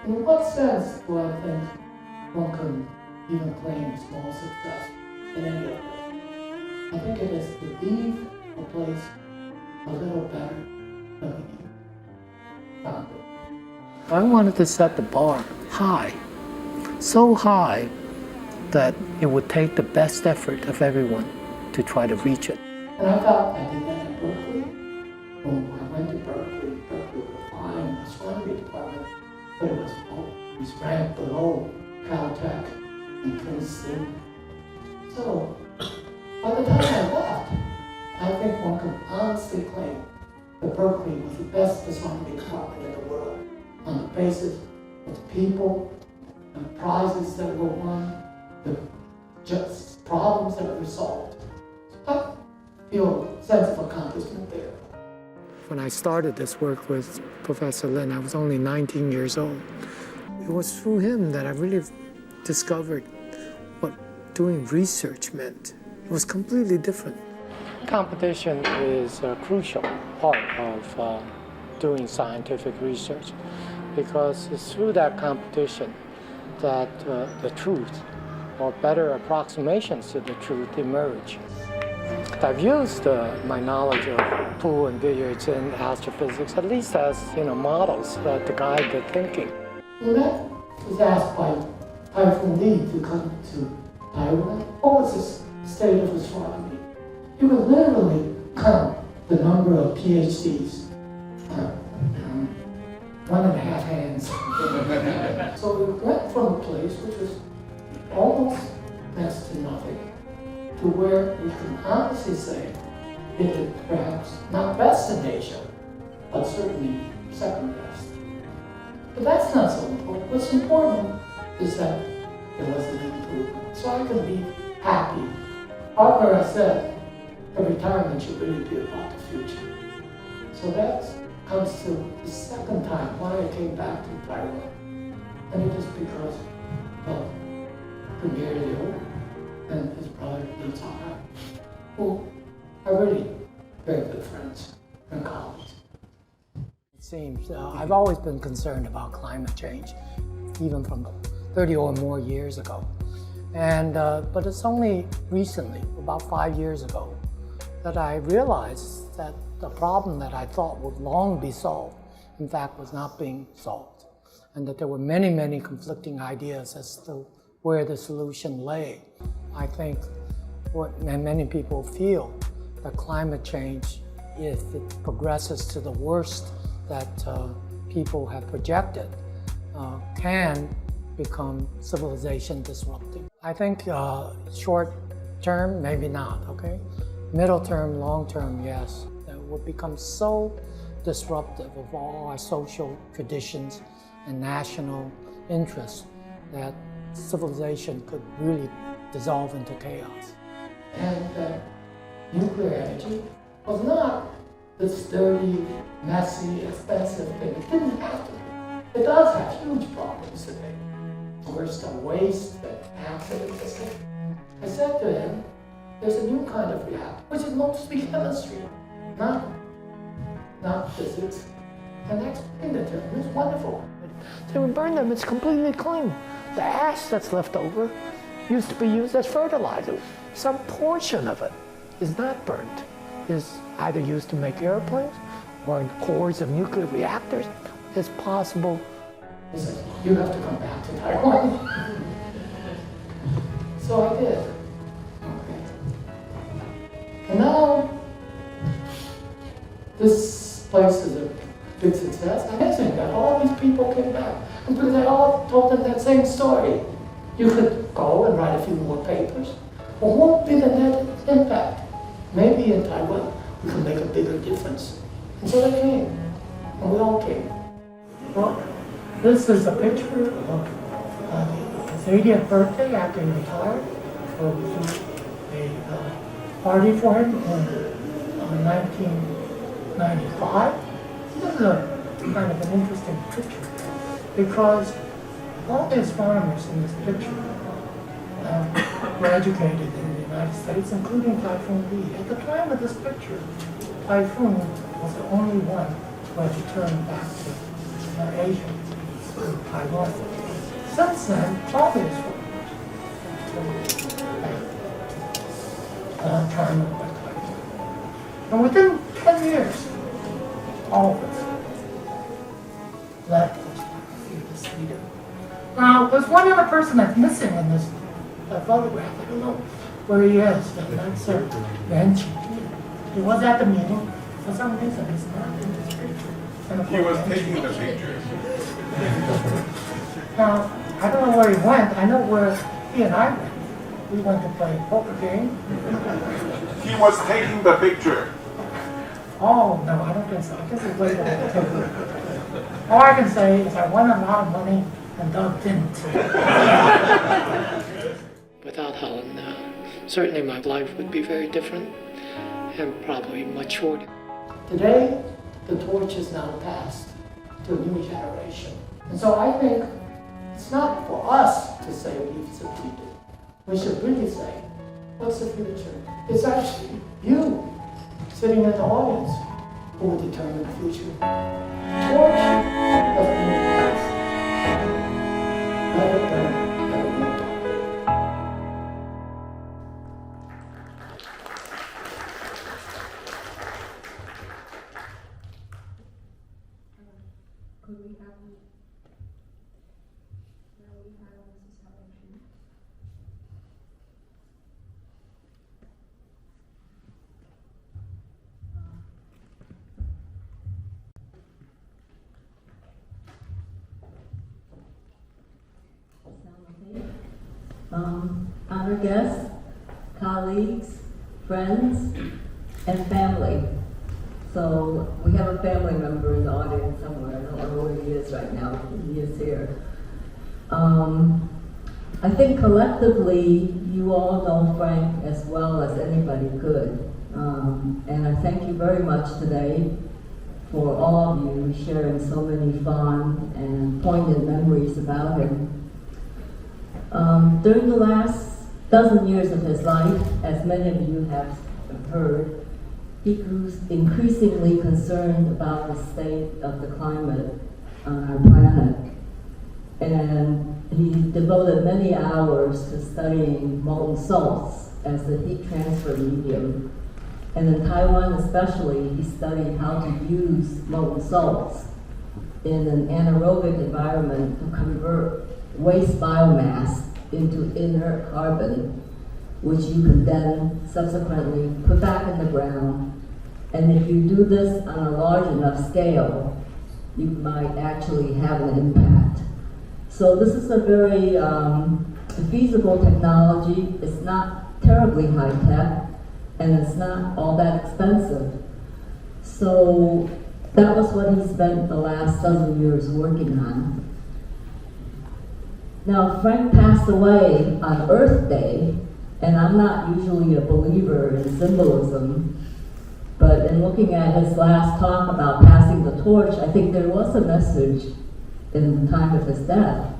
In what sense do I think one can even claim a small success in any of it? I think it is to leave a place a little better than we found it. I wanted to set the bar high, so high that it would take the best effort of everyone to try to reach it. And I thought I did that at Berkeley. When I went to Berkeley was a fine astronomy department, but it was ranked below Caltech and Princeton. So, by the time I left, I think one can honestly claim that Berkeley was the best astronomy department in the world on the basis of the people, the prizes that were won, the just problems that were solved. I feel a sense of accomplishment there. When I started this work with Professor Lin, I was only 19 years old. It was through him that I really discovered what doing research meant. It was completely different. Competition is a crucial part of doing scientific research, because it's through that competition that the truth, or better approximations to the truth, emerge. I've used my knowledge of Poole and Yi-Jheng astrophysics, at least as models to guide the thinking. When I was asked by Typhoon Lee to come to Taiwan, what was the state of astronomy? He would literally count the number of PhDs, 1.5 hands. So we went from a place which was almost next to nothing to where we can honestly say it is perhaps not best in Asia, but certainly second best. But that's not so important. What's important is that there was an improvement. So I can be happy. Harper has said, the retirement should really be about the future. So that comes to the second time why I came back to Taiwan. And it is because of Premier Liu and his brother Yi-Jheng, who are really very good friends and colleagues. It seems I've always been concerned about climate change, even from 30 or more years ago. And but it's only recently, about 5 years ago, that I realized that the problem that I thought would long be solved, in fact, was not being solved, and that there were many, many conflicting ideas as to where the solution lay. I think what many people feel, that climate change, if it progresses to the worst that people have projected, can become civilization disrupting. I think short term, maybe not, okay? Middle term, long term, yes. It would become so disruptive of all our social traditions and national interests that civilization could really dissolve into chaos. And nuclear energy was not this dirty, messy, expensive thing. It didn't have to be. It does have huge problems today. Where's the waste that accidents? I said to him, there's a new kind of reactor, which is mostly chemistry, not physics. And I explained it to him. It's wonderful. They would burn them, it's completely clean. The ash that's left over used to be used as fertilizer. Some portion of it is not burnt, is either used to make airplanes or in cores of nuclear reactors. It's possible. He said, you have to come back to Taiwan. So I did. Okay. And now, this place is a big success. Amazing that all these people came back. And because they all told them that same story. You could go and write a few more papers. But what would be the net impact? Maybe in Taiwan, we can make a bigger difference. And so they came. And we all came. Well, this is a picture of his 80th birthday after he retired. So we did a party for him in 1995. This is a kind of an interesting picture because all these farmers in this picture were educated in the United States, including Typhoon Lee. At the time of this picture, Typhoon was the only one who had returned back to Asia, to Taiwan. Since then, all these farmers China went Typhoon. And within 10 years, all of us left this leader. Now, there's one other person that's missing in this photograph. I don't know where he is, but that's Wen-Ping. He was at the meeting. For some reason, he's not in this picture. He was taking the picture. Now, I don't know where he went. I know where he and I went. We went to play a poker game. He was taking the picture. Oh, no, I don't think so. I guess he waited on the table. All I can say is I won a lot of money and Doug didn't. Without Helen, certainly my life would be very different and probably much shorter. Today, the torch is now passed to a new generation. And so I think it's not for us to say we've succeeded. We should really say, what's the future? It's actually you, sitting in the audience, who will determine the future. Torch has been passed. Let it burn. Honored guests, colleagues, friends, and family. So we have a family member in the audience somewhere. I don't know where he is right now. He is here. I think collectively, you all know Frank as well as anybody could. And I thank you very much today for all of you sharing so many fond and poignant memories about him. During the last dozen years of his life, as many of you have heard, he grew increasingly concerned about the state of the climate on our planet. And he devoted many hours to studying molten salts as the heat transfer medium. And in Taiwan especially, he studied how to use molten salts in an anaerobic environment to convert waste biomass into inert carbon, which you can then subsequently put back in the ground. And if you do this on a large enough scale, you might actually have an impact. So this is a very feasible technology. It's not terribly high tech, and it's not all that expensive. So that was what he spent the last dozen years working on. Now, Frank passed away on Earth Day, and I'm not usually a believer in symbolism, but in looking at his last talk about passing the torch, I think there was a message in the time of his death,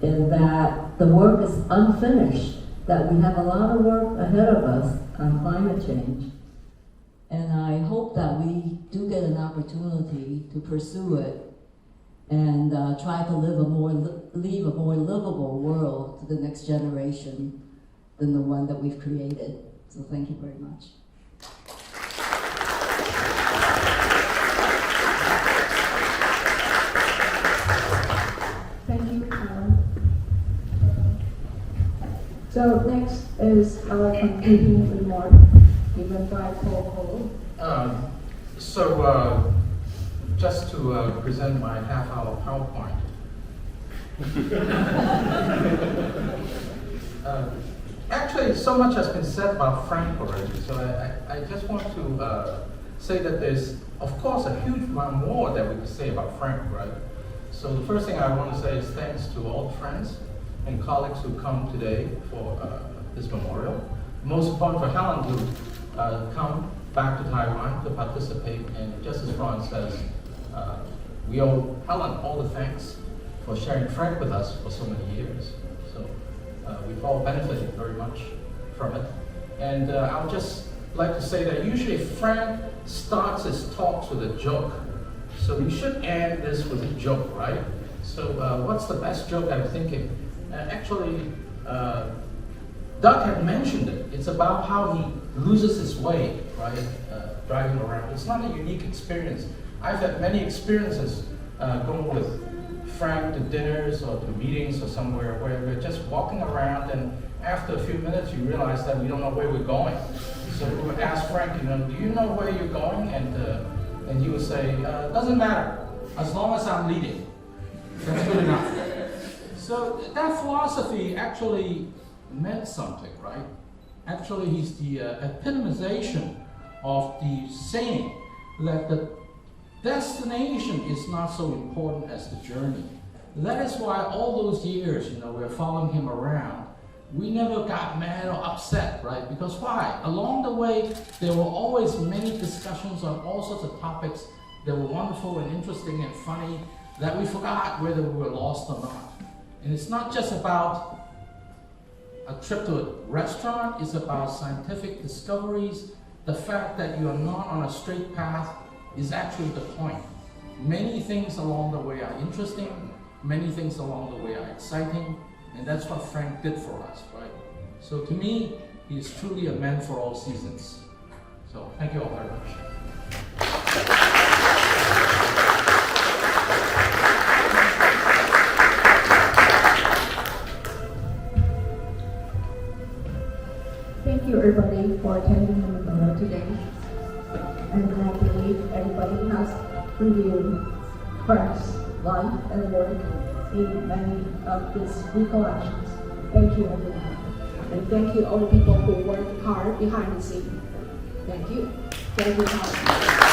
in that the work is unfinished, that we have a lot of work ahead of us on climate change. And I hope that we do get an opportunity to pursue it and try to leave a more livable world to the next generation than the one that we've created. So thank you very much. Thank you, Helen. So next is our concluding remark given by Paul. Just to present my half-hour PowerPoint. Actually, so much has been said about Frank already, so I just want to say that there's, of course, a huge amount more that we could say about Frank, right? So the first thing I want to say is thanks to all the friends and colleagues who come today for this memorial. Most important for Helen to come back to Taiwan to participate, and just as Ron says, we owe Helen all the thanks for sharing Frank with us for so many years. So we've all benefited very much from it. And I would just like to say that usually Frank starts his talks with a joke. So we should end this with a joke, right? So what's the best joke I'm thinking? Actually, Doug had mentioned it. It's about how he loses his way, right? Driving around. It's not a unique experience. I've had many experiences going with Frank to dinners or to meetings or somewhere where we're just walking around, and after a few minutes you realize that we don't know where we're going. So we would ask Frank, do you know where you're going? And he would say, doesn't matter, as long as I'm leading. That's good enough. So that philosophy actually meant something, right? Actually, he's the epitomization of the saying that the destination is not so important as the journey. That is why all those years, we're following him around, we never got mad or upset, right? Because why? Along the way, there were always many discussions on all sorts of topics that were wonderful and interesting and funny that we forgot whether we were lost or not. And it's not just about a trip to a restaurant, it's about scientific discoveries. The fact that you are not on a straight path is actually the point. Many things along the way are interesting, many things along the way are exciting, and that's what Frank did for us, right? So to me, he is truly a man for all seasons. So thank you all very much. Thank you everybody for attending the memorial today. And I believe everybody has reviewed Frank's life and work in many of his recollections. Thank you everyone. And thank you all the people who work hard behind the scene. Thank you. Thank you, Howard.